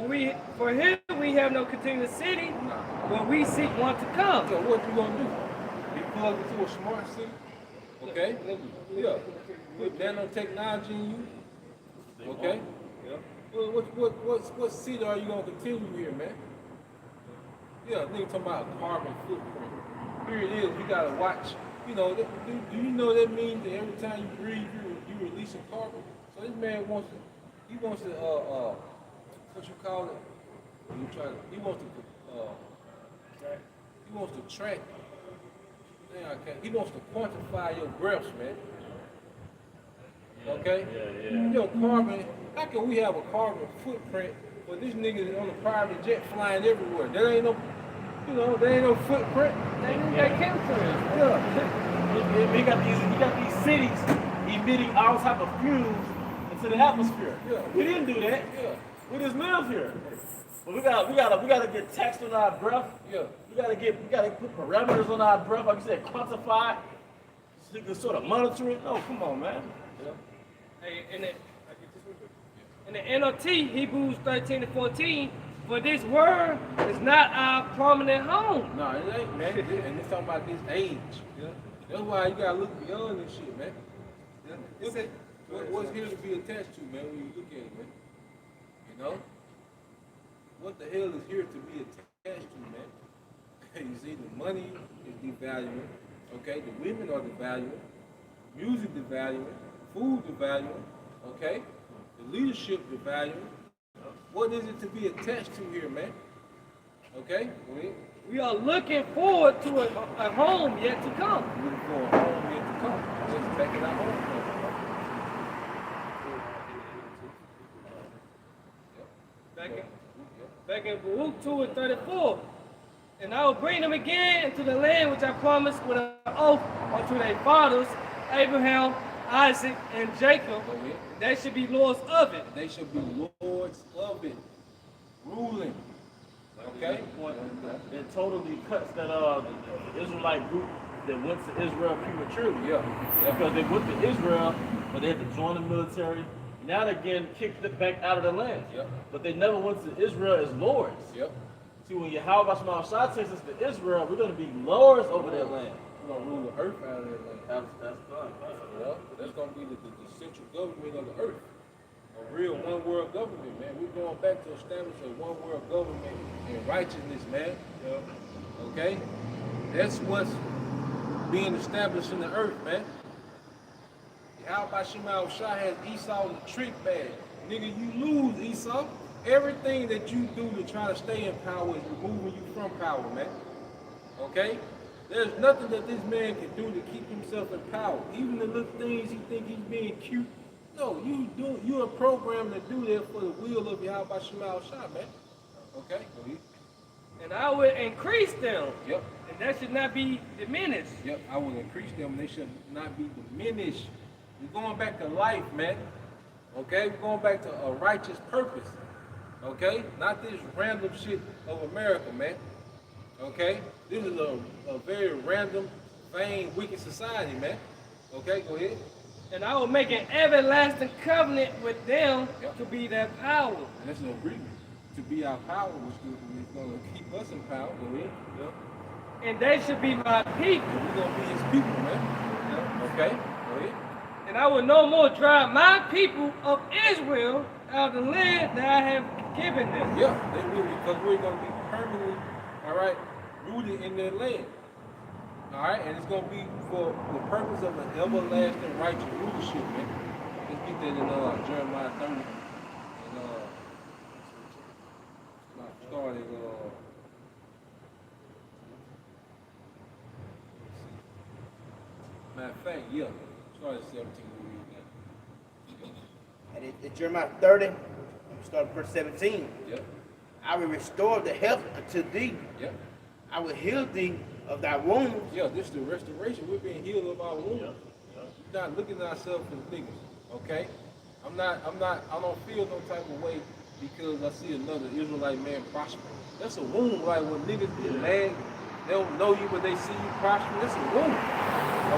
For him we have no continuous city, but we seek one to come. So what you gonna do? Be plugged into a smart city? Okay? Yeah. With nanotechnology in you? Okay? What city are you gonna continue here, man? Yeah, nigga talking about carbon footprint. Here it is, you gotta watch. Do you know that means that every time you breathe, you releasing carbon? So this man wants to, what you call it? He wants to track. He wants to quantify your breaths, man. Okay? Yeah. Your carbon, how can we have a carbon footprint when this nigga is on a private jet flying everywhere? There ain't no footprint. They chemtrails. Yeah. We got these cities emitting all type of fumes into the atmosphere. Yeah. We didn't do that. Yeah. We just live here. But we gotta get text on our breath. Yeah. We gotta put parameters on our breath, like you said, quantify it, so you can sort of monitor it. No, come on, man. Yeah. Hey, in the NOT, Hebrews 13 and 14, for this word is not our permanent home. No, it ain't, man. And it's talking about this age. Yeah. That's why you gotta look beyond this shit, man. Look at what's here to be attached to, man, when you look at it, man. You know? What the hell is here to be attached to, man? You see, the money is devaluing, okay? The women are devaluing, music devaluing, food devaluing, okay? The leadership devaluing. What is it to be attached to here, man? Okay? We are looking forward to a home yet to come. Looking for a home yet to come. Let's take it our home. Back in Baruch 2 and 34. And I will bring them again into the land which I promised with an oath unto their fathers, Abraham, Isaac, and Jacob. They should be lords of it. They should be lords of it, ruling. Okay? It totally cuts that the Israelite group that went to Israel prematurely. Yeah. Because they went to Israel, but they had to join the military. Now they're getting kicked back out of the land. Yep. But they never went to Israel as lords. Yep. See, when Yahweh Shah takes us to Israel, we're going to be lords over that land. We're going to rule the earth out of that land. That's fine. Yeah, that's going to be the central government of the earth. A real one world government, man. We're going back to establish a one world government in righteousness, man. Yeah. Okay? That's what's being established in the earth, man. How about Shema Shah has Esau in the trick bag? Nigga, you lose, Esau. Everything that you do to try to stay in power is removing you from power, man. Okay? There's nothing that this man can do to keep himself in power. Even the little things he think he's being cute. No, you're programmed to do that for the will of Yahweh Shema Shah, man. Okay? And I will increase them. Yep. And that should not be diminished. Yep, I will increase them. They should not be diminished. We're going back to life, man. Okay? We're going back to a righteous purpose. Okay? Not this random shit of America, man. Okay? This is a very random, vain, wicked society, man. Okay? Go ahead. And I will make an everlasting covenant with them to be their power. And that's an agreement. To be our power, which is going to keep us in power. Go ahead. Yep. And they should be my people. And we're going to be his people, man. Yep. Okay? Go ahead. And I will no more drive my people of Israel out of the land that I have given them. Yeah, they will, because we're going to be permanently, all right, rooted in their land. All right, and it's going to be for the purpose of an everlasting righteous rulership, man. Let's get that in Jeremiah 30. And start at matter of fact, yeah. Start at 17. And it's Jeremiah 30. start verse 17. Yep. I will restore the health unto thee. Yep. I will heal thee of thy wounds. Yeah, this is the restoration. We're being healed of our wounds. We're not looking at ourselves as niggas, okay? I don't feel no type of way because I see another Israelite man prosper. That's a wound, like when niggas get mad, they don't know you, but they see you prosper. That's a wound,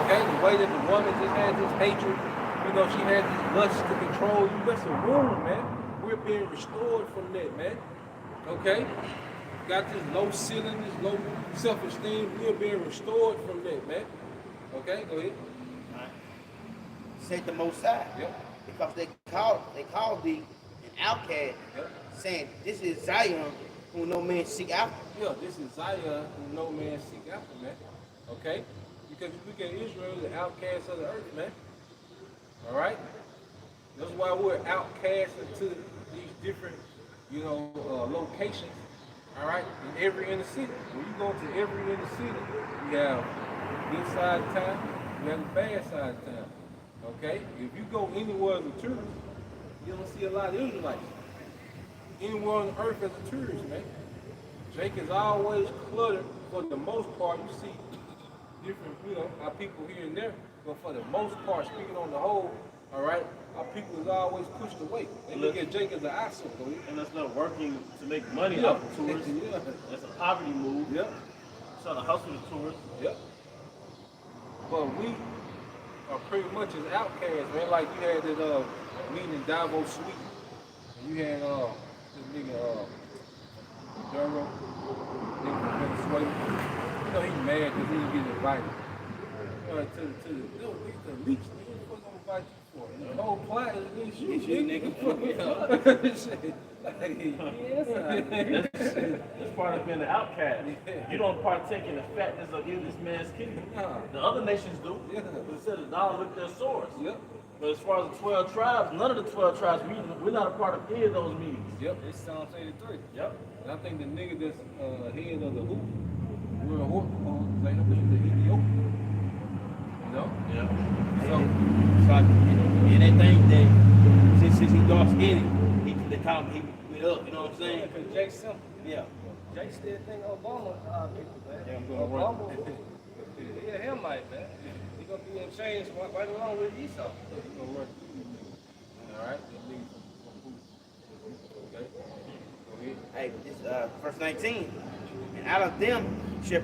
okay? The way that the woman just had this hatred, you know, she had this lust to control you, that's a wound, man. We're being restored from that, man, okay? Got this low ceiling, this low self-esteem, we're being restored from that, man. Okay, go ahead. Said the Most High. Yep. Because they called thee an outcast, Yep. saying, this is Zion, who no man seek after. Yeah, this is Zion, who no man seek after, man. Okay? Because you look at Israel, the outcasts of the earth, man. All right? That's why we're outcast into these different, you know, locations. All right? In every inner city. When you go to every inner city, you have the good side of town, you have the bad side of town. Okay? If you go anywhere as a tourist, you don't see a lot of Israelites. Anywhere on the earth as a tourist, man. Jake is always cluttered. For the most part, you see different, you know, our people here and there. But for the most part, speaking on the whole, all right, our people is always pushed away. They look at Jake as an eyesore. And that's not working to make money Yeah. off of tourists. Yeah. That's a poverty move. Yep. Trying to hustle the tourists. Yep. But we are pretty much as outcasts, man. Like you had that meeting in Davos, Sweden. And you had this nigga Duro, nigga from Venezuela. You know he's mad because he didn't get invited. To the leech, nigga, what the fuck I'm invite you for? The whole plot is against you, nigga. That's part of being an outcast. You don't partake in the fatness of this man's kingdom. The other nations do. Yeah. But it said the dollar with their swords. Yep. But as far as the 12 tribes, none of the 12 tribes, we're not a part of any of those meetings. Yep, it's Psalm 83. Yep. And I think the nigga that's head of the hoop, we're a hoop, like I think the Ethiopian. You know? Yeah. So, And they think that since he dark skinned, they call him he up, you know what I'm saying? Because Jake simple. Yeah. Jake still think Obama people, man. Yeah, I'm gonna run. Obama, he a Hamite, man. He gonna be in chains right along with Esau. you gonna run through me. All right? That nigga from hoop. Okay? Go ahead. Hey, this verse 19. And out of them shall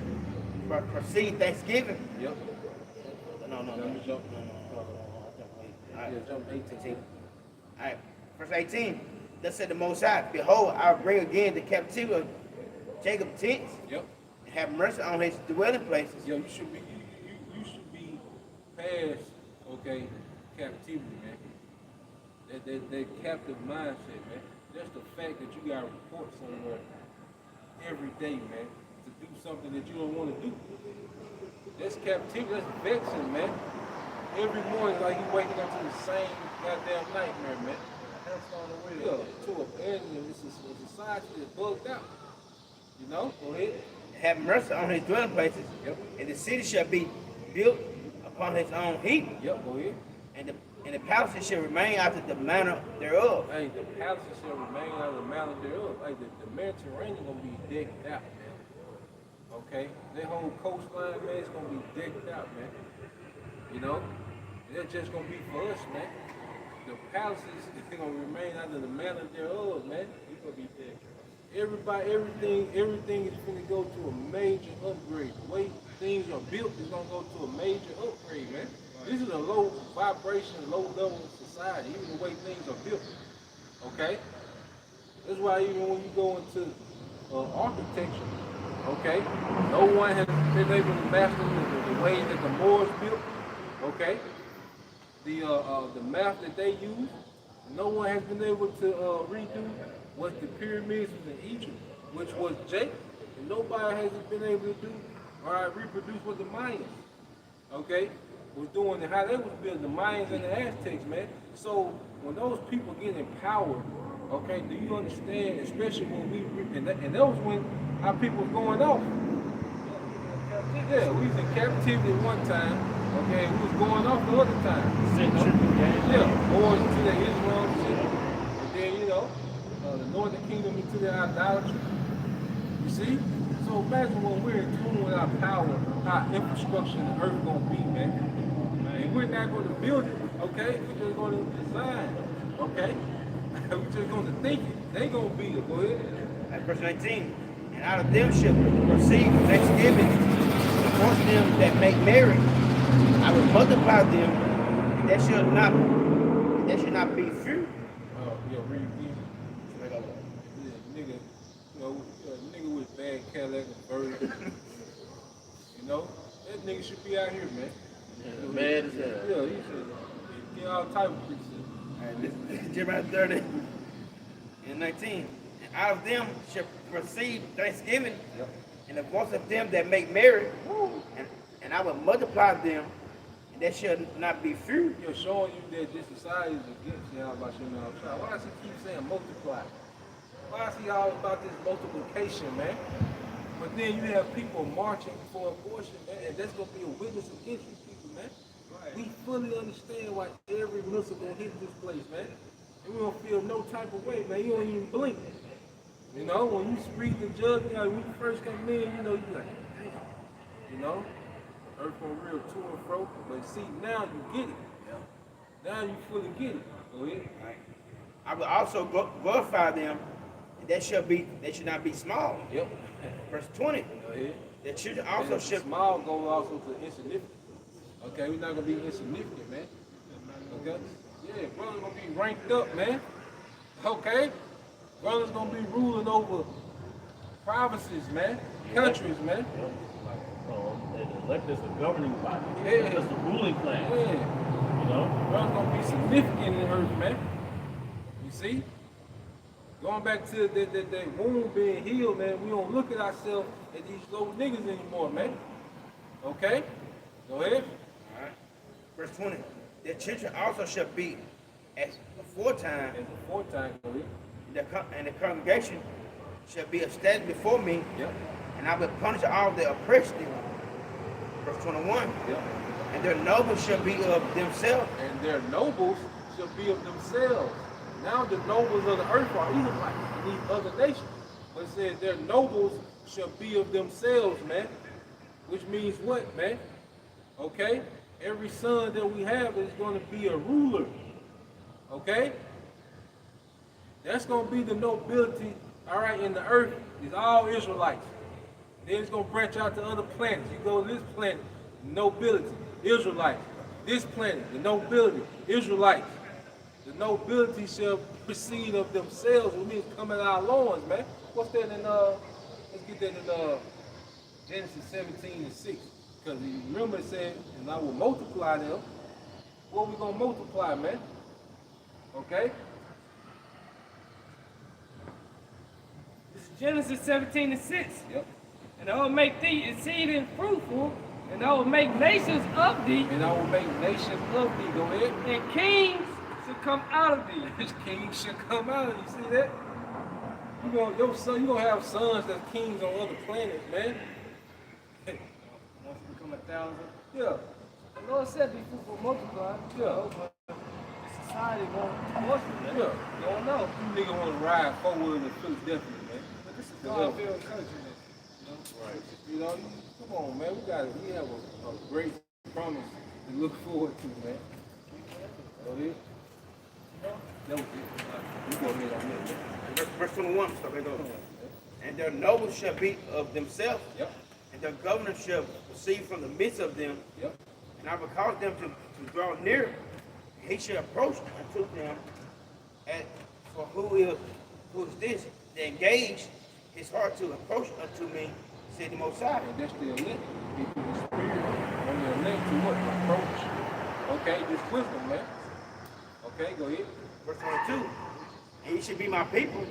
proceed thanksgiving. Yep. No. Let me jump. All right. Yeah, jump 18. All right, verse 18. Thus said the Most High, behold, I will bring again the captivity of Jacob's tents, Yep. and have mercy on his dwelling places. Yeah, you should be you should be past, okay, captivity, man. That captive mindset, man. That's the fact that you gotta report somewhere every day, man, to do something that you don't want to do. That's captivity, that's vexing, man. Every morning like you waking up to the same goddamn nightmare, man. Yeah, to abandon it's a society that's bugged out. You know? Go ahead. Have mercy on his dwelling places, Yep. and the city shall be built upon his own heap, Yep, go ahead. and the palaces shall remain after the manner thereof. Hey, the palaces shall remain out of the manner thereof. Like the Mediterranean gonna be decked out, man. Okay? That whole coastline, man, it's gonna be decked out, man. You know? And that's just gonna be for us, man. The palaces is gonna remain under the manner thereof, man. It's gonna be decked out. Everything is gonna go to a major upgrade. The way things are built is gonna go to a major upgrade, man. This is a low vibration, low level society, even the way things are built. Okay? That's why even when you go into architecture, okay, no one has been able to master the way that the Moors built, okay? The math that they use, no one has been able to redo what the pyramids was in Egypt, which was Jake, and nobody has been able to do or reproduce what the Mayans, okay, was doing and how they was building, the Mayans and the Aztecs, man. So when those people get empowered, okay, do you understand, especially when and that was when our people was going off. Yeah, we was in captivity at one time, okay, we was going off the other time. Yeah, or to the Islam shit. And then, you know, the northern kingdom into their idolatry. You see? So imagine when we're in tune with our power, our infrastructure in the earth gonna be, man. And we're not gonna build it, okay? We're just gonna design, okay? We're just gonna think it. They gonna be it. Go ahead. At verse 19, and out of them shall receive thanksgiving, amongst them that make merry. I will multiply them, and there shall not be few. Yeah, read. Yeah, nigga, nigga with bad Cadillac and bird. You know, that nigga should be out here, man. Yeah, mad as hell. Yeah, he should get all type of preaching. Jeremiah 30 and 19. And out of them shall receive thanksgiving, and the voice of them that make merry, and I will multiply them, and there shall not be few. You're showing you that this society is against you. How about you know? Why does he keep saying multiply? Why is he all about this multiplication, man? But then you have people marching for abortion, man, and that's gonna be a witness against you people, man. Right. We fully understand why every missile gonna hit this place, man. And we don't feel no type of way, man. You don't even blink. You know, when you read the judgment, like when you first come in, you know, you like, damn. You know, earth on real to and fro. But see, now you get it. Now you fully get it. Go ahead. Right. I will also glorify them, and they should not be small. Yep. Verse 20. Go ahead. Their children also should. Small goes also to insignificant. Okay, we're not gonna be insignificant, man. Okay? Yeah, brother's gonna be ranked up, man. Okay? Brother's gonna be ruling over provinces, man. Countries, man. They elect us a governing body. Yeah. They elect us the ruling class. Yeah. You know? Brother's gonna be significant in earth, man. You see? Going back to that wound being healed, man, we don't look at ourselves as these little niggas anymore, man. Okay? Go ahead. All right. Verse 20. Their children also shall be as aforetime, Go ahead. and the congregation shall be established before me, Yep. and I will punish all that oppress them. Verse 21. Yep. And their nobles shall be of themselves. And their nobles shall be of themselves. Now the nobles of the earth are Edomites and these other nations. But it says their nobles shall be of themselves, man. Which means what, man? Okay? Every son that we have is going to be a ruler. Okay? That's going to be the nobility, all right, in the earth is all Israelites. Then it's going to branch out to other planets. You go to this planet, nobility, Israelites. This planet, the nobility, Israelites. The nobility shall proceed of themselves, which means come in our loins, man. What's that in, let's get that in Genesis 17:6. Because you remember it said, and I will multiply them. What we going to multiply, man? Okay? This is Genesis 17:6. Yep. And I will make thee exceeding fruitful, and I will make nations of thee, And I will make nations of thee. Go ahead. and kings shall come out of thee. This king should come out. You see that? You gonna have sons that's kings on other planets, man. Once become 1,000. Yeah. The Lord said be fruitful, multiply. Yeah. But the society won't worship that. Yeah. You don't know. You nigga wanna ride forward in Philadelphia, man. But this is God-filled country. Right. You know, come on, man. We have a great promise to look forward to, man. Go ahead. That was it. You go ahead on that, man. Verse 21. So they go. And their nobles shall be of themselves, Yep. and their governors shall proceed from the midst of them. Yep. And I will cause them to draw near. He shall approach unto them. And for who is this? They engage his heart to approach unto me, said the Most High. And that's the elect. People the spirit on the elect to what? Approach. Okay, this wisdom, man. Okay, go ahead. Verse 22. And ye should be my people,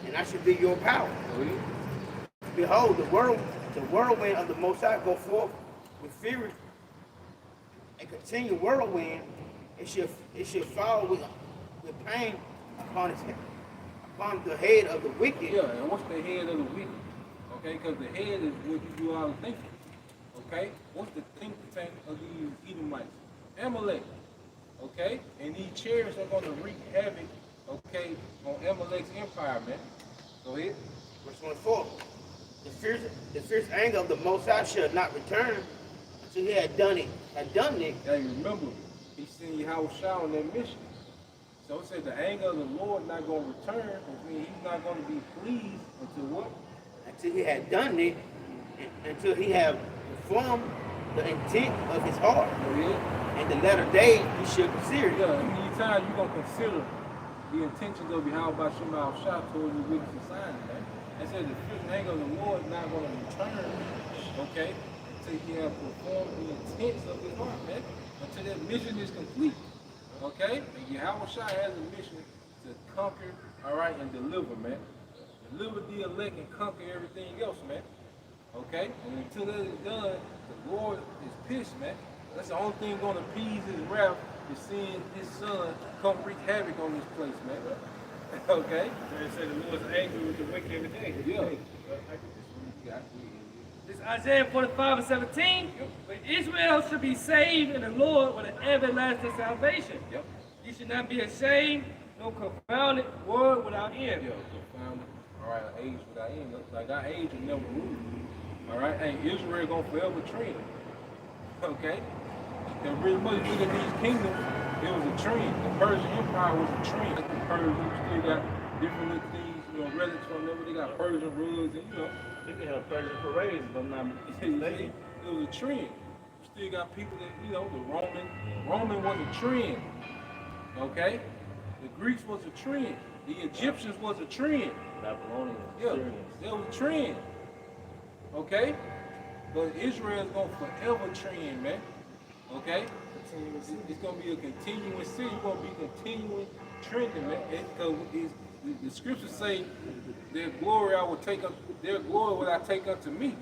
and I should be your power. Go ahead. Behold, the whirlwind of the Most High go forth with fury, and continue whirlwind. It should fall with pain upon the head of the wicked. Yeah, and what's the head of the wicked? Okay, because the head is what you do all the thinking. Okay, what's the think tank of these Edomites? Amalek. Okay, and these chariots are going to wreak havoc okay, on Amalek's empire, man. Go ahead. Verse 24. The fierce anger of the Most High shall not return until he had done it. Hey, remember, he sent Yahweh Shah on that mission. So it said the anger of the Lord not going to return, which means he's not going to be pleased until what? Until he had done it, until he had performed the intent of his heart. Go ahead. In the latter days, you should consider it. Yeah, anytime you're going to consider the intentions of Yahweh Shema Shah towards the wicked society, man. It said the fierce anger of the Lord is not going to return, okay, until he has performed the intents of his heart, man. Until that mission is complete, okay? And Yahweh Shah has a mission to conquer, all right, and deliver, man. Deliver the elect and conquer everything else, man. Okay? And until that is done, the Lord is pissed, man. That's the only thing going to appease his wrath is seeing his son come wreak havoc on this place, man. Okay? They say the Lord's angry with the wicked every day. Yeah. This Isaiah 45:17. But Israel should be saved in the Lord with an everlasting salvation. Yep. You should not be ashamed, no confounded word without end. Yeah, confounded. All right, age without end. Like our age will never rule. All right? Hey, Israel going to forever trend. Okay? And really much look at these kingdoms, it was a trend. The Persian Empire was a trend. The Persians still got different little things, relics from them. They got Persian rules and, They can have Persian parades, but I'm not mistaken. it was a trend. You still got people that, the Roman was a trend. Okay? The Greeks was a trend. The Egyptians was a trend. Babylonian, Yeah, Syrians. that was a trend. Okay? But Israel is going to forever trend, man. Okay? It's going to be a continuous city. It's going to be continuing trending, man. Because the scriptures say, their glory will I take unto me.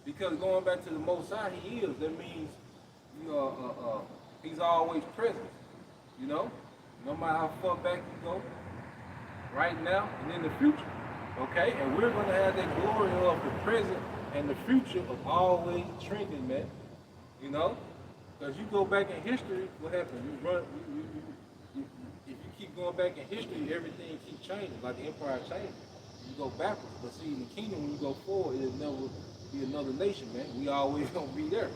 Because going back to the Most High, he is. That means he's always present. No matter how far back you go, right now and in the future. Okay? And we're going to have that glory of the present and the future of always trending, man. Because you go back in history, what happens? If you keep going back in history, everything keeps changing. Like the empire changes. You go backwards. But see, in the kingdom, when you go forward, it'll never be another nation, man. We always going to be there.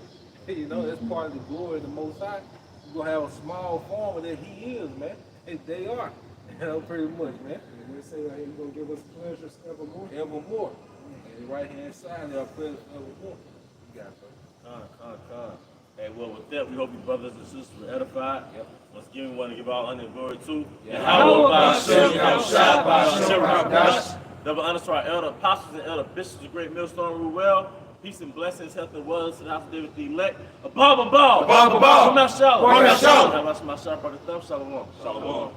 That's part of the glory of the Most High. You're going to have a small form that he is, man. And they are. Pretty much, man. And they say he's going to give us pleasures evermore. Evermore. And the right-hand side, there are pleasures evermore. You got it, bro. Hey, well, with that, we hope you brothers and sisters were edified. Yep. Once again, we want to give all honor and glory to double honor to our elder apostles and elder bishops, the great millstone rule well. Peace and blessings, health and wellness to the house of David the elect. Above. Come out, shalom. How about my shot, brother? Thumb, shalom. Shalom.